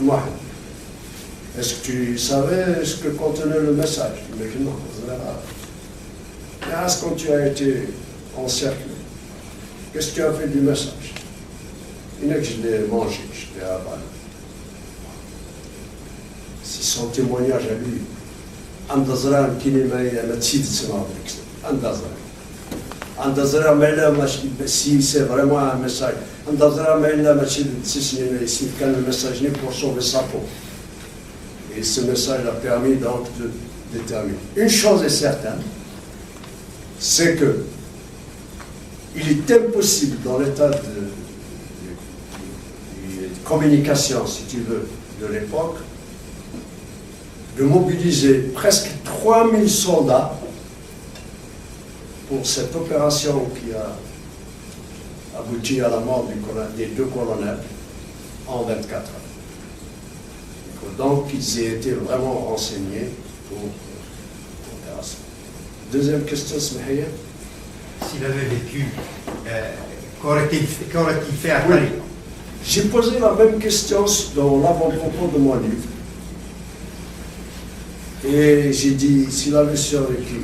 Mohamed, est-ce que tu savais ce que contenait le message? Mais non, quand tu as été encerclé, qu'est-ce que tu as fait du message? Il n'est que je l'ai mangé, je l'ai avalé. C'est son témoignage à lui. Andazran si c'est vraiment un message. Quand le message n'est pour sauver sa peau. Et ce message a permis donc de déterminer. Une chose est certaine, c'est que il est impossible dans l'état de communication, si tu veux, de l'époque, de mobiliser presque 3000 soldats pour cette opération qui a abouti à la mort des deux colonels en 24 heures. Donc, ils aient été vraiment renseignés pour l'opération. Deuxième question, Smahia. S'il avait vécu, qu'aurait-il fait à Paris? J'ai posé la même question dans l'avant-propos de mon livre. Et j'ai dit, s'il avait survécu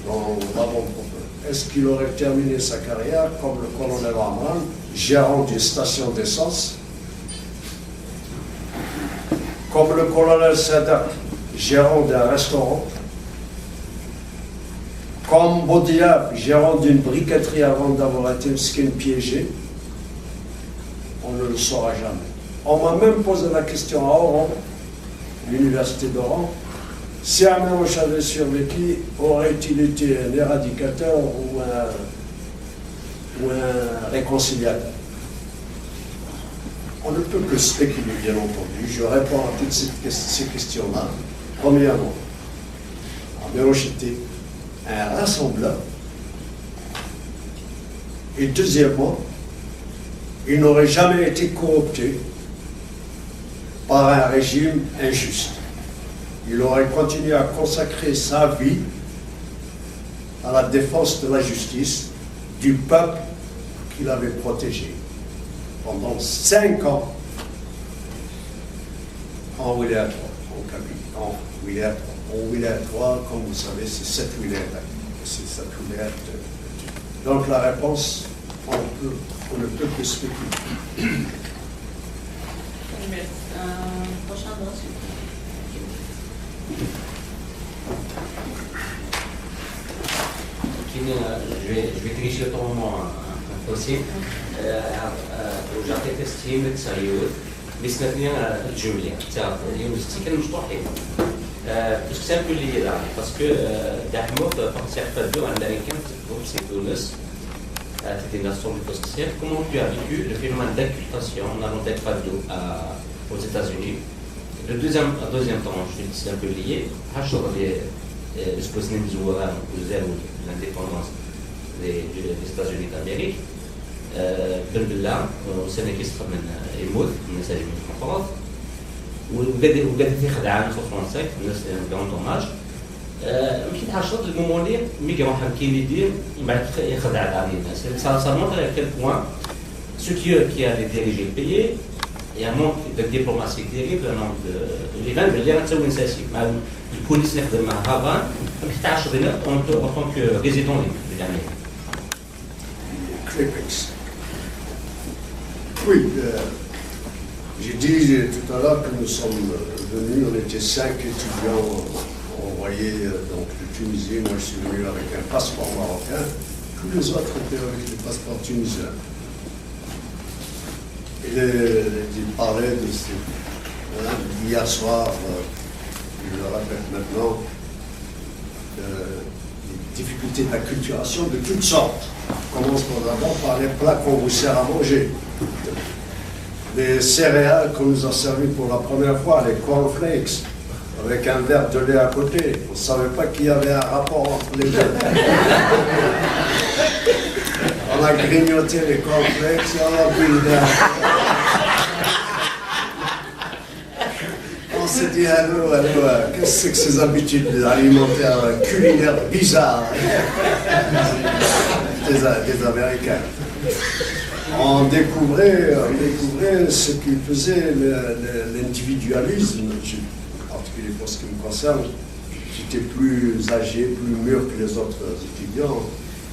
dans l'avant-propos, est-ce qu'il aurait terminé sa carrière comme le colonel Amran, gérant d'une station d'essence, comme le colonel Sadak, gérant d'un restaurant, comme Bodiab, gérant d'une briqueterie avant d'avoir été piégé? On ne le saura jamais. On m'a même posé la question à Oran, l'université d'Oran, si Amrouche avait survécu, aurait-il été un éradicateur ou un réconciliateur? On ne peut que spéculer, bien entendu. Je réponds à toutes ces questions-là. Premièrement, Amrouche était un rassembleur. Et deuxièmement, il n'aurait jamais été coopté par un régime injuste. Il aurait continué à consacrer sa vie à la défense de la justice du peuple qu'il avait protégé pendant 5 ans en Wilaya 3, en Kabylie, en Wilaya 3, comme vous savez, c'est 7 wilayas. C'est 7 wilayas. Donc la réponse, on ne peut que spéculer. Prochain droit, s'il vous plaît. Je vais tricher autrement possible. وجعطي تسليم للتسير بسنتين الجملة تاع اليوم كان مشطوحين باش سامبل لي là parce que Dahmoud partir pas deux en américain c'est Tunis c'était une nation post-sociale. Comment tu as vécu le phénomène d'accultation en allant d'être aux États-Unis? Le deuxième temps, je suis un peu lié. L'indépendance des États-Unis d'Amérique. Bilbillah, سنة كيسخر من يموت الناس اللي من الكفارات وقاعد يخدع في فرنسا الناس اللي عندهم âge. يمكن حاجات المومولي ميغا واحد كاين يدير من بعد يخدع على الناس. Ça montre à quel point ceux qui avaient dirigé le pays, il y a un manque de diplomatie terrible, un manque de l'Iran, mais il y a un certain sensation. La police n'est pas de Mahavan, mais c'est en tant que résident de l'Amérique. Oui, j'ai dit tout à l'heure que nous sommes venus, on était 5 étudiants envoyés donc, de Tunisie. Moi, je suis venu avec un passeport marocain. Tous les autres étaient avec des passeports tunisiens. Il parlait de hier soir, je le répète maintenant, des difficultés d'acculturation de toutes sortes. On commence d'abord par les plats qu'on vous sert à manger. Les céréales qu'on nous a servi pour la première fois, les cornflakes, avec un verre de lait à côté. On ne savait pas qu'il y avait un rapport entre les deux. On a grignoté les cornflakes et on a bu le lait. On s'est dit, allô, qu'est-ce que c'est que ces habitudes alimentaires culinaires bizarres des Américains? On découvrait ce qui faisait l'individualisme, en particulier pour ce qui me concerne. J'étais plus âgé, plus mûr que les autres étudiants.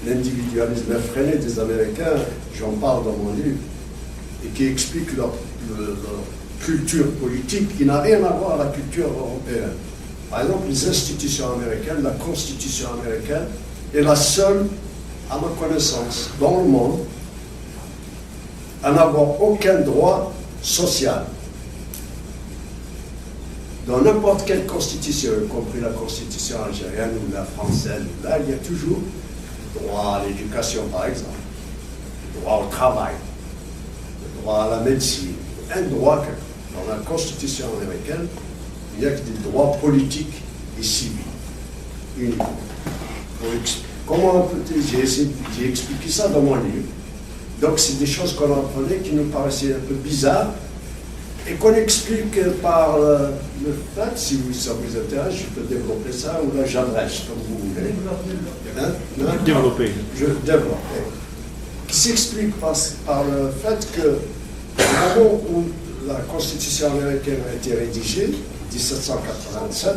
L'individualisme effréné des Américains, j'en parle dans mon livre, et qui explique leur culture politique qui n'a rien à voir avec la culture européenne. Par exemple, les institutions américaines, la Constitution américaine est la seule, à ma connaissance, dans le monde, à n'avoir aucun droit social. Dans n'importe quelle constitution, y compris la constitution algérienne ou la française, là, il y a toujours le droit à l'éducation, par exemple, le droit au travail, le droit à la médecine, un droit que dans la constitution américaine, il n'y a que des droits politiques et civils, uniquement. J'ai expliqué ça dans mon livre. Donc c'est des choses qu'on apprenait qui nous paraissaient un peu bizarres et qu'on explique par le fait, si ça vous intéresse, je peux développer ça ou là j'adresse, comme vous voulez. Développer. Je développe. Qui s'explique par le fait que au moment où la Constitution américaine a été rédigée, 1787,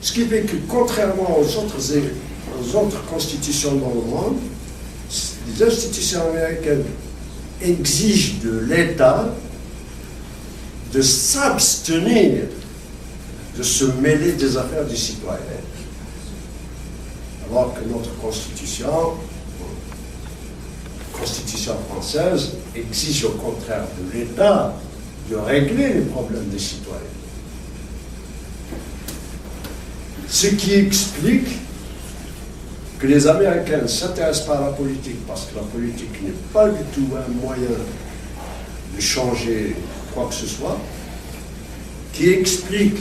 ce qui fait que contrairement aux autres constitutions dans le monde, les institutions américaines exigent de l'État de s'abstenir de se mêler des affaires du citoyen. Alors que notre constitution française, exige au contraire de l'État de régler les problèmes des citoyens. Ce qui explique que les Américains ne s'intéressent pas à la politique parce que la politique n'est pas du tout un moyen de changer quoi que ce soit, qui explique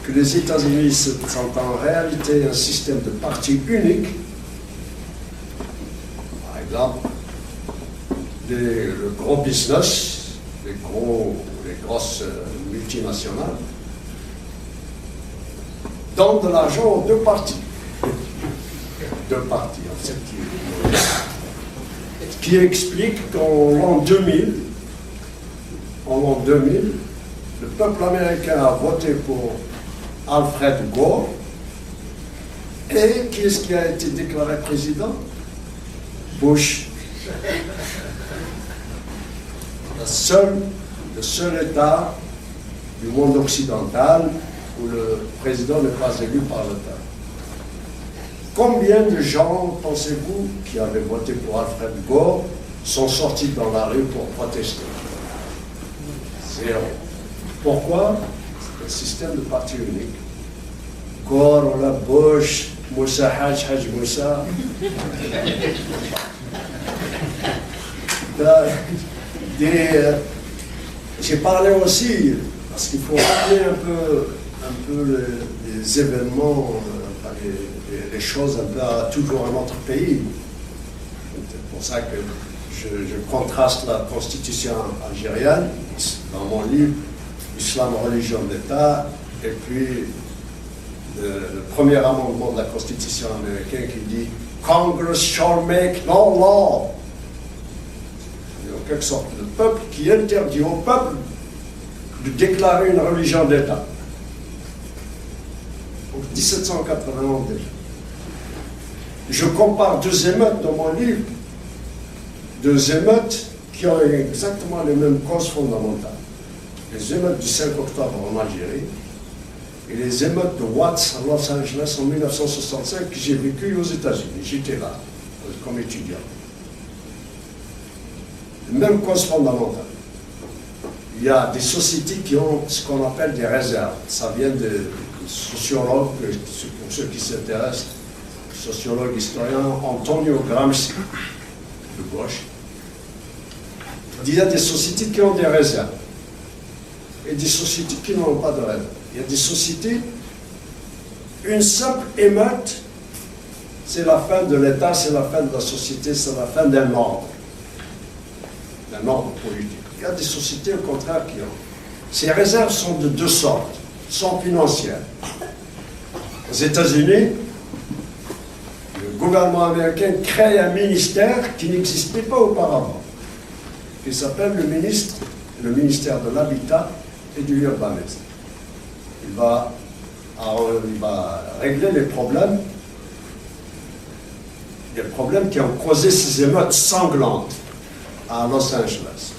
que les États-Unis sont en réalité un système de parti unique. Par exemple, le gros business, les grosses multinationales, donnent de l'argent aux deux partis. Deux partis, en fait, qui explique qu'en l'an 2000, le peuple américain a voté pour Alfred Gore. Et qui est-ce qui a été déclaré président? Bush. Le seul État du monde occidental où le président n'est pas élu par le peuple. Combien de gens, pensez-vous, qui avaient voté pour Alfred Gore, sont sortis dans la rue pour protester? Zéro. Pourquoi? C'est un système de parti unique. Gore, on la Bush, Moussa Haj Moussa. J'ai parlé aussi, parce qu'il faut rappeler un peu les événements, les choses un peu toujours à notre pays. C'est pour ça que je contraste la constitution algérienne, dans mon livre, Islam, religion d'État, et puis le premier amendement de la constitution américaine qui dit Congress shall make no law. En quelque sorte, le peuple qui interdit au peuple de déclarer une religion d'État. En 1791 déjà. Je compare deux émeutes dans mon livre, deux émeutes qui ont exactement les mêmes causes fondamentales. Les émeutes du 5 octobre en Algérie et les émeutes de Watts à Los Angeles en 1965 que j'ai vécu aux États-Unis. J'étais là, comme étudiant. Même cause fondamentale. Il y a des sociétés qui ont ce qu'on appelle des réserves. Ça vient de sociologues, pour ceux qui s'intéressent, sociologue, historien, Antonio Gramsci, de gauche. Il y a des sociétés qui ont des réserves et des sociétés qui n'ont pas de réserve. Il y a des sociétés, une simple émeute, c'est la fin de l'État, c'est la fin de la société, c'est la fin d'un ordre. D'un ordre politique. Il y a des sociétés, au contraire, qui ont. Ces réserves sont de deux sortes. Sont financières. Aux États-Unis, le gouvernement américain crée un ministère qui n'existait pas auparavant, qui s'appelle le ministère de l'Habitat et du Urbanisme. Il va régler les problèmes qui ont causé ces émeutes sanglantes à Los Angeles.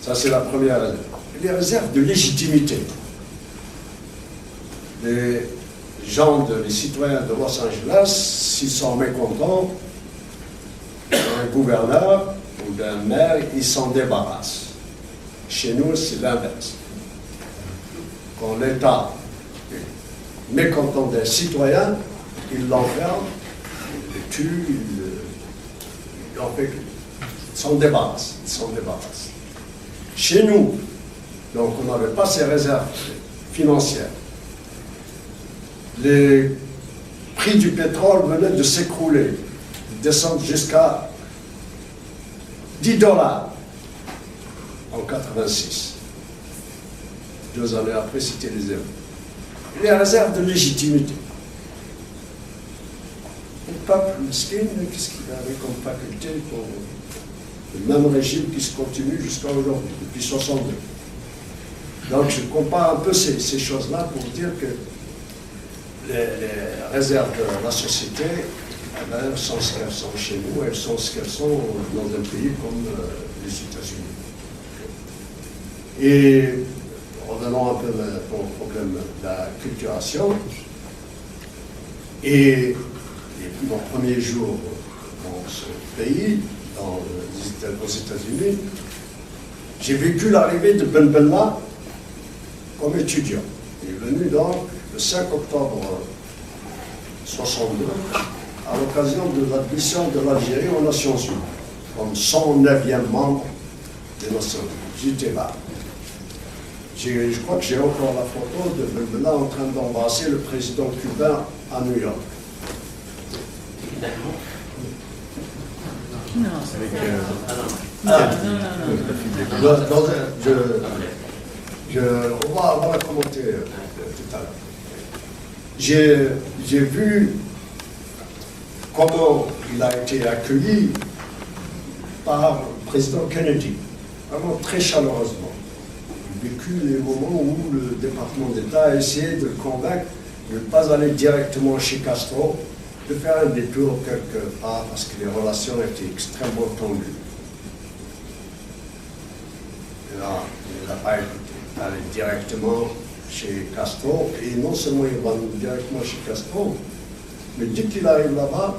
Ça, c'est la première réserve. Les réserves de légitimité. Les citoyens de Los Angeles, s'ils sont mécontents d'un gouverneur ou d'un maire, ils s'en débarrassent. Chez nous, c'est l'inverse. Quand l'État est mécontent d'un citoyen, il l'enferme, il le tue, il s'en débarrasse. Chez nous, donc on n'avait pas ces réserves financières. Les prix du pétrole venaient de s'écrouler, descendre jusqu'à $10 en 86. 2 années après, c'était les zéros. Les réserves de légitimité. Le peuple mesquin, qu'est-ce qu'il avait comme faculté pour le même régime qui se continue jusqu'à aujourd'hui, depuis 62. Donc je compare un peu ces choses-là pour dire que les réserves de la société, elles sont ce qu'elles sont chez nous, elles sont ce qu'elles sont dans un pays comme les États-Unis. Et revenons un peu au problème de la culturation. Et mon premier jour dans ce pays, aux États-Unis, j'ai vécu l'arrivée de Ben Bella comme étudiant. Il est venu donc le 5 octobre 62 à l'occasion de l'admission de l'Algérie aux Nations Unies, comme 109e membre des Nations Unies. J'étais là. Je crois que j'ai encore la photo de Ben Bella en train d'embrasser le président cubain à New York. Non, on va la commenter tout à l'heure. J'ai vu comment il a été accueilli par le président Kennedy, vraiment très chaleureusement. J'ai vécu les moments où le département d'État a essayé de le convaincre de ne pas aller directement chez Castro, de faire un détour quelque part parce que les relations étaient extrêmement tendues. Et là, il n'a pas écouté, aller directement chez Castro, et non seulement il va directement chez Castro, mais dès qu'il arrive là-bas,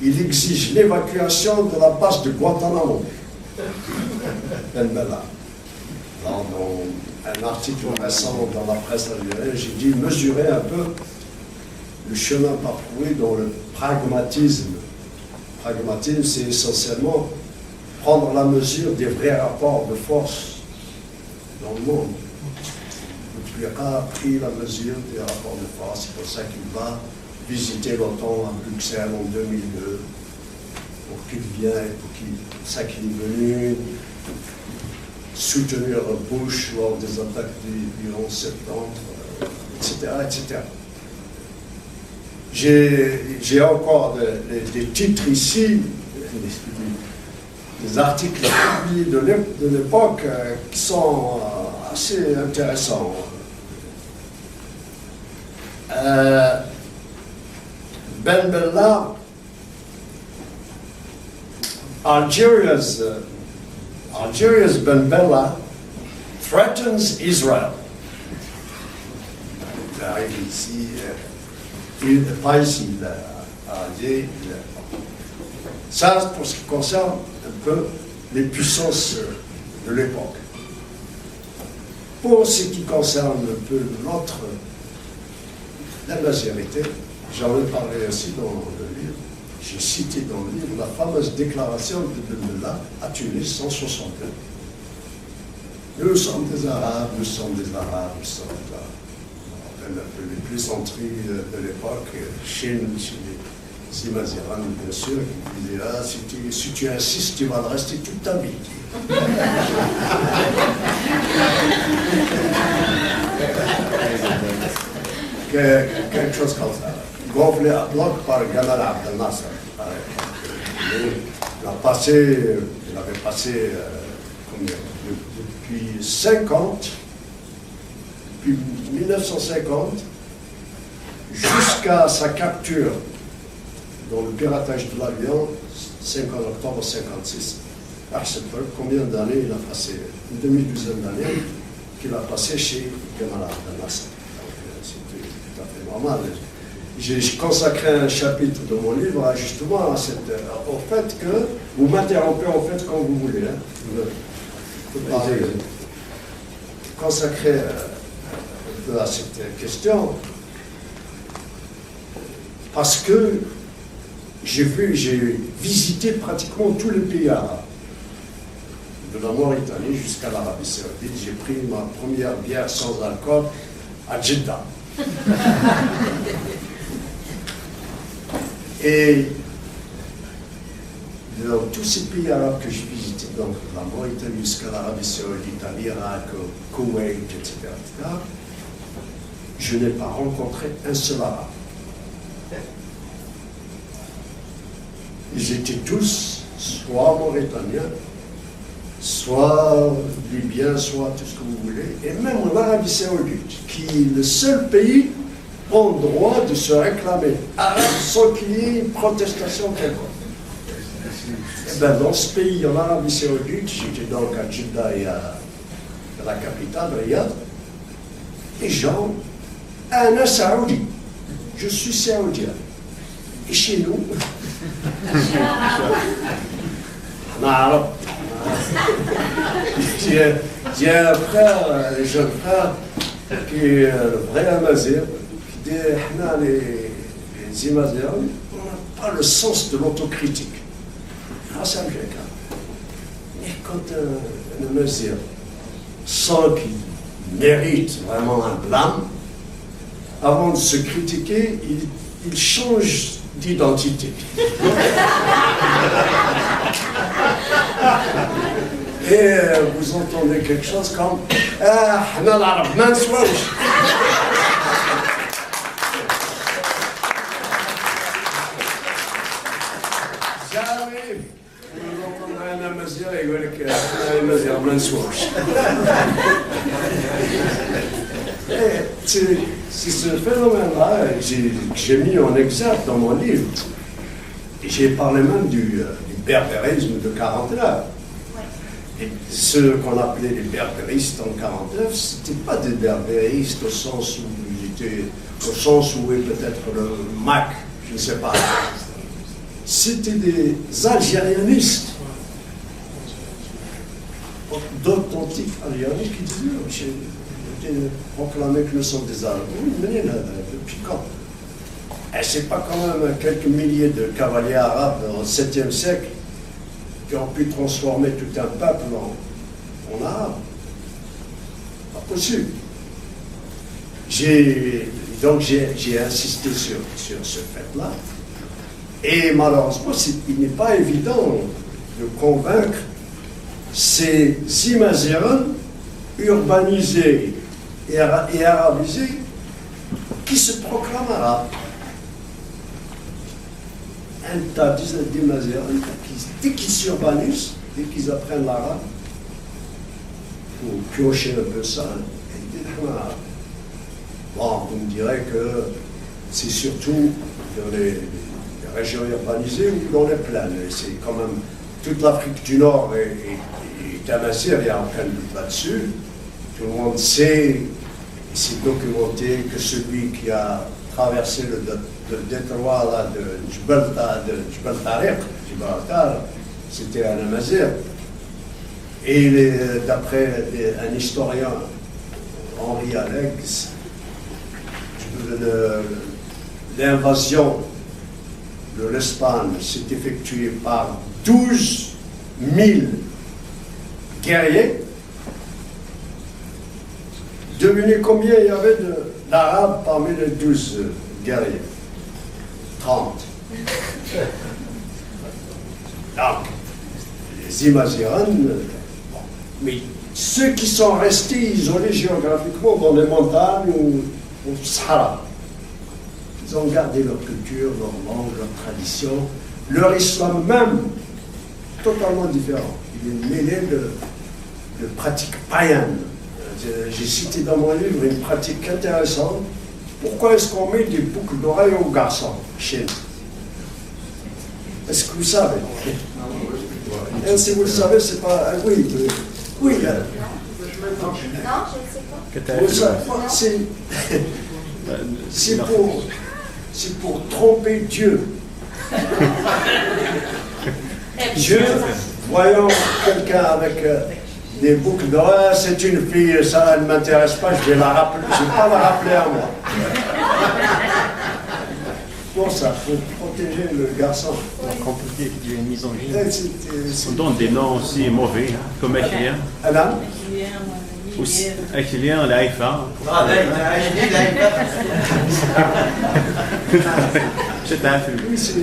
il exige l'évacuation de la base de Guantanamo. Ben Bella. Dans un article récent dans la presse algérienne, j'ai dit mesurer un peu le chemin parcouru dans le pragmatisme. Le pragmatisme, c'est essentiellement prendre la mesure des vrais rapports de force dans le monde. Bouteflika a pris la mesure des rapports de force, c'est pour ça qu'il va visiter l'OTAN à Bruxelles en 2002, pour qu'il vienne, pour ça qu'il est venu soutenir Bush lors des attaques du 11 septembre, etc., etc. J'ai encore des titres ici, des articles publiés de l'époque qui sont assez intéressants. Ben Bella, Algeria's Ben Bella threatens Israel. Vous arrivez ici, pas ici, à Alger. Ça, pour ce qui concerne un peu les puissances de l'époque. Pour ce qui concerne un peu l'autre, l'Algérité, j'en ai parlé aussi dans le livre, j'ai cité dans le livre la fameuse déclaration de Ben Bella à Tunis en 62. Nous sommes des Arabes, nous sommes des Arabes, nous sommes là. On rappelle un peu les plaisanteries de l'époque, chez les Imaziran, bien sûr, qui disaient ah, si tu insistes, tu vas le rester toute ta vie. Quelque chose comme ça. gonflé à bloc par Gamal Abdel Nasser. Il avait passé depuis 1950, jusqu'à sa capture dans le piratage de l'avion, 5 octobre 1956. Combien d'années il a passé? Une demi-douzaine d'années qu'il a passé chez Gamal Abdel Nasser. C'était tout à fait normal. J'ai consacré un chapitre de mon livre justement au fait que vous m'interrompez en fait quand vous voulez. Consacré un peu à cette question parce que j'ai visité pratiquement tous les pays arabes, de la Mauritanie jusqu'à l'Arabie Saoudite. J'ai pris ma première bière sans alcool à Jeddah. Et dans tous ces pays arabes que j'ai visités, donc la Mauritanie jusqu'à l'Arabie Saoudite, à l'Irak, au Koweït, etc., je n'ai pas rencontré un seul arabe. Ils étaient tous soit mauritaniens, soit libyens, soit tout ce que vous voulez, et même en Arabie Saoudite, qui est le seul pays ont le droit de se réclamer arabe sans qu'il y ait une protestation quelconque. Et bien, dans ce pays, en Arabie Saoudite, j'étais donc à Jeddah et à la capitale, Riyad, les gens, un saoudi, je suis saoudien. Et chez nous, j'ai un frère, un jeune frère, qui est le vrai Amazir, qui dit les Imaziens, on n'a pas le sens de l'autocritique. Ça me gêne. Mais quand un Amazir sent qu'il mérite vraiment un blâme, avant de se critiquer, il change d'identité. Et vous entendez quelque chose comme jamais vous entendrez un Amazir et un Amazir Mansouch. C'est ce phénomène-là que j'ai mis en exergue dans mon livre. Et j'ai parlé même du berbérisme de 49. Et ceux qu'on appelait les berbéristes en 49, ce n'étaient pas des berbéristes au sens où est peut-être le MAC, je ne sais pas. C'était des algérianistes, d'authentiques algériens qui disaient proclamer que nous sommes des Arabes. Oui, depuis quand? Et c'est pas quand même quelques milliers de cavaliers arabes au 7e siècle qui ont pu transformer tout un peuple en arabe. Pas possible. Donc j'ai insisté sur ce fait-là. Et malheureusement, il n'est pas évident de convaincre ces Imaziens urbanisés et arabisés qui se proclament arabes. Un tas d'Imaziens dès qu'ils s'urbanisent, dès qu'ils apprennent l'arabe, pour piocher un peu ça, ils disent arabes. Bon, vous me direz que c'est surtout dans les régions urbanisées ou dans les plaines. C'est quand même toute l'Afrique du Nord est amassée, il n'y a aucun doute là-dessus. Tout le monde sait, et c'est documenté, que celui qui a traversé le détroit là, de Jbel Tariq, Gibraltar, c'était un Amazir. Et d'après un historien, Henri Alex, l'invasion de l'Espagne s'est effectuée par 12 000 guerriers. Devinez combien il y avait d'Arabes parmi les 12 guerriers? 30. Donc, les Imaziran, mais ceux qui sont restés isolés géographiquement dans les montagnes ou au Sahara, Ils ont gardé leur culture, leur langue, leur tradition, leur islam même, totalement différent. Il est mêlé de pratiques païennes. J'ai cité dans mon livre une pratique intéressante. Pourquoi est-ce qu'on met des boucles d'oreilles aux garçons chez nous? Est-ce que vous savez? Et si vous le savez, c'est pas... Oui, oui. Non, je ne sais pas. C'est pour tromper Dieu. Dieu, voyant quelqu'un avec des boucles d'oreilles, c'est une fille, ça elle ne m'intéresse pas, je vais la rappeler, je ne vais pas la rappeler à moi. Pour ça, pour protéger le garçon. Compliqué, qu'il y ait une mise en vie. On donne des noms aussi mauvais, hein, comme Achillien. Adam? Achillien, l'Aïfa. C'est un film. Oui, c'est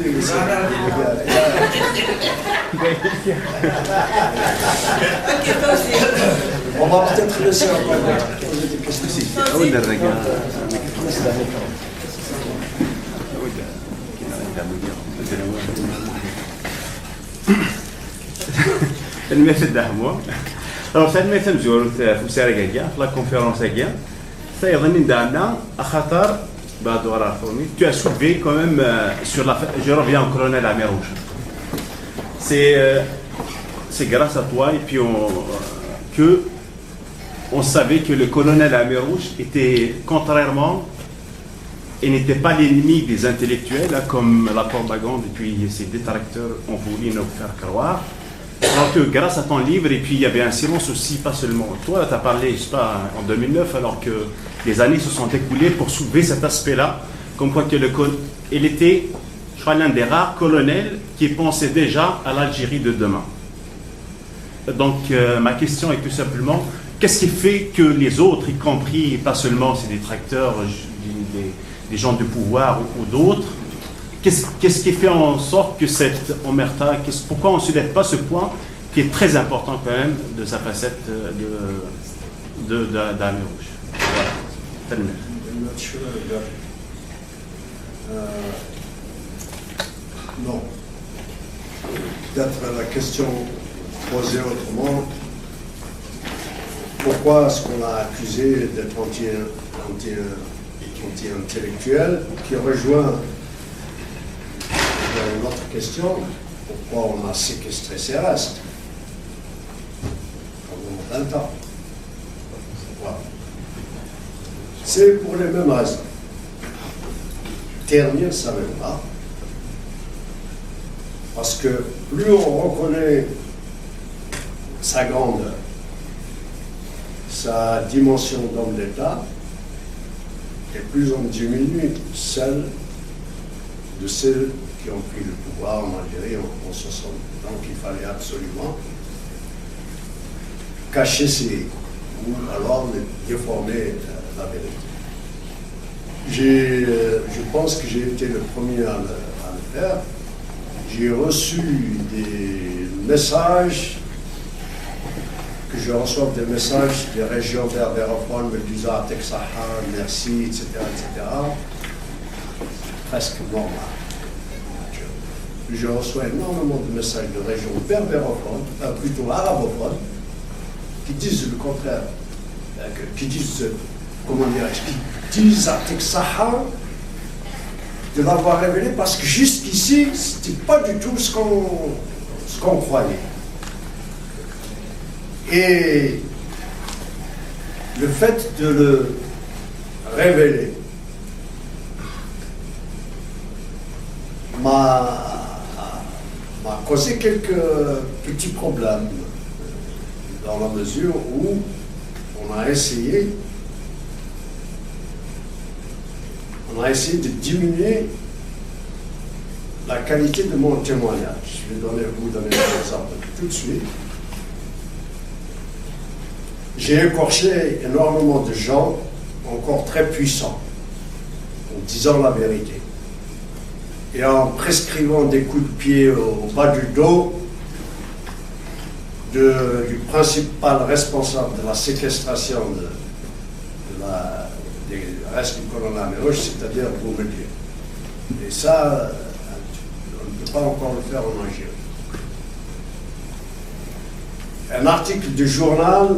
on va peut-être laisser poser des questions. المثل ده هو alors c'est المثل مزور في مسارة كاع في لا conférence كاع سيظن عندنا خطر بعد وراء فورمي tu as soulevé quand même sur la je reviens au colonel Amirouche c'est grâce à toi et puis on savait que le colonel Amirouche était contrairement et n'était pas l'ennemi des intellectuels, là, comme la propagande et puis ses détracteurs ont voulu nous faire croire. Alors que grâce à ton livre, et puis il y avait un silence aussi, pas seulement. Toi, tu as parlé, je sais pas, en 2009, alors que les années se sont écoulées pour soulever cet aspect-là, comme quoi que il était, je crois, l'un des rares colonels qui pensait déjà à l'Algérie de demain. Donc, ma question est tout simplement, qu'est-ce qui fait que les autres, y compris, pas seulement ces détracteurs, des gens du pouvoir ou d'autres, qu'est-ce qui fait en sorte que cette omerta, pourquoi on ne soulève pas ce point qui est très important quand même de sa facette d'Amirouche. Voilà. Non. Peut-être la question posée autrement. Pourquoi est-ce qu'on a accusé d'être anti-intellectuel qui rejoint une autre question, pourquoi on a séquestré ces restes pendant 20 ans. Voilà. C'est pour les mêmes raisons. Ternir ça même pas. Parce que plus on reconnaît sa grandeur, sa dimension d'homme d'État, et plus on diminue celle de ceux qui ont pris le pouvoir en Algérie en 60. Donc il fallait absolument cacher ou alors déformer la vérité. Je pense que j'ai été le premier à le faire. J'ai reçu des messages, que je reçois des messages des régions berbérophones me disant « Atek Saha, merci, etc. etc. » Presque normal. Je reçois énormément de messages de régions berbérophones, plutôt arabophones, qui disent le contraire, qui disent, comment dirais-je, qui disent à Texaha de l'avoir révélé parce que jusqu'ici, ce n'était pas du tout ce qu'on croyait. Et le fait de le révéler m'a causé quelques petits problèmes dans la mesure où on a essayé de diminuer la qualité de mon témoignage. Je vais vous donner un exemple tout de suite. J'ai écorché énormément de gens encore très puissants en disant la vérité et en prescrivant des coups de pied au bas du dos du principal responsable de la séquestration des restes du colonel Amirouche, c'est-à-dire Boumediene. Et ça, on ne peut pas encore le faire en Algérie. Un article du journal,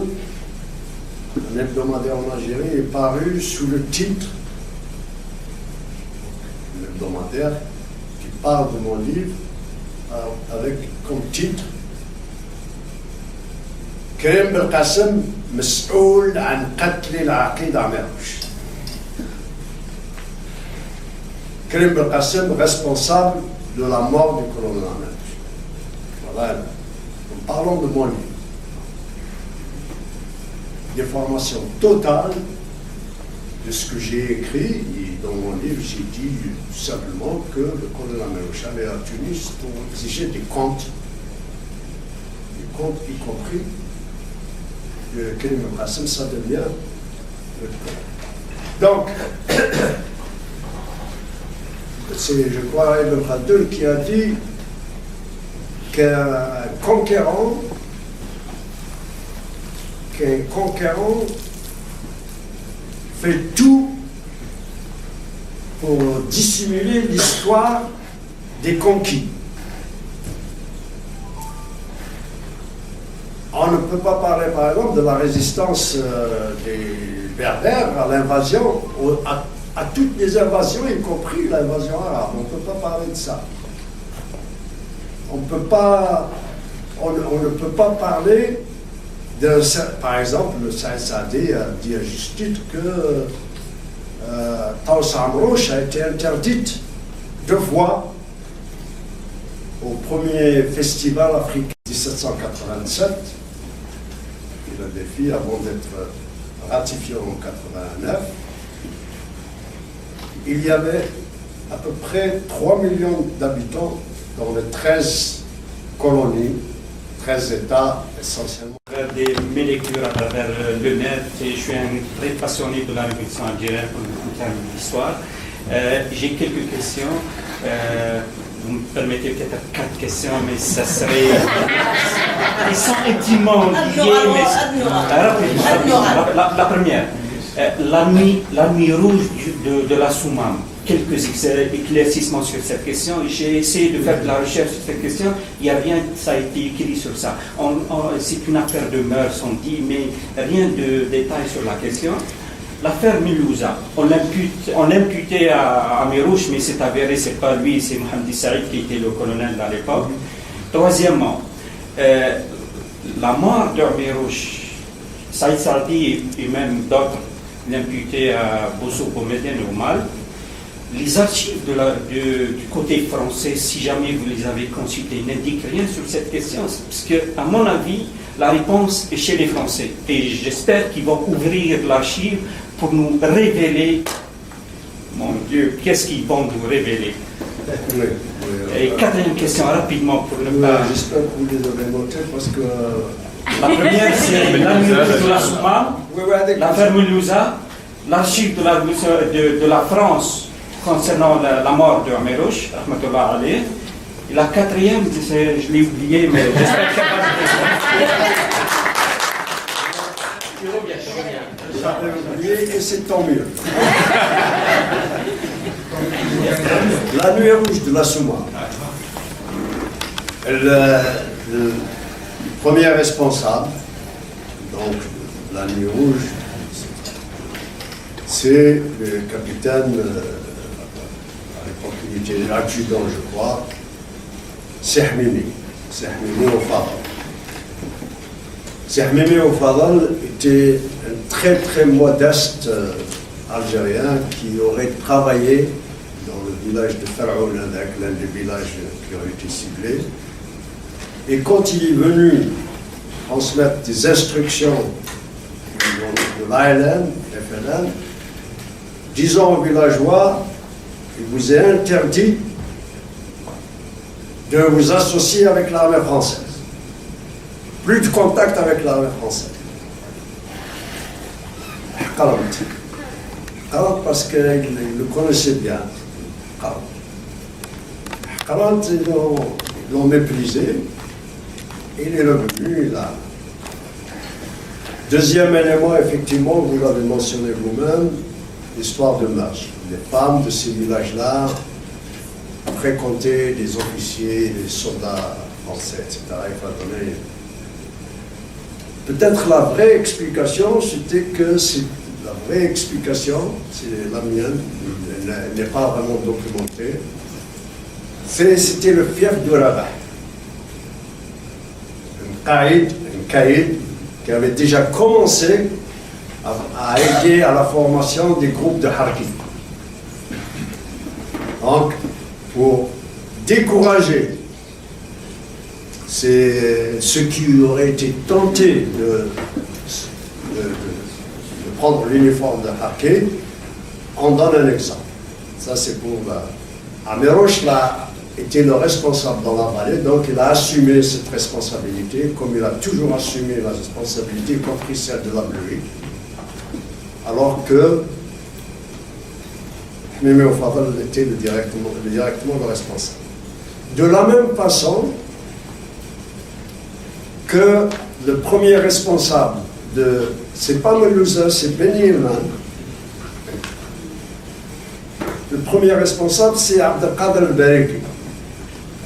un hebdomadaire en Algérie, est paru sous le titre, l'hebdomadaire, qui parle de mon livre, avec comme titre كريم بالقاسم مسؤول عن قتل العقيد عميروش. Karim Belkacem, responsable de la mort du colonel Amerouche. Voilà, nous parlons de mon livre. Déformation totale de ce que j'ai écrit. Et dans mon livre, j'ai dit tout simplement que le colonel Amerouche allait à Tunis pour exiger des comptes y compris de Karim Belkacem, ça devient le cas. Donc, c'est, je crois, Ibn Khaldun qui a dit qu'un conquérant fait tout pour dissimuler l'histoire des conquis. On ne peut pas parler, par exemple, de la résistance des Berbères à l'invasion, à toutes les invasions, y compris l'invasion arabe. On ne peut pas parler de ça. On ne peut pas parler de, par exemple, le Saïd Saadi a dit à juste titre que Taous Amrouche a été interdite 2 fois au premier festival africain 1787. Il a défi avant d'être ratifié en 89. Il y avait à peu près 3 millions d'habitants dans les 13 colonies, 13 États essentiellement. Mes lectures à travers le net, et je suis un très passionné de la révolution algérienne en termes d'histoire. J'ai quelques questions. Vous me permettez peut-être 4 questions, mais ça serait. Ils sont intimement liés. La première. La nuit rouge de la Soumam, quelques éclaircissements sur cette question. J'ai essayé de faire de la recherche sur cette question, il n'y a rien, ça a été écrit sur ça. C'est une affaire de mœurs, on dit, mais rien de détail sur la question. L'affaire Milouza, on l'imputait à Amerouche, mais c'est avéré, c'est pas lui, c'est Mohamed Saïd qui était le colonel à l'époque. Troisièmement, la mort d'Amerouche, Saïd Saadi et même d'autres l'imputé à Boussouko Médène au Mal. Les archives du côté français, si jamais vous les avez consultées, n'indiquent rien sur cette question, parce que, à mon avis, la réponse est chez les Français. Et j'espère qu'ils vont ouvrir l'archive pour nous révéler, mon Dieu, qu'est-ce qu'ils vont nous révéler. Oui, et 4e question, rapidement, pour ne pas... J'espère que vous les avez notées, parce que... La première, c'est la nuit de la Soumam, l'affaire Milouza, l'archive de la France concernant la mort de Amerouche, rahmatullah alayh. Et la 4e, je l'ai oublié, mais j'espère qu'elle va être oublié, et c'est tant mieux. La nuit rouge de la Soumam. Le premier responsable, donc la nuit rouge, c'est le capitaine, à l'époque il était adjudant je crois, Sehmimi au Fadal. Sehmimi au Fadal était un très très modeste Algérien qui aurait travaillé dans le village de Faraoun, avec l'un des villages qui ont été ciblés. Et quand il est venu transmettre des instructions de l'ALN, FLN, disant aux villageois, il vous est interdit de vous associer avec l'armée française. Plus de contact avec l'armée française. Parce qu'il le connaissait bien. Ils l'ont méprisé. Il est revenu là. Deuxième élément, effectivement, vous l'avez mentionné vous-même, l'histoire de mœurs. Les femmes de ces villages-là fréquenté des officiers, des soldats français, etc. Il va donner... Peut-être la vraie explication, c'était que la vraie explication, c'est la mienne, elle n'est pas vraiment documentée, c'était le fief de Rabah. Un caïd qui avait déjà commencé à aider à la formation des groupes de Harki. Donc, pour décourager ceux qui auraient été tentés de prendre l'uniforme de Harki, on donne un exemple. Ça, c'est pour Ameroche était le responsable dans la vallée, donc il a assumé cette responsabilité, comme il a toujours assumé la responsabilité, y compris celle de la Bleuie, alors que Mémé Fadel était directement le responsable. De la même façon que le premier responsable c'est pas Melouza, c'est Beni Ilman. Le premier responsable, c'est Abdelkader al-Bariki.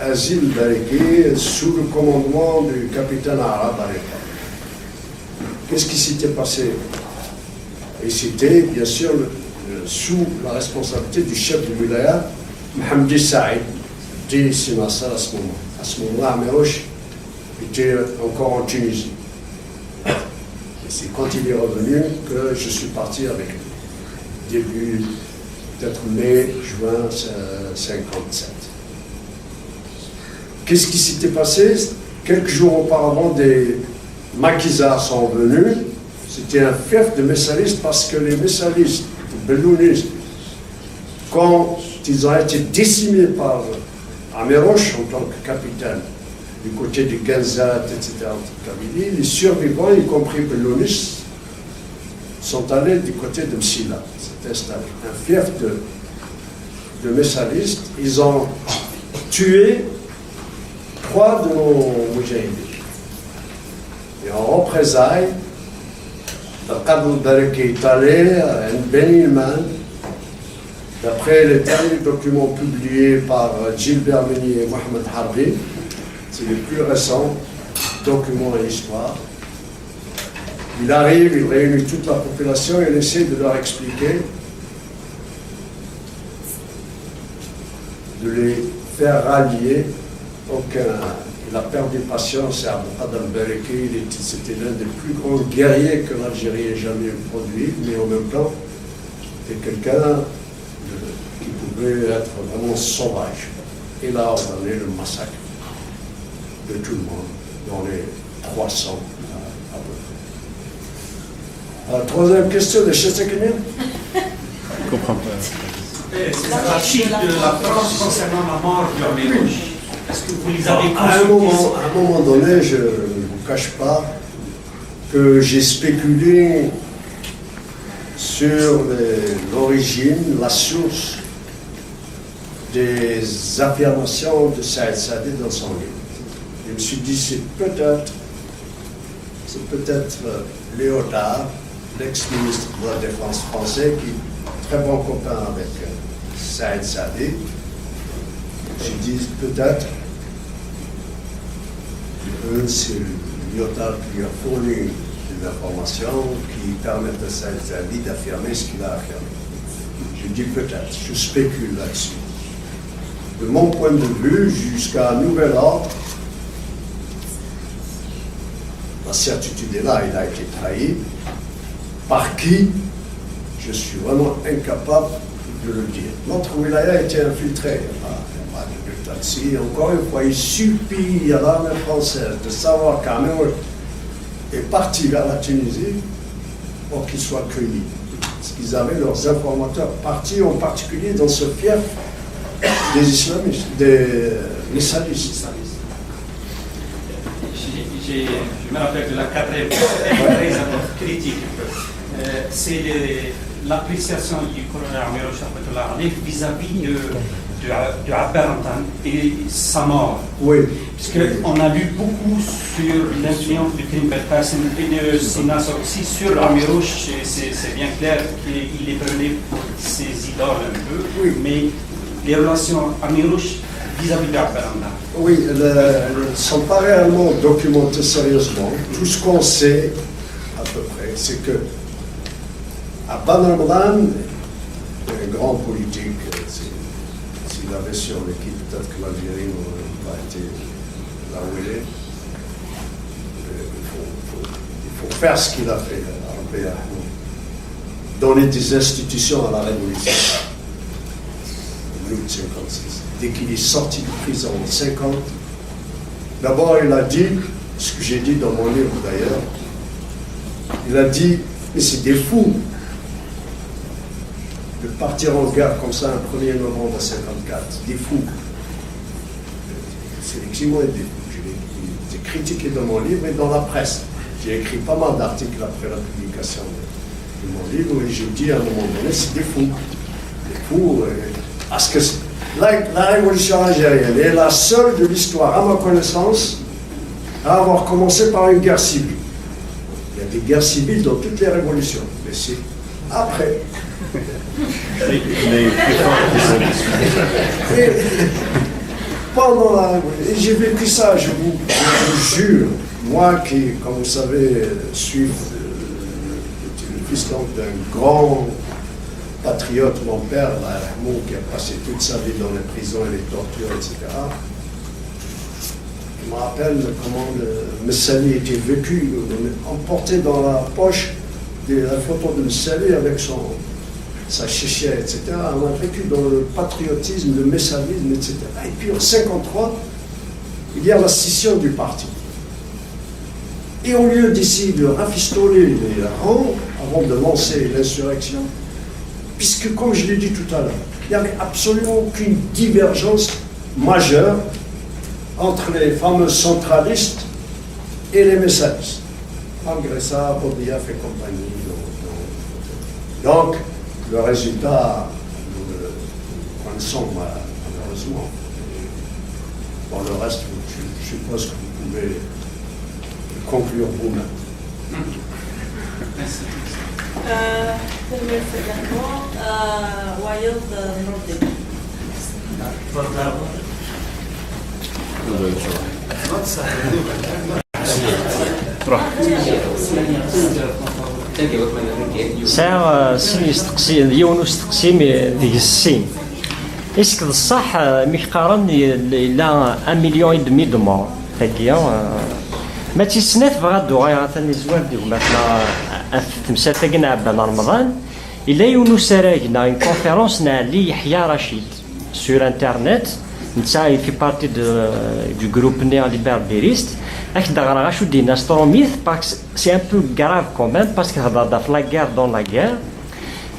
Azil al-Bariki, sous le commandement du capitaine arabe à l'époque. Qu'est-ce qui s'était passé? Et c'était, bien sûr, sous la responsabilité du chef de wilaya, Mohamed Saïd, dit Sinassar à ce moment. À ce moment-là, Ameroche était encore en Tunisie. Et c'est quand il est revenu que je suis parti avec lui. Début, peut-être mai, juin 57. Qu'est-ce qui s'était passé? Quelques jours auparavant, des maquisards sont venus. C'était un fief de messalistes parce que les messalistes, les bellounistes, quand ils ont été décimés par Ameroche en tant que capitaine, du côté de Genzat, etc., les survivants, y compris bellounistes, sont allés du côté de Msila. C'était un fief de messalistes. Ils ont tué 3 de nos moujahidis. Et en représailles, Abdelkader al-Bariki est allé à Beni Ilman. D'après les derniers documents publiés par Gilbert Meunier et Mohamed Harbi, c'est les plus récents documents et histoire. Il arrive, il réunit toute la population et il essaie de leur expliquer, de les faire rallier. Il a perdu patience, et Abdelkader al-Bariki, c'était l'un des plus grands guerriers que l'Algérie ait jamais produit, mais en même temps, c'était quelqu'un qui pouvait être vraiment sauvage. Il a ordonné le massacre de tout le monde, dans les 300 à peu près. La troisième question de Chesekine. Je ne comprends pas. C'est l'archive de la France concernant la mort de Ameroche. Est-ce que vous les avez à un moment donné, je ne vous cache pas que j'ai spéculé sur l'origine, la source des affirmations de Saïd Saadi dans son livre. Je me suis dit, c'est peut-être Léotard, l'ex-ministre de la Défense français, qui est très bon copain avec Saïd Saadi. J'ai dit, peut-être, c'est Léotard qui lui a fourni des informations qui permettent à Saïd Saadi d'affirmer ce qu'il a affirmé. Je dis peut-être, je spécule là-dessus. De mon point de vue, jusqu'à un nouvel ordre, la certitude est là, il a été trahi. Par qui? Je suis vraiment incapable de le dire. Notre wilaya a été infiltrée. Si, encore une fois, il suffit à l'armée française de savoir qu'Ameroche est parti vers la Tunisie pour qu'il soit cueilli. Parce qu'ils avaient leurs informateurs partis, en particulier dans ce fief des islamistes, des messalistes. Je me rappelle de la quatrième, très critique. C'est l'appréciation du colonel Ameroche vis-à-vis du Abbarantan et sa mort. Oui. Parce qu'on a lu beaucoup sur l'influence du crime Belkacem et de Sinas aussi sur Ameroche. C'est bien clair qu'il est prenait ses idoles un peu, oui. Mais les relations amirouches vis-à-vis de Ben Ramadan? Oui, elles ne sont pas réellement documentées sérieusement. Tout ce qu'on sait, à peu près, c'est que à Ben Ramadan, un grand politique, s'il avait survécu, peut-être que l'Algérie n'aurait pas été là où elle est. Il faut faire ce qu'il a fait, donner des institutions à la Révolution. En 1956. Dès qu'il est sorti de prison en 1950, d'abord il a dit, ce que j'ai dit dans mon livre d'ailleurs, il a dit, mais c'est des fous de partir en guerre comme ça un 1er novembre 1954, des fous. C'est effectivement des fous. J'ai critiqué dans mon livre et dans la presse. J'ai écrit pas mal d'articles après la publication de mon livre et j'ai dit à un moment donné, c'est des fous. Des fous, parce que la révolution algérienne est la seule de l'histoire, à ma connaissance, à avoir commencé par une guerre civile. Il y a des guerres civiles dans toutes les révolutions, mais c'est après. Et pendant la révolution, et j'ai vécu ça, je vous jure, moi qui, comme vous savez, suis le fils d'un grand patriote, mon père, qui a passé toute sa vie dans les prisons et les tortures, etc. Je me rappelle comment Messali était vécu, emporté dans la poche la photo de Messali avec sa chichia, etc. On a vécu dans le patriotisme, le messalisme, etc. Et puis en 1953, il y a la scission du parti. Et au lieu d'essayer de rafistoler les rangs avant de lancer l'insurrection, puisque, comme je l'ai dit tout à l'heure, il n'y avait absolument aucune divergence majeure entre les fameux centralistes et les messalistes. Malgré ça, Bodiaf et compagnie. Donc, le résultat, nous le connaissons malheureusement. Bon, le reste, je suppose que vous pouvez conclure vous-même. Merci. بالنسبة لنا ويض نوردي ساعة سين يستقسي اليوم يستقسي ديك السين اسك الصح ميقارن إلى 1,5 مليون دمار هكيا ما تيسنات بغا دوغا ثاني زوار ديو مثلا تمساتقنا بن رمضان إلا يونس راجنا une conférence نا لي يحيى رشيد sur internet نتا في بارتي du groupe néolibéraliste أكيد غرا شو دينا ستروميث باكس سي ان بو غراف كومين باسكو هذا في لا guerre dans la guerre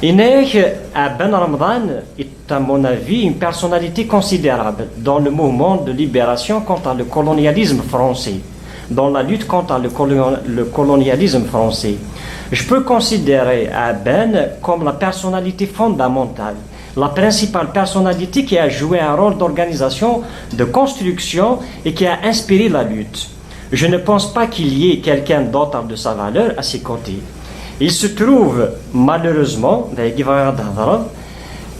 إنك Ben Ramadan est à mon avis une personnalité considérable dans le mouvement de libération contre le colonialisme français, dans la lutte contre le colonialisme français. Je peux considérer Ben comme la personnalité fondamentale, la principale personnalité qui a joué un rôle d'organisation, de construction et qui a inspiré la lutte. Je ne pense pas qu'il y ait quelqu'un d'autre de sa valeur à ses côtés. Il se trouve malheureusement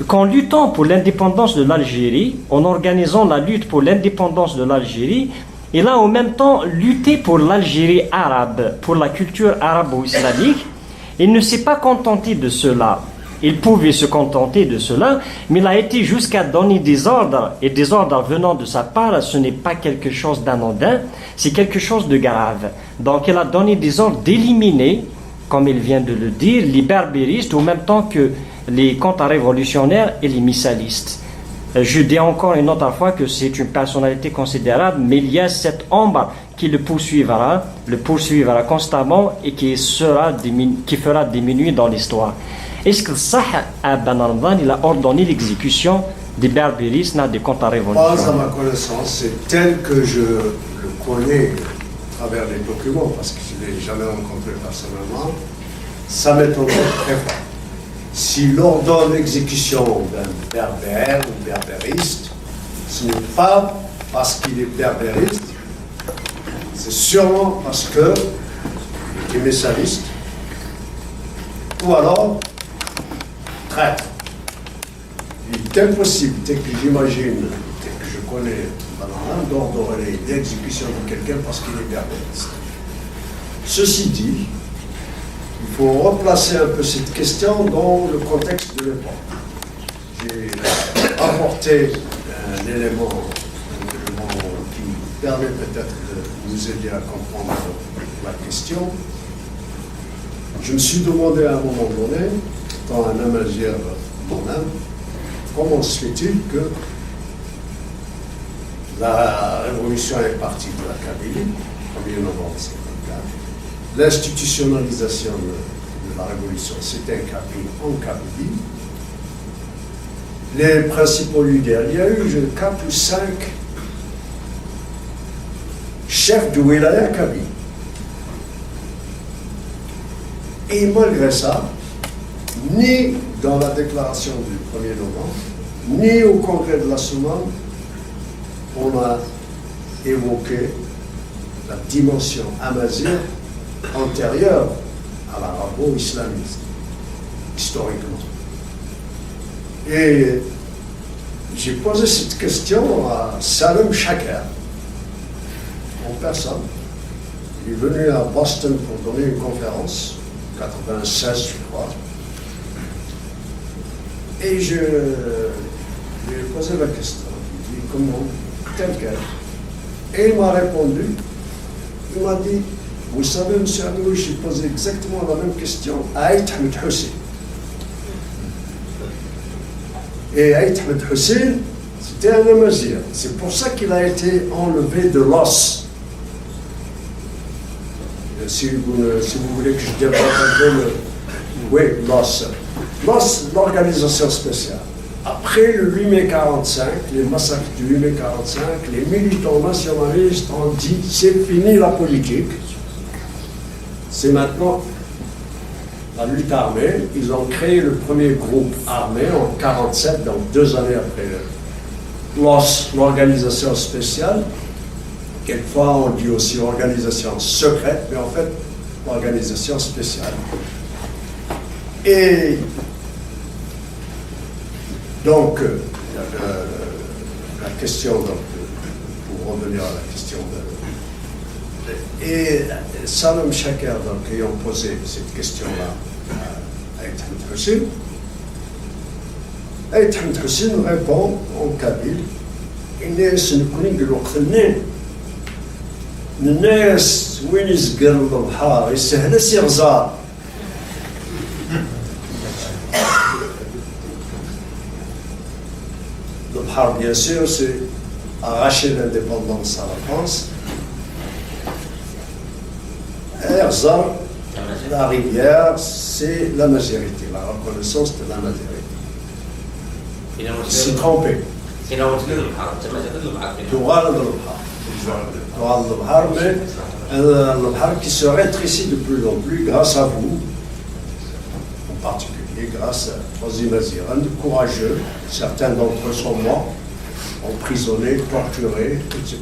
qu'en luttant pour l'indépendance de l'Algérie, en organisant la lutte pour l'indépendance de l'Algérie, il a en même temps lutté pour l'Algérie arabe, pour la culture arabo-islamique. Il ne s'est pas contenté de cela. Il pouvait se contenter de cela, mais il a été jusqu'à donner des ordres, et des ordres venant de sa part, ce n'est pas quelque chose d'anodin, c'est quelque chose de grave. Donc il a donné des ordres d'éliminer, comme il vient de le dire, les berbéristes, au même temps que les contre-révolutionnaires et les missalistes. Je dis encore une autre fois que c'est une personnalité considérable, mais il y a cette ombre qui le poursuivra constamment et qui fera diminuer dans l'histoire. Est-ce que ça, Ben Ramadan, il a ordonné l'exécution des berbéristes, des contre-révolutionnaires? Pas à ma connaissance, c'est tel que je le connais à travers les documents, parce que je ne l'ai jamais rencontré personnellement, ça m'étonnerait très fort. S'il ordonne l'exécution d'un berbère ou berbériste, ce n'est pas parce qu'il est berbériste, c'est sûrement parce qu'il est messaliste, ou alors traître. Il C'est impossible, dès que j'imagine, dès que je connais d'ordonner l'exécution de quelqu'un parce qu'il est perverse. Ceci dit, il faut replacer un peu cette question dans le contexte de l'époque. J'ai apporté un élément qui permet peut-être de nous aider à comprendre la question. Je me suis demandé à un moment donné, étant un amazigh moi-même, comment se fait-il que la révolution est partie de la Kabylie, 1er novembre 1954. L'institutionnalisation de la révolution s'est établie en Kabylie. Les principaux leaders, il y a eu 4 ou 5 chefs de wilaya Kabylie. Et malgré ça, ni dans la déclaration du 1er novembre, ni au congrès de la Soumane, on a évoqué la dimension amazigh antérieure à l'arabo-islamisme, historiquement. Et j'ai posé cette question à Salem Chaker, en personne. Il est venu à Boston pour donner une conférence, 96 je crois. Et je lui ai posé la question. Il dit comment, tel quel. Et il m'a répondu, il m'a dit, vous savez, M. Adoui, j'ai posé exactement la même question à Aït Ahmed Hussein. Et Aït Ahmed Hussein, c'était un amazigh. C'est pour ça qu'il a été enlevé de l'os. Si vous voulez que je développe un peu le... Oui, l'os. L'os, l'organisation spéciale. Après le 8 mai 45, les massacres du 8 mai 45, les militants nationalistes ont dit c'est fini la politique. C'est maintenant la lutte armée. Ils ont créé le premier groupe armé en 1947, donc 2 années après l'OS, l'organisation spéciale. Quelquefois on dit aussi organisation secrète, mais en fait organisation spéciale. Et donc la question, donc, pour revenir à la question et Salem Chaker, donc, ayant posé cette question-là à Aït Ahmed Hussein, Aït Ahmed Hussein répond en kabyle, الناس نكون الوقت الناس وين يسقروا البحر يسهل سي غزار. Le Bhar, bien sûr, c'est arracher l'indépendance à la France. Et Ghazar, la rivière, c'est la majorité, la reconnaissance de la majorité. Il s'est trompé. Toural de l'Bhar, mais le Bhar qui se rétrécit de plus en plus grâce à vous, en particulier grâce aux Imazigh, courageux, certains d'entre eux sont morts, emprisonnés, torturés, etc.